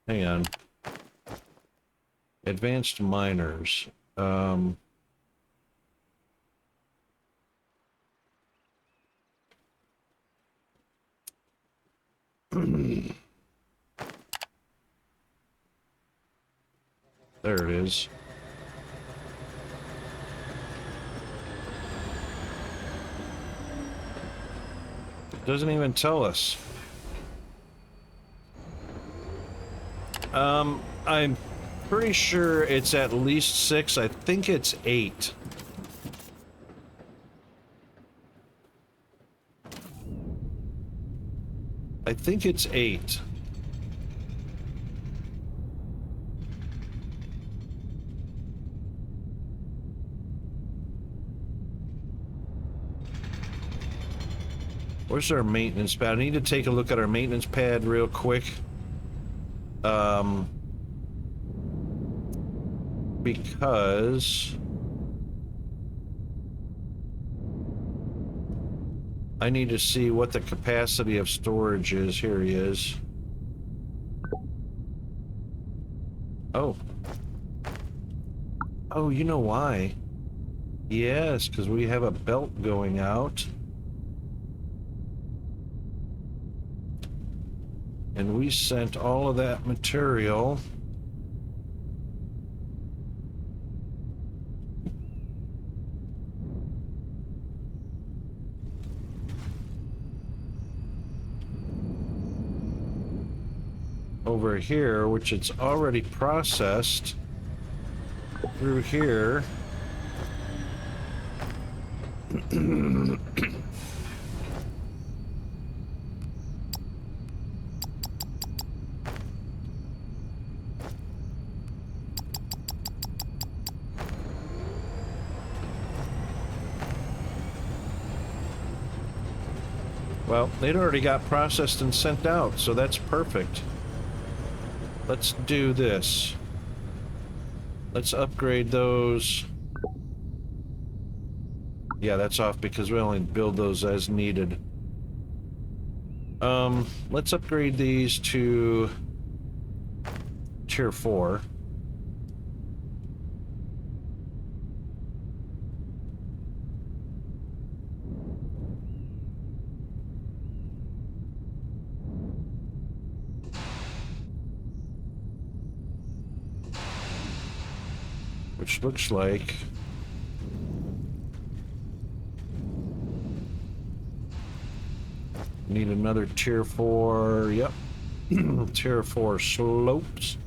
Speaker 3: Hang on. Advanced miners. There it is. Doesn't even tell us. I'm pretty sure it's at least 6. I think it's 8. I think it's 8. Where's our maintenance pad? I need to take a look at our maintenance pad real quick. Because I need to see what the capacity of storage is. Here he is. Oh. Oh, you know why? Yes, because we have a belt going out. And we sent all of that material over here, which it's already processed through here. Well, they'd already got processed and sent out, so that's perfect. let's do this. Let's upgrade those. Yeah, that's off because we only build those as needed. Let's upgrade these to tier 4. Which looks like need another tier 4. Yep. Tier 4 slopes.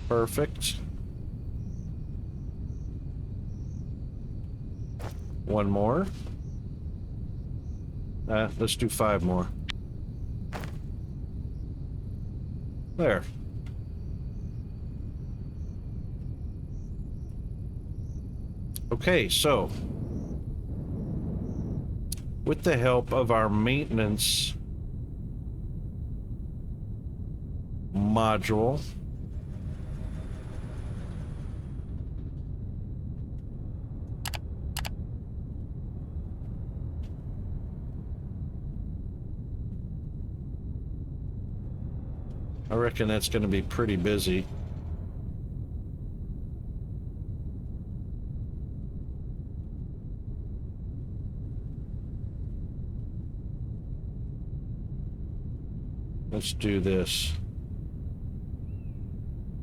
Speaker 3: Perfect. One more. Let's do 5 more. There. Okay, so with the help of our maintenance module, I reckon that's going to be pretty busy. Let's do this.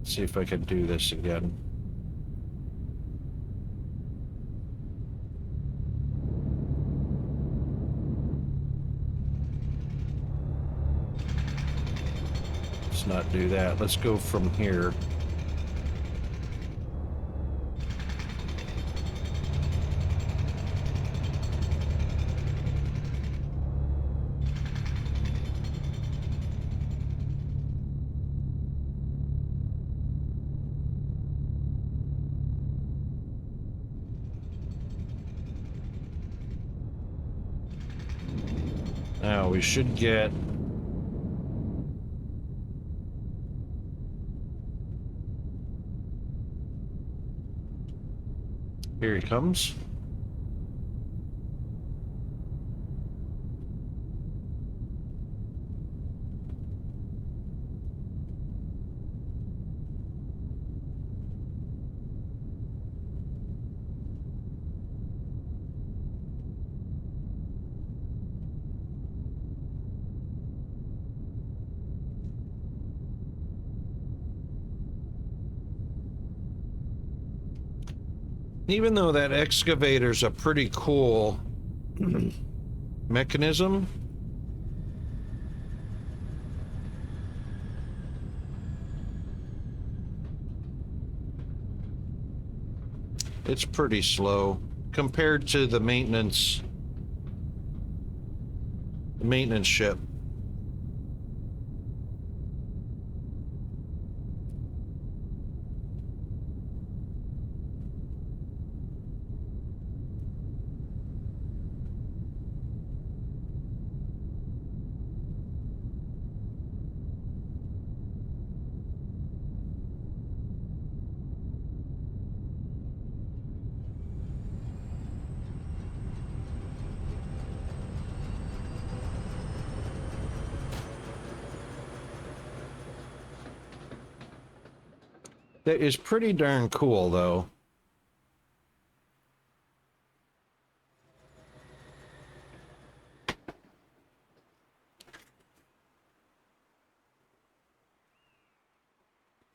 Speaker 3: See if I can do this again. Let's not do that. Let's go from here. Now we should get here he comes. Even though that excavator's a pretty cool mechanism, it's pretty slow compared to the maintenance ship. That is pretty darn cool, though.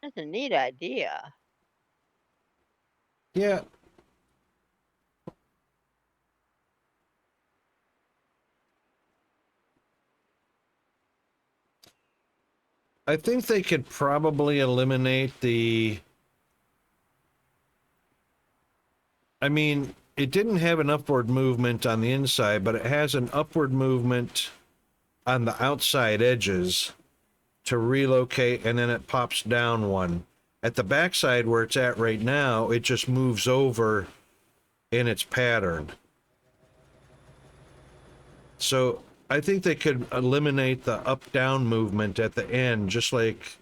Speaker 4: That's a neat idea.
Speaker 3: Yeah. I think they could probably eliminate the... I mean, it didn't have an upward movement on the inside, but it has an upward movement on the outside edges. to relocate, and then it pops down one. At the backside where it's at right now, it just moves over in its pattern. So I think they could eliminate the up-down movement at the end, just like,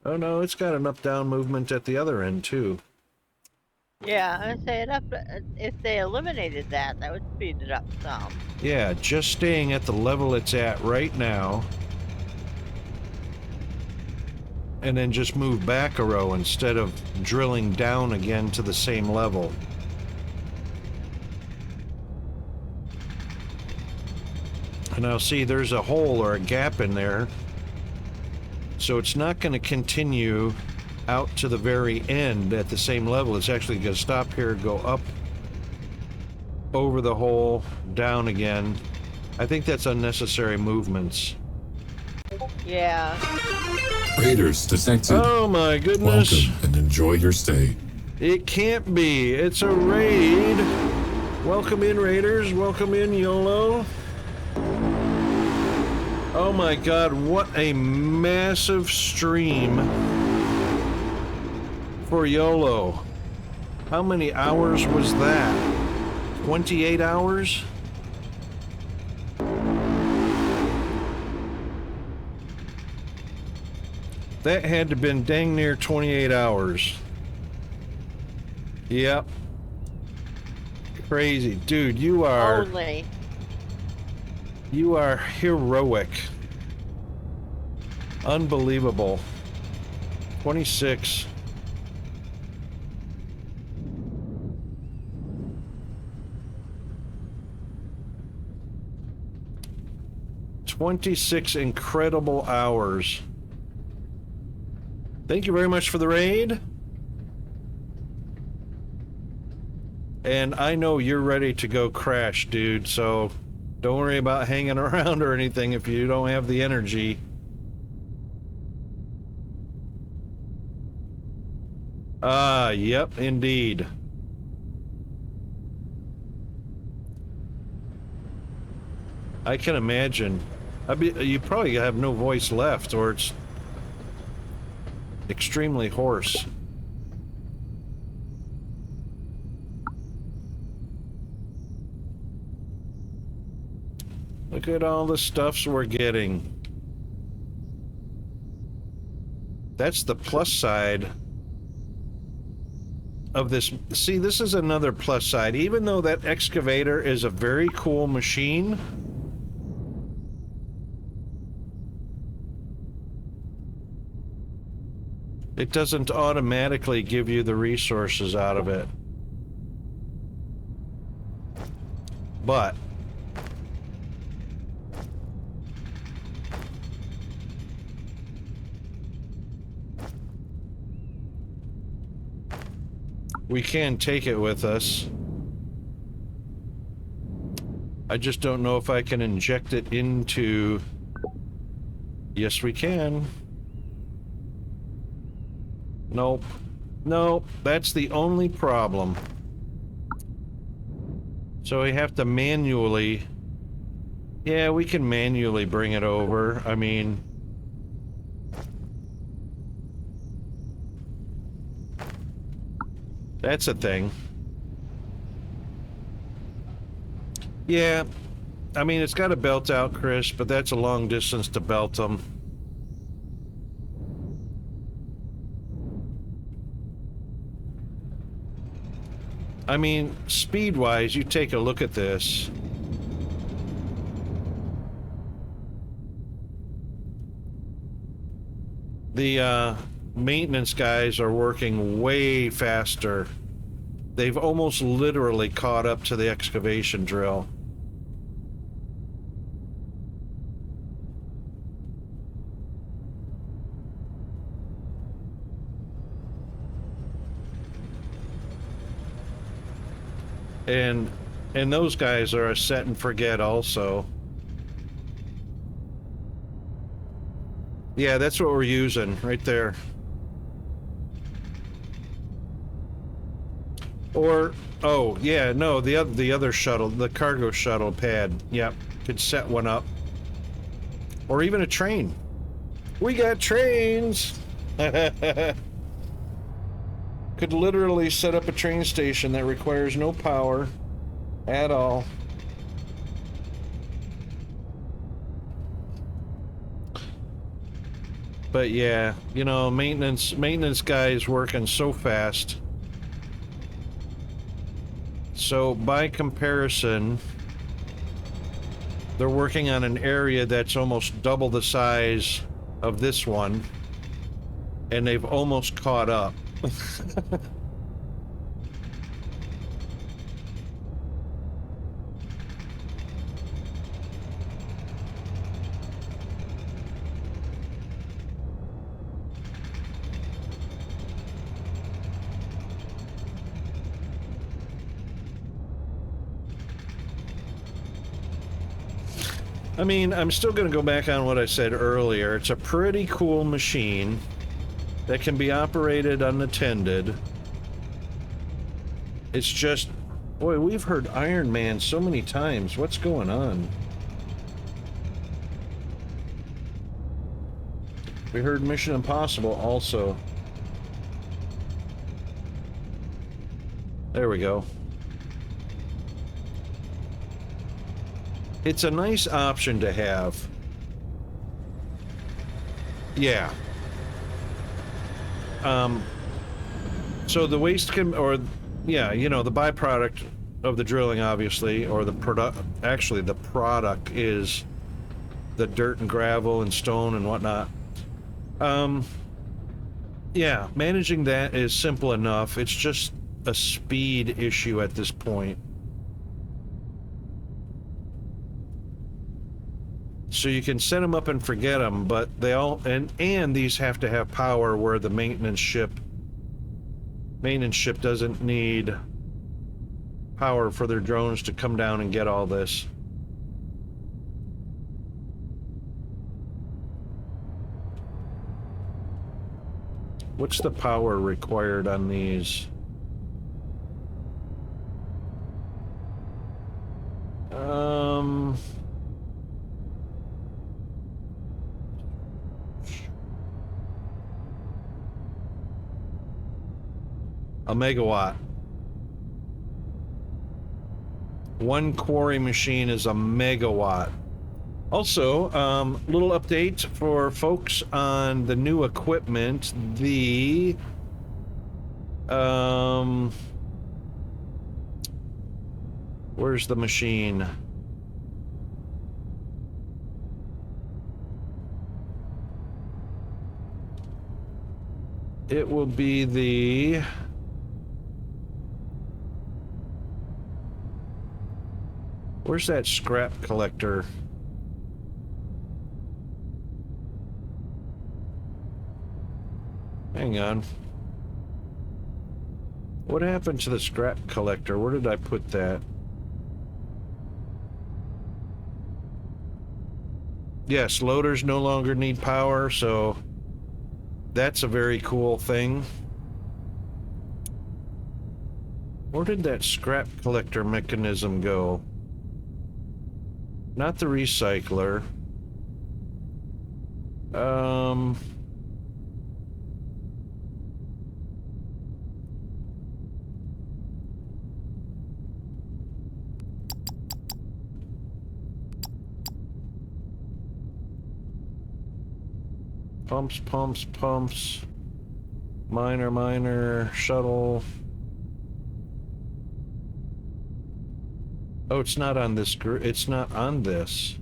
Speaker 3: oh no, it's got an up-down movement at the other end too.
Speaker 4: Yeah, I'd say it up. If they eliminated that, that would speed it up some.
Speaker 3: Yeah, just staying at the level it's at right now. And then just move back a row instead of drilling down again to the same level. And now see, there's a hole or a gap in there. So it's not going to continue out to the very end at the same level. It's actually going to stop here, go up over the hole, down again. I think that's unnecessary movements.
Speaker 4: Yeah.
Speaker 5: Raiders detected.
Speaker 3: Oh my goodness.
Speaker 5: Welcome and enjoy your stay.
Speaker 3: It can't be. It's a raid. Welcome in, Raiders. Welcome in, YOLO. Oh my god, what a massive stream for YOLO. How many hours was that? 28 hours? That had to have been dang near 28 hours. Yep. Crazy. Dude, you are...
Speaker 4: Only.
Speaker 3: You are heroic. Unbelievable. 26. "26 incredible hours." Thank you very much for the raid. And I know you're ready to go crash, dude, so don't worry about hanging around or anything if you don't have the energy. Ah, yep, indeed. I can imagine. You probably have no voice left, or it's extremely hoarse. Look at all the stuffs we're getting. That's the plus side of this. See, this is another plus side. Even though that excavator is a very cool machine, it doesn't automatically give you the resources out of it. But we can take it with us. I just don't know if I can inject it into... Yes, we can. Nope. Nope. That's the only problem. So we have to manually... Yeah, we can manually bring it over. I mean... That's a thing. Yeah. I mean, it's got a belt out, Chris, but that's a long distance to belt them. I mean, speed-wise, you take a look at this. The maintenance guys are working way faster. They've almost literally caught up to the excavation drill. And those guys are a set and forget also. Yeah, that's what we're using right there. Or, oh, yeah, no, the other shuttle, the cargo shuttle pad. Yep, could set one up. Or even a train. We got trains. Could literally set up a train station that requires no power at all. But yeah, you know, maintenance guys working so fast. So by comparison, they're working on an area that's almost double the size of this one, and they've almost caught up. I mean, I'm still going to go back on what I said earlier. It's a pretty cool machine that can be operated unattended. It's just, boy, we've heard Iron Man so many times. What's going on? We heard Mission Impossible also. There we go. It's a nice option to have. Yeah. So the waste can, or yeah, you know, the byproduct of the drilling, obviously, or the product, actually the product is the dirt and gravel and stone and whatnot. Yeah, managing that is simple enough. It's just a speed issue at this point. So you can set them up and forget them, but they all, and these have to have power where the maintenance ship doesn't need power for their drones to come down and get all this. What's the power required on these? A megawatt. One quarry machine is a megawatt. Also, little update for folks on the new equipment. The where's the machine? It will be the where's that scrap collector? Hang on. What happened to the scrap collector? Where did I put that? Yes, loaders no longer need power, so that's a very cool thing. Where did that scrap collector mechanism go? Not the recycler. Pumps. Miner, shuttle. Oh, it's not on this it's not on this.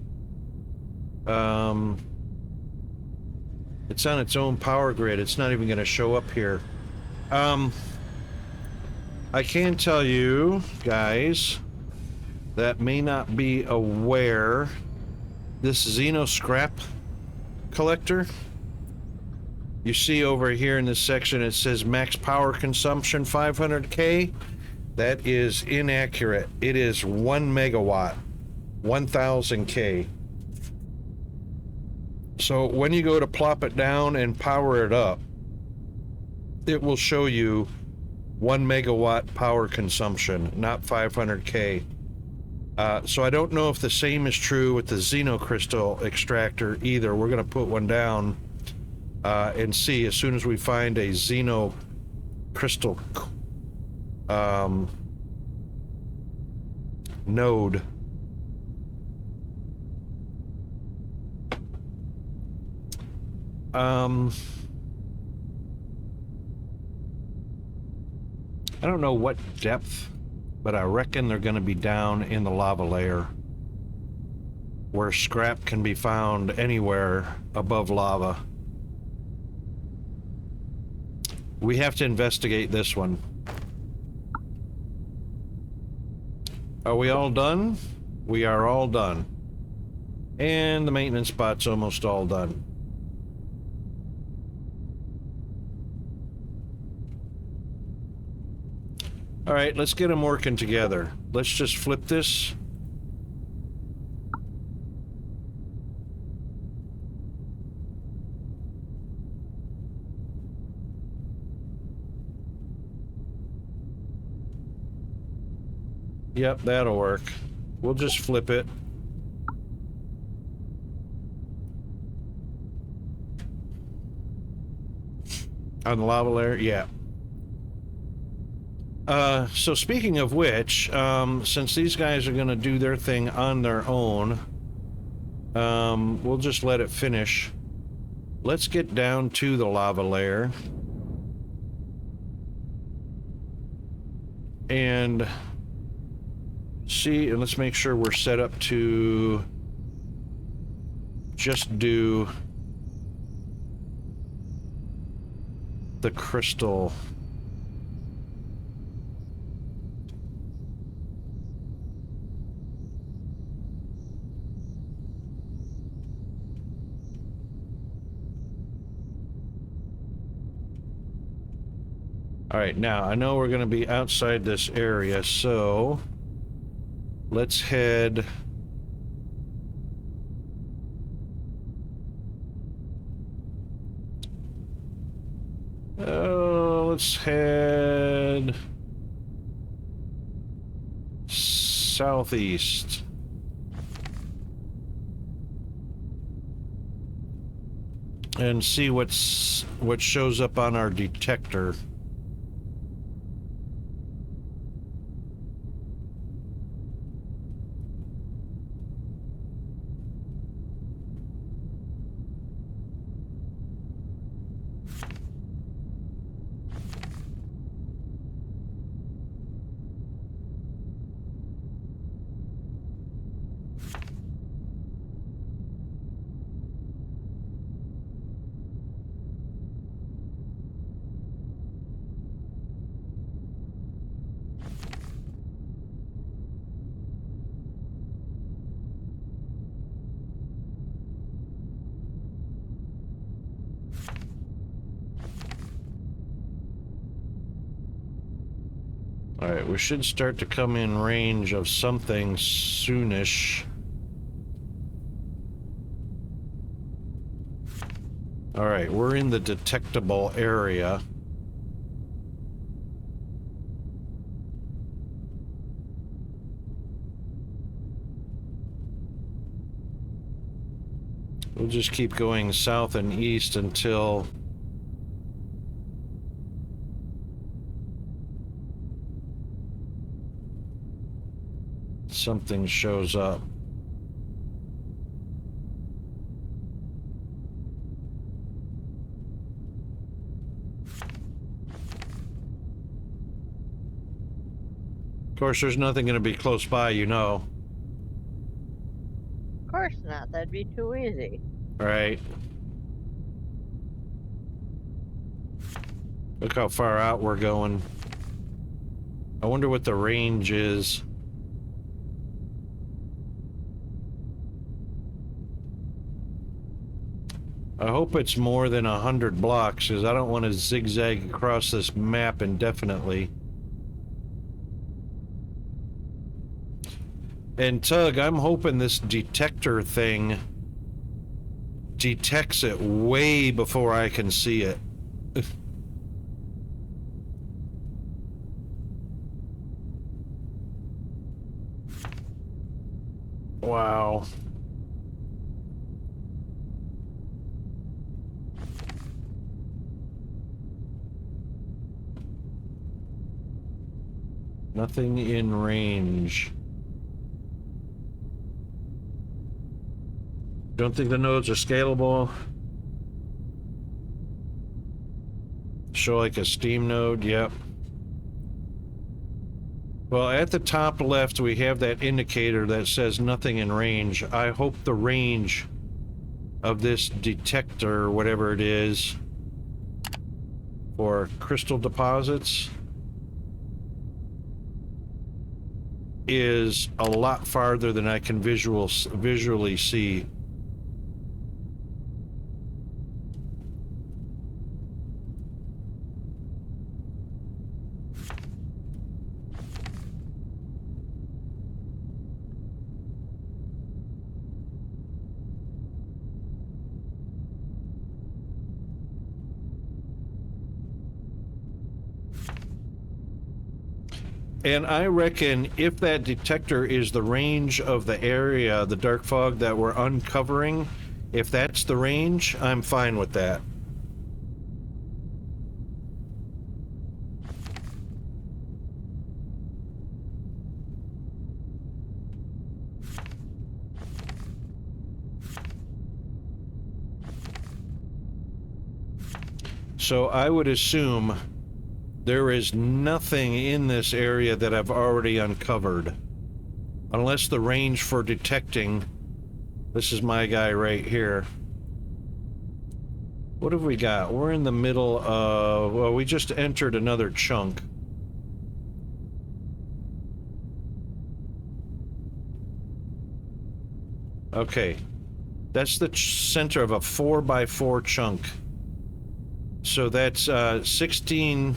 Speaker 3: It's on its own power grid. It's not even going to show up here. I can tell you, guys, that may not be aware, this Xeno scrap collector, you see over here in this section, it says max power consumption 500K. That is inaccurate. It is 1 megawatt, 1000K. So when you go to plop it down and power it up, it will show you 1 megawatt power consumption, not 500K. So I don't know if the same is true with the xenocrystal extractor either. We're going to put one down and see as soon as we find a Xeno crystal node. I don't know what depth, but I reckon they're going to be down in the lava layer, where scrap can be found anywhere above lava. We have to investigate this one. Are we all done? We are all done. And the maintenance spot's almost all done. All right, let's get them working together. Let's just flip this. Yep, that'll work. We'll just flip it. On the lava layer? Yeah. So speaking of which, since these guys are going to do their thing on their own, we'll just let it finish. Let's get down to the lava layer. And see, and let's make sure we're set up to just do the crystal. All right, now I know we're going to be outside this area, so let's head let's head southeast. And see what shows up on our detector. All right, we should start to come in range of something soonish. All right, we're in the detectable area. We'll just keep going south and east until something shows up. Of course, there's nothing going to be close by, you know.
Speaker 4: Of course not. That'd be too easy.
Speaker 3: Right. Look how far out we're going. I wonder what the range is. I hope it's more than 100 blocks, because I don't want to zigzag across this map indefinitely. And Tug, I'm hoping this detector thing detects it way before I can see it. Wow. Nothing in range. Don't think the nodes are scalable. Show like a Steam node, yep. Well, at the top left, we have that indicator that says nothing in range. I hope the range of this detector, whatever it is, for crystal deposits is a lot farther than I can visually see. And I reckon if that detector is the range of the area, the dark fog that we're uncovering, if that's the range, I'm fine with that. So I would assume there is nothing in this area that I've already uncovered. Unless the range for detecting... This is my guy right here. What have we got? We're in the middle of... Well, we just entered another chunk. Okay. That's the center of a 4x4 chunk. So that's 16...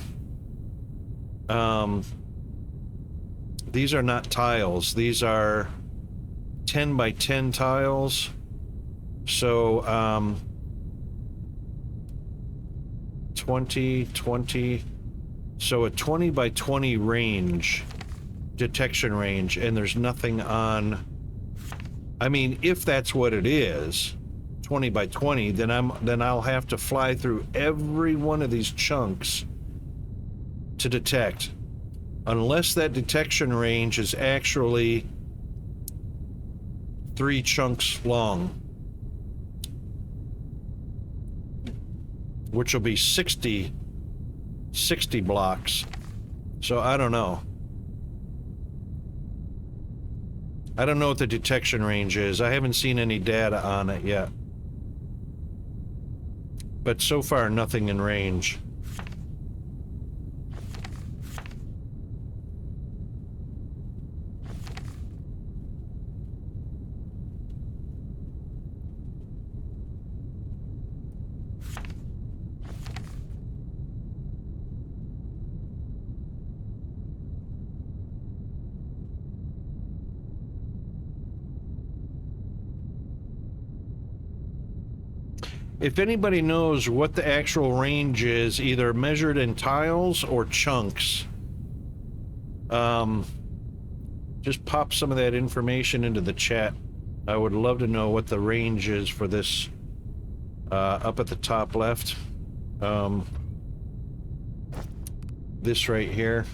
Speaker 3: these are not tiles. These are 10 by 10 tiles. So, 20, 20. So a 20 by 20 range, detection range, and there's nothing on... I mean, if that's what it is, 20 by 20, then I'll have to fly through every one of these chunks to detect, unless that detection range is actually 3 chunks long, which will be 60 blocks. So I don't know. I don't know what the detection range is. I haven't seen any data on it yet. But so far, nothing in range. If anybody knows what the actual range is, either measured in tiles or chunks, just pop some of that information into the chat. I would love to know what the range is for this, up at the top left. This right here.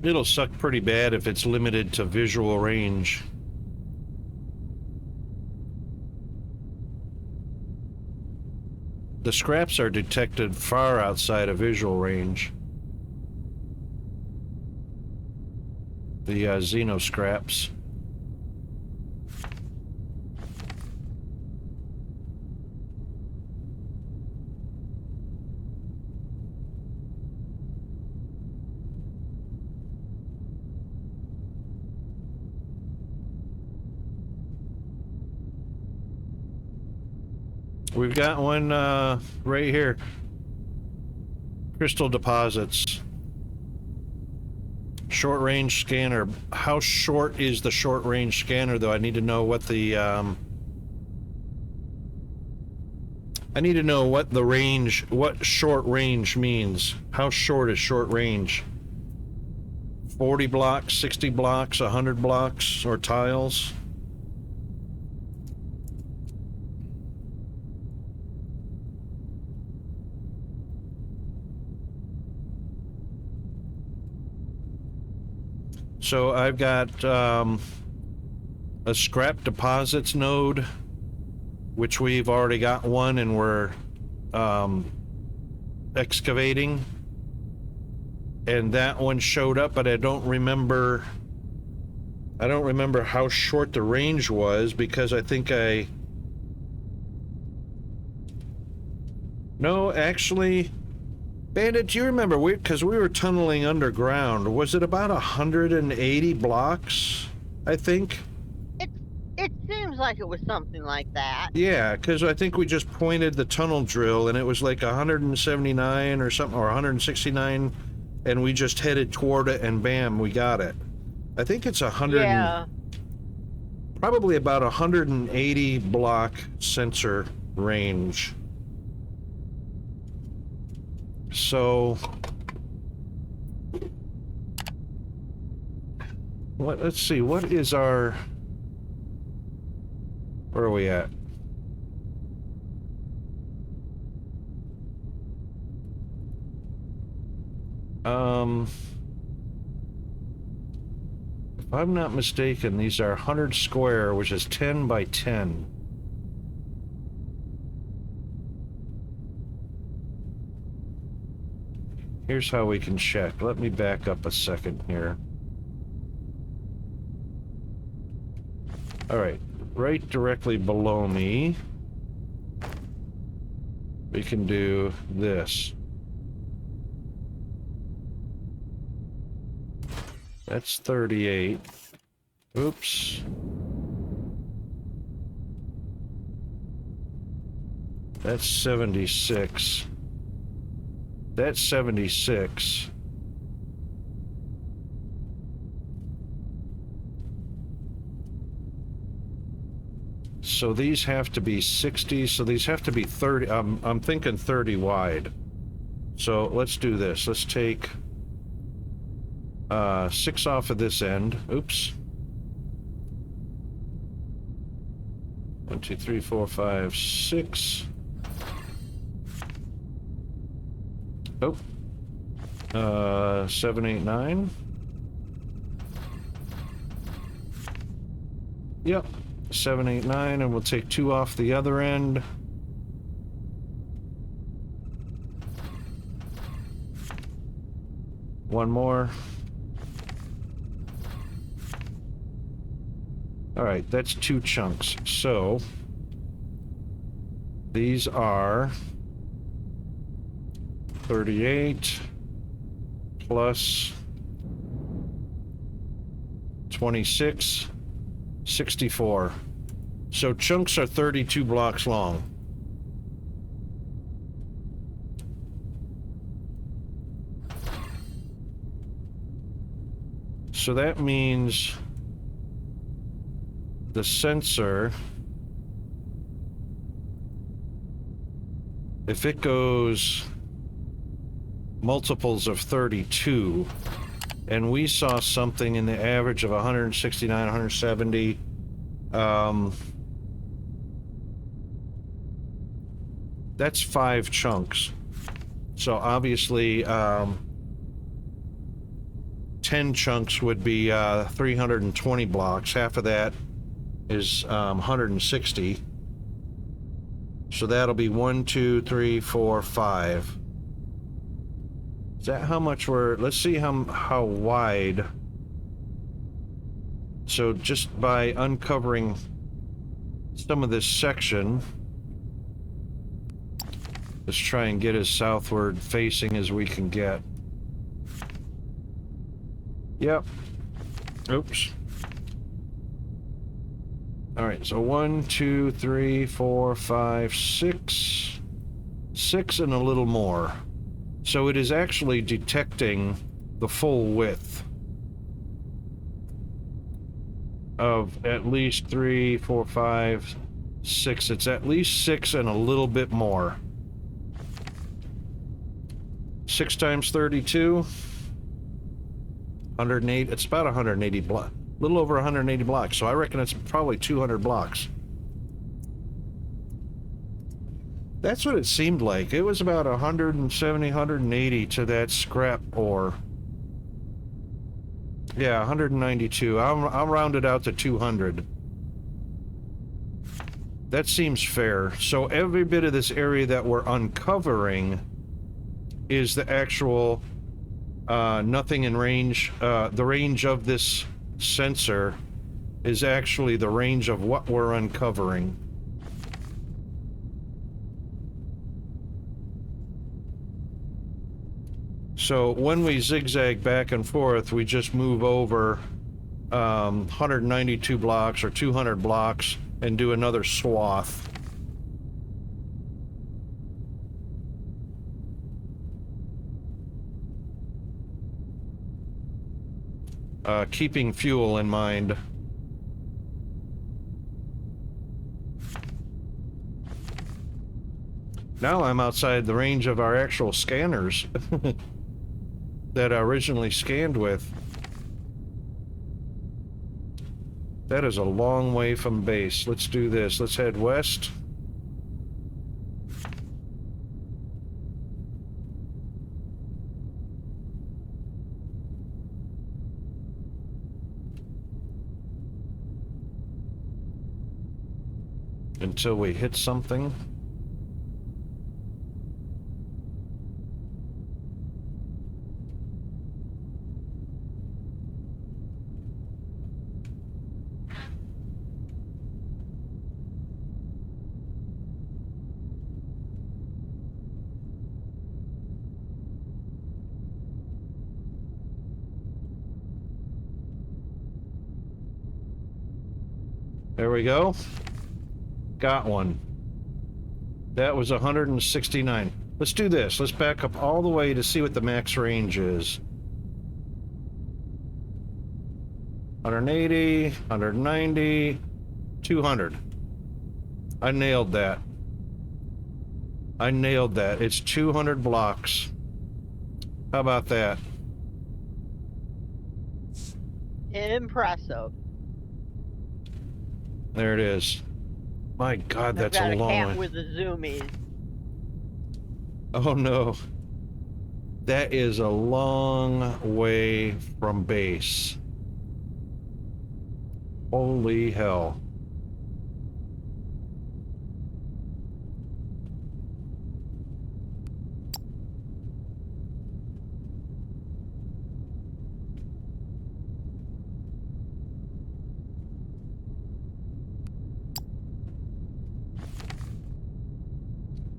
Speaker 3: It'll suck pretty bad if it's limited to visual range. The scraps are detected far outside of visual range. The Xeno scraps. We've got one right here. Crystal deposits. Short range scanner. How short is the short range scanner, though? I need to know what the I need to know what the range, what short range means. How short is short range? 40 blocks, 60 blocks, 100 blocks, or tiles? So I've got a scrap deposits node, which we've already got one and we're excavating. And that one showed up, but I don't remember how short the range was, because I think no, actually, Bandit, do you remember, because we were tunneling underground, was it about 180 blocks, I think?
Speaker 4: It seems like it was something like that.
Speaker 3: Yeah, because I think we just pointed the tunnel drill and it was like 179 or something, or 169, and we just headed toward it and bam, we got it. I think it's probably about 180 block sensor range. So let's see, what is our, where are we at? If I'm not mistaken, these are 100 square, which is 10 by 10. Here's how we can check. Let me back up a second here. All right, right directly below me, we can do this. That's 38. Oops. That's 76. That's 76. So these have to be 60, so these have to be 30. I'm thinking 30 wide. So let's do this. Let's take 6 off of this end. Oops. 1, 2, 3, 4, 5, 6. Oh. 7, 8, 9. Yep. 7, 8, 9, and we'll take 2 off the other end. One more. All right, that's 2 chunks. So these are 38 plus 26, 64. So chunks are 32 blocks long. So that means the sensor, if it goes multiples of 32, and we saw something in the average of 169, 170, that's 5 chunks. So obviously 10 chunks would be 320 blocks. Half of that is 160. So that'll be 1, 2, 3, 4, 5. Is that how much we're, let's see how wide. So just by uncovering some of this section, let's try and get as southward facing as we can get. Yep. Oops. All right, so 1, 2, 3, 4, 5, 6. 6 and a little more. So it is actually detecting the full width. of at least 3, 4, 5, 6. It's at least 6 and a little bit more. 6 times 32, 108. It's about 180 blocks, a little over 180 blocks. So I reckon it's probably 200 blocks. That's what it seemed like. It was about 170, 180 to that scrap ore. Yeah, 192. I'll round it out to 200. That seems fair. So every bit of this area that we're uncovering is the actual nothing in range. The range of this sensor is actually the range of what we're uncovering. So when we zigzag back and forth, we just move over 192 blocks or 200 blocks and do another swath. Keeping fuel in mind. Now I'm outside the range of our actual scanners that I originally scanned with. That is a long way from base. Let's do this. Let's head west. Until we hit something. There we go. Got one. That was 169. Let's do this. Let's back up all the way to see what the max range is. 180, 190, 200. I nailed that. I nailed that. It's 200 blocks. How about that?
Speaker 4: Impressive.
Speaker 3: There it is. My God, that's
Speaker 4: I've got
Speaker 3: a long
Speaker 4: cat
Speaker 3: way.
Speaker 4: with the zoomies.
Speaker 3: Oh no. That is a long way from base. Holy hell.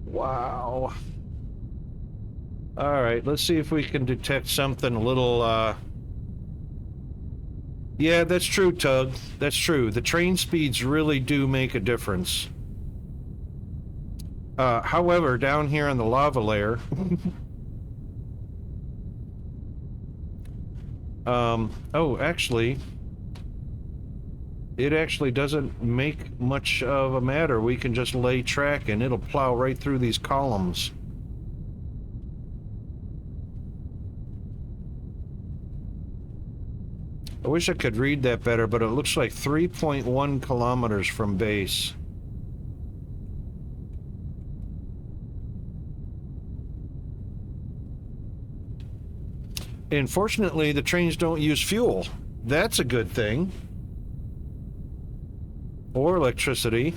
Speaker 3: Wow. All right, let's see if we can detect something a little, Yeah, that's true, Tug. That's true. The train speeds really do make a difference. However, down here on the lava layer... oh, actually... It actually doesn't make much of a matter. We can just lay track and it'll plow right through these columns. I wish I could read that better, but it looks like 3.1 kilometers from base. Unfortunately, the trains don't use fuel. That's a good thing. Or electricity.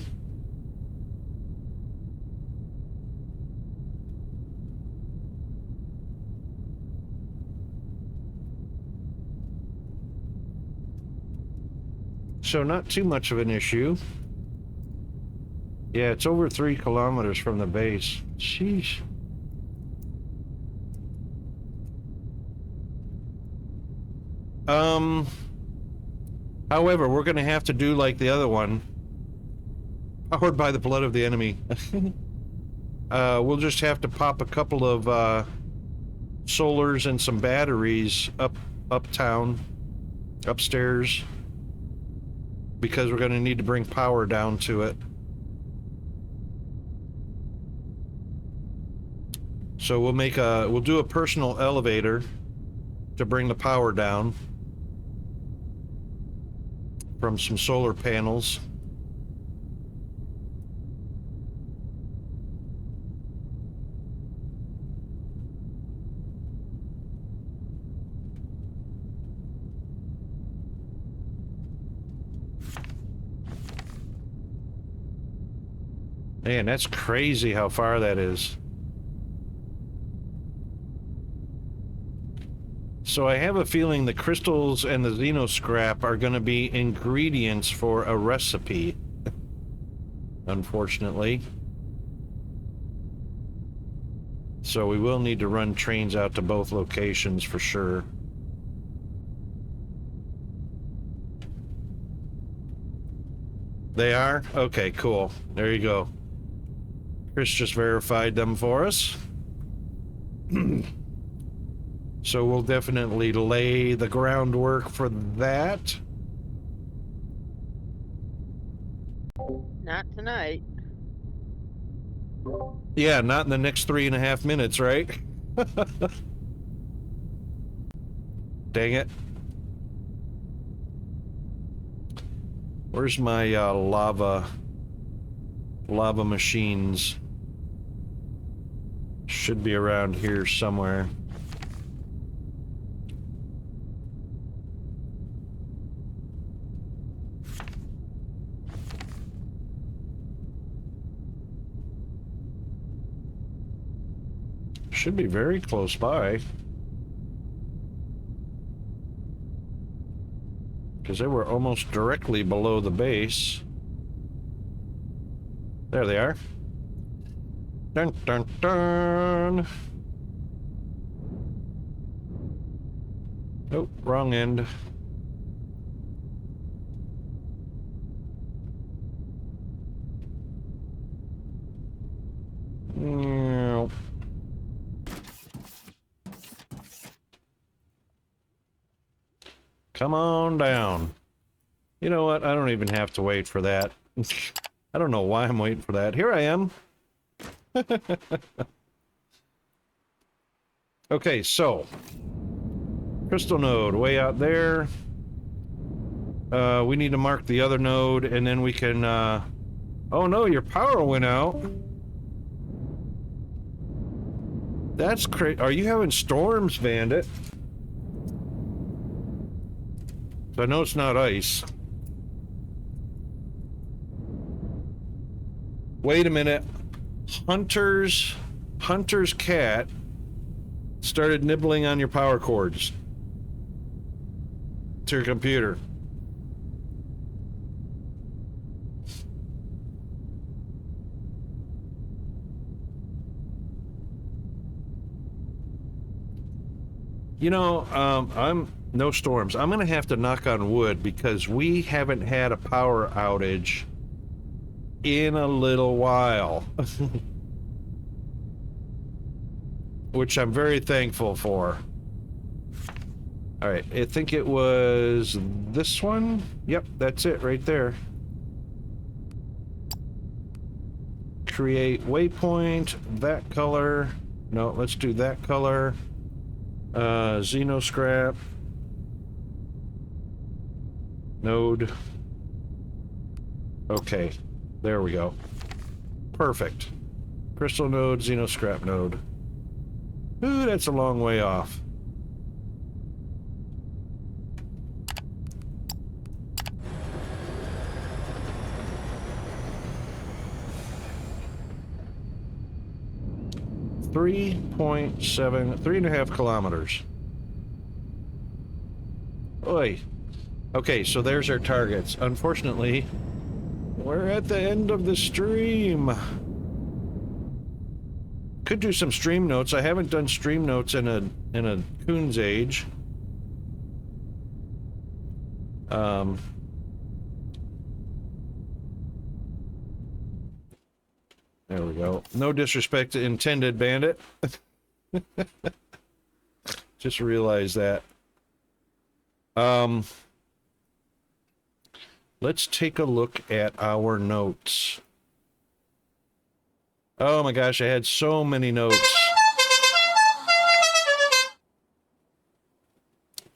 Speaker 3: So not too much of an issue. Yeah, it's over 3 kilometers from the base. Sheesh. However, we're gonna have to do like the other one. Powered by the blood of the enemy. We'll just have to pop a couple of solars and some batteries uptown, upstairs. because we're going to need to bring power down to it. So we'll do a personal elevator to bring the power down from some solar panels. Man, that's crazy how far that is. So I have a feeling the crystals and the xenoscrap are going to be ingredients for a recipe. Unfortunately. So we will need to run trains out to both locations for sure. They are? Okay, cool. There you go. Chris just verified them for us. So we'll definitely lay the groundwork for that.
Speaker 4: Not tonight.
Speaker 3: Yeah, not in the next 3.5 minutes, right? Dang it. Where's my lava machines? Should be around here somewhere. Should be very close by. Because they were almost directly below the base. There they are. Dun dun dun. Oh, wrong end. No. Come on down. You know what? I don't even have to wait for that. I don't know why I'm waiting for that. Here I am. Okay, so crystal node way out there. We need to mark the other node, and then we can oh no, your power went out. That's crazy. Are you having storms, Bandit? I know it's not ice. Wait a minute. Hunter's cat started nibbling on your power cords to your computer. You know, I'm no storms. I'm gonna have to knock on wood because we haven't had a power outage in a little while. Which I'm very thankful for. Alright, I think it was this one. Yep, that's it right there. Create waypoint, that color. No, let's do that color. Xenoscrap. Node. Okay, there we go. Perfect. Crystal node, Xenoscrap node. Ooh, that's a long way off. Three and a half kilometers. Oi. Okay, so there's our targets. Unfortunately, we're at the end of the stream. Could do some stream notes. I haven't done stream notes in a coon's age. There we go. No disrespect to intended, Bandit. Just realized that. let's take a look at our notes. Oh my gosh, I had so many notes.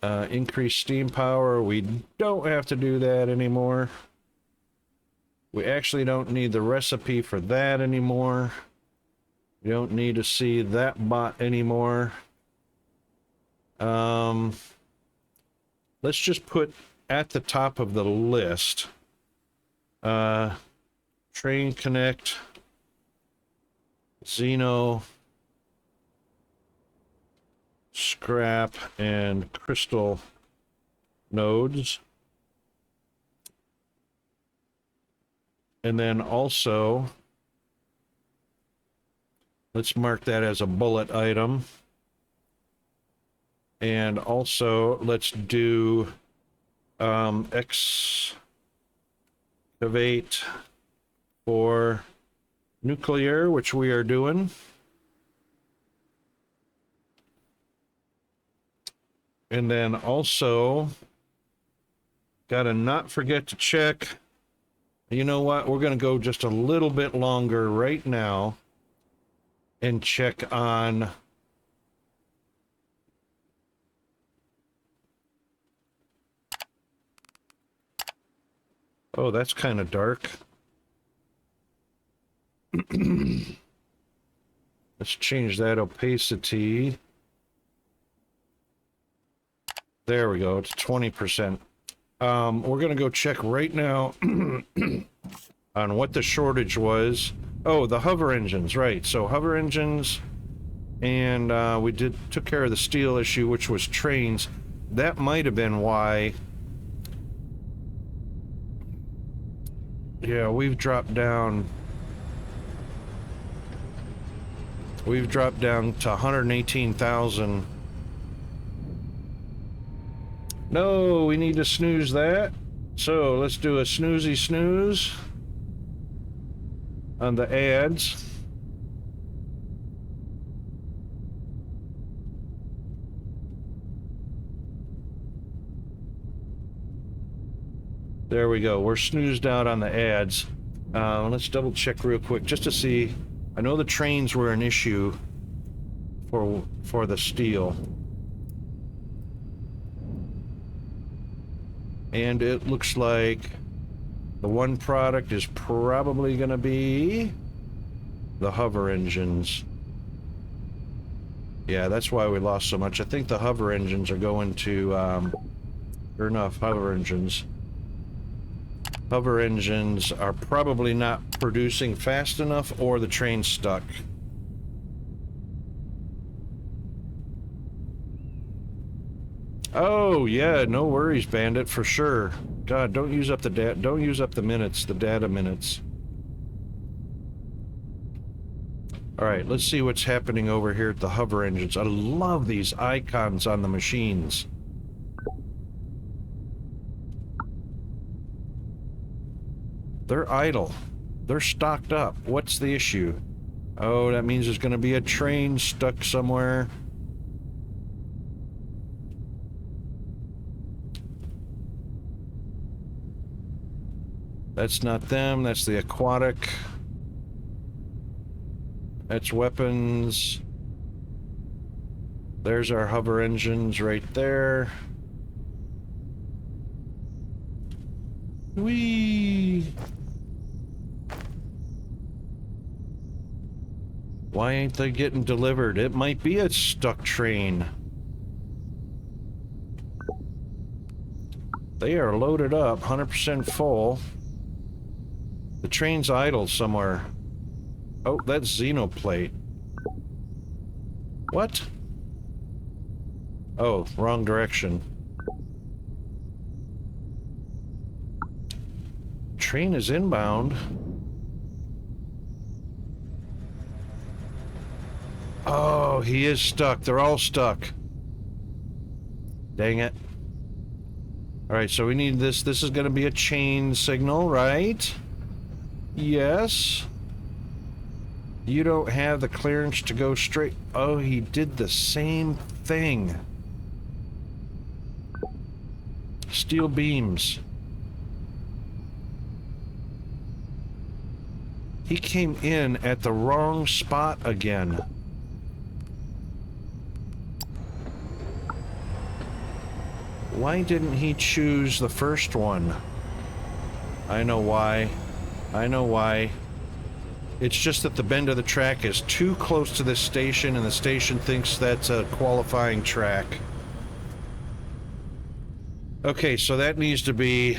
Speaker 3: Increase steam power. We don't have to do that anymore. We actually don't need the recipe for that anymore. We don't need to see that bot anymore. Let's just put at the top of the list, Train Connect, Xeno, Scrap, and Crystal nodes. And then also, let's mark that as a bullet item. And also, let's do excavate for nuclear, which we are doing. And then also, gotta not forget to check. You know what? We're gonna go just a little bit longer right now and check on oh, that's kind of dark. Let's change that opacity. There we go. It's 20%. We're going to go check right now on what the shortage was. Oh, the hover engines, right. So hover engines, and we took care of the steel issue, which was trains. That might have been why. Yeah, we've dropped down to 118,000. No, we need to snooze that. So let's do a snoozy snooze on the ads. There we go. We're snoozed out on the ads. Let's double check real quick just to see. I know the trains were an issue for the steel. And it looks like the one product is probably going to be the hover engines. Yeah, that's why we lost so much. I think the hover engines are going to, sure enough, hover engines. Hover engines are probably not producing fast enough, or the train's stuck. Oh yeah, no worries, Bandit, for sure. God, don't use up the minutes, the data minutes. All right, let's see what's happening over here at the hover engines. I love these icons on the machines. They're idle. They're stocked up. What's the issue? Oh, that means there's going to be a train stuck somewhere. That's not them. That's the aquatic. That's weapons. There's our hover engines right there. Whee! Why ain't they getting delivered? It might be a stuck train. They are loaded up, 100% full. The train's idle somewhere. Oh, that's Xenoplate. What? Oh, wrong direction. Train is inbound. Oh, he is stuck. They're all stuck. Dang it. Alright, so we need this. This is going to be a chain signal, right? Yes. You don't have the clearance to go straight. Oh, he did the same thing. Steel beams. He came in at the wrong spot again. Why didn't he choose the first one? I know why. I know why. It's just that the bend of the track is too close to this station, and the station thinks that's a qualifying track. Okay, so that needs to be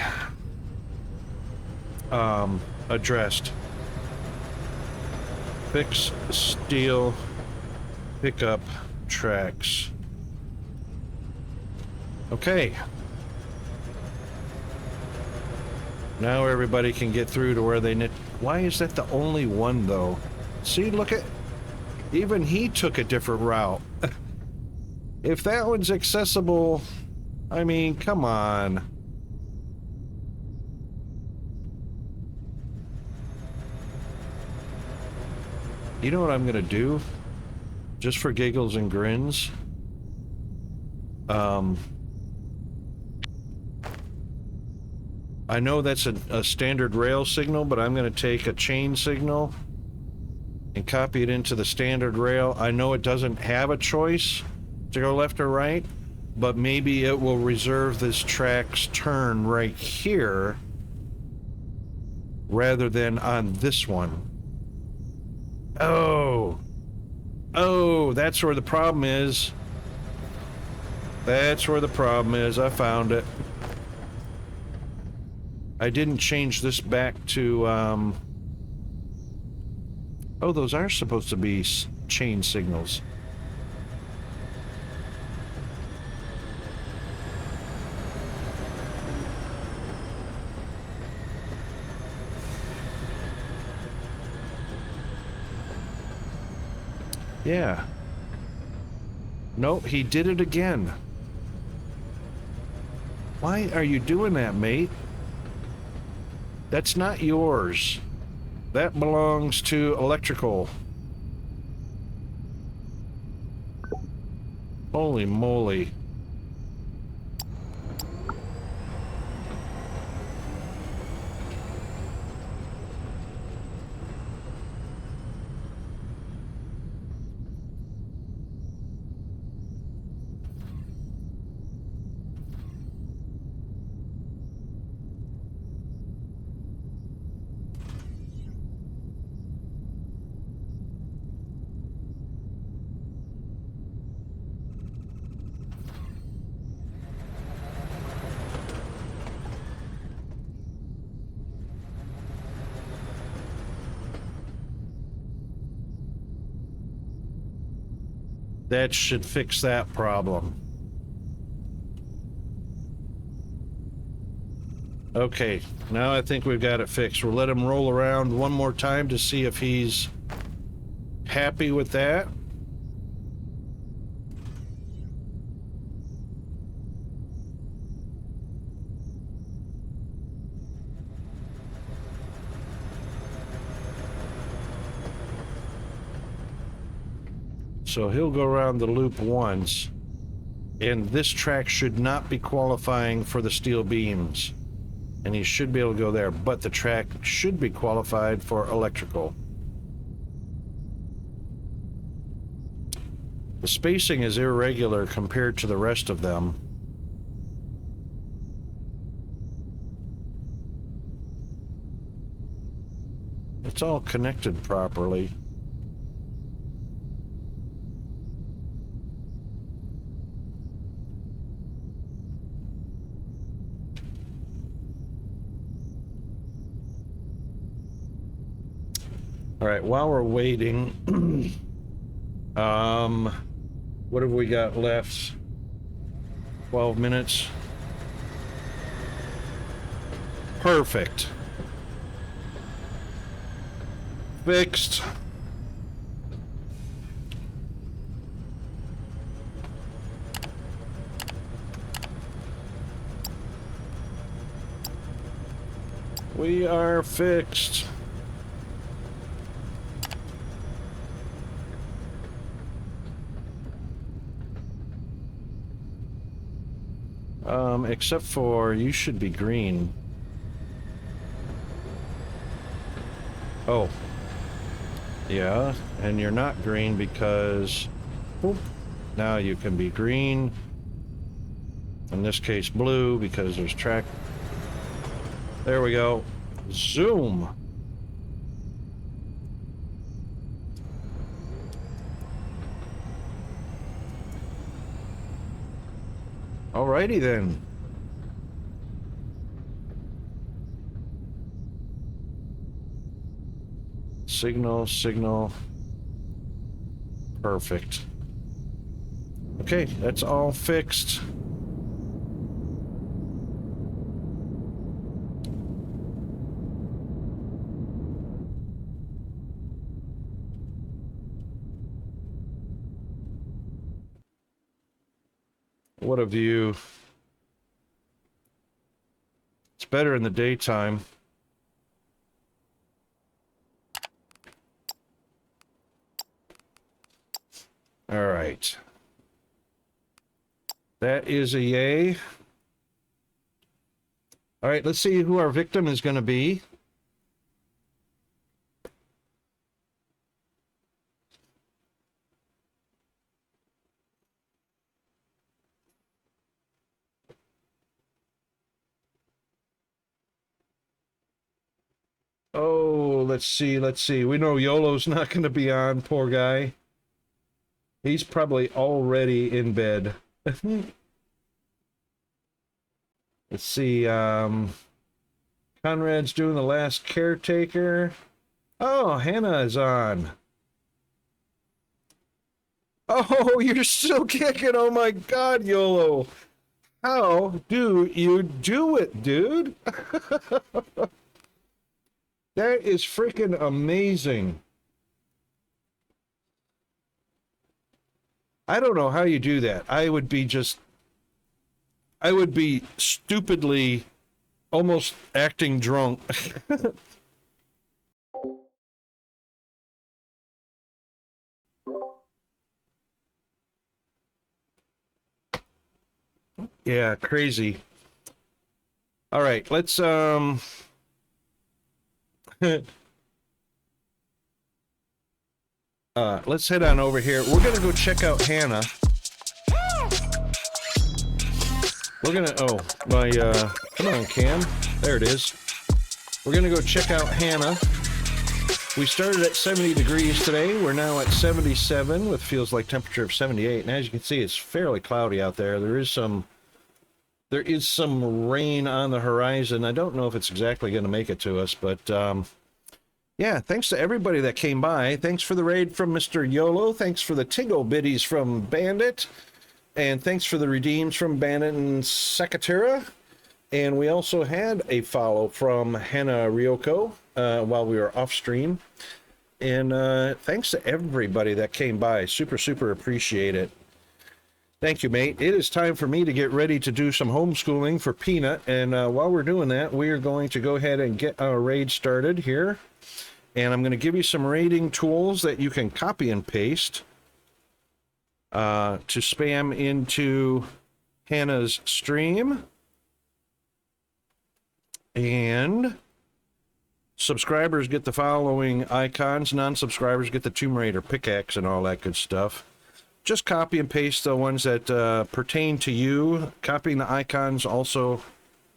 Speaker 3: addressed. Fix steel pickup tracks. Okay. Now everybody can get through to where they need. Why is that the only one, though? See, look at... Even he took a different route. If that one's accessible... I mean, come on. You know what I'm gonna do? Just for giggles and grins? I know that's a standard rail signal, but I'm going to take a chain signal and copy it into the standard rail. I know it doesn't have a choice to go left or right, but maybe it will reserve this track's turn right here rather than on this one. Oh, that's where the problem is. That's where the problem is. I found it. I didn't change this back to, oh, those are supposed to be chain signals. Yeah. Nope, he did it again. Why are you doing that, mate? That's not yours. That belongs to electrical. Holy moly. That should fix that problem. Okay, now I think we've got it fixed. We'll let him roll around one more time to see if he's happy with that. So he'll go around the loop once, and this track should not be qualifying for the steel beams, and he should be able to go there, but the track should be qualified for electrical. The spacing is irregular compared to the rest of them. It's all connected properly. All right, while we're waiting, what have we got left? 12 minutes. Perfect. Fixed. We are fixed. Except for you should be green. Oh, Yeah, and you're not green because boop, now you can be green. In this case, blue because there's track. There we go. Zoom. Alrighty then. Signal, signal. Perfect. Okay, that's all fixed. What a view. It's better in the daytime. All right. That is a yay. All right, let's see who our victim is going to be. Oh, let's see, let's see. We know YOLO's not going to be on, poor guy. He's probably already in bed. Let's see, Conrad's doing the last caretaker. Oh, Hannah is on. Oh, you're still kicking. Oh my God, YOLO. How do you do it, dude? That is freaking amazing. I don't know how you do that. I would be stupidly almost acting drunk. Yeah, crazy. All right, let's let's head on over here. We're gonna go check out Hannah. We're gonna, oh, my, come on, Cam. There it is. We're gonna go check out Hannah. We started at 70 degrees today. We're now at 77 with feels like temperature of 78. And as you can see, it's fairly cloudy out there. There is some rain on the horizon. I don't know if it's exactly going to make it to us, but yeah, thanks to everybody that came by. Thanks for the raid from Mr. YOLO. Thanks for the Tiggle Biddies from Bandit. And thanks for the redeems from Bandit and Sakatera. And we also had a follow from Hannah Ryoko while we were off stream. And thanks to everybody that came by. Super, super appreciate it. Thank you, mate. It is time for me to get ready to do some homeschooling for Peanut. And while we're doing that, we are going to go ahead and get our raid started here. And I'm going to give you some raiding tools that you can copy and paste to spam into Hannah's stream. And subscribers get the following icons. Non-subscribers get the Tomb Raider pickaxe and all that good stuff. Just copy and paste the ones that pertain to you. Copying the icons also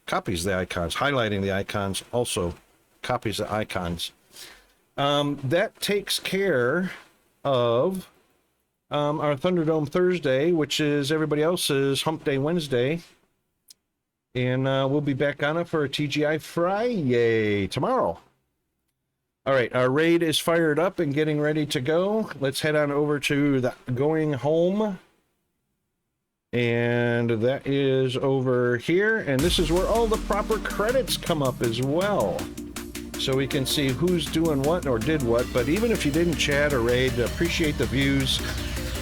Speaker 3: copies the icons. Highlighting the icons also copies the icons. That takes care of our Thunderdome Thursday, which is everybody else's Hump Day Wednesday. And we'll be back on it for a TGI Friday tomorrow. All right, our raid is fired up and getting ready to go. Let's head on over to the going home. And that is over here. And this is where all the proper credits come up as well. So we can see who's doing what or did what. But even if you didn't chat or raid, appreciate the views.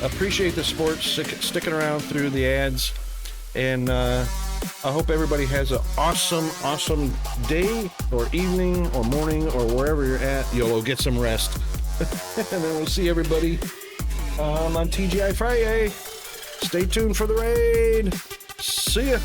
Speaker 3: Appreciate the support, sticking around through the ads. And I hope everybody has an awesome, awesome day or evening or morning or wherever you're at. YOLO, get some rest. And then we'll see everybody on TGI Friday. Stay tuned for the raid. See ya.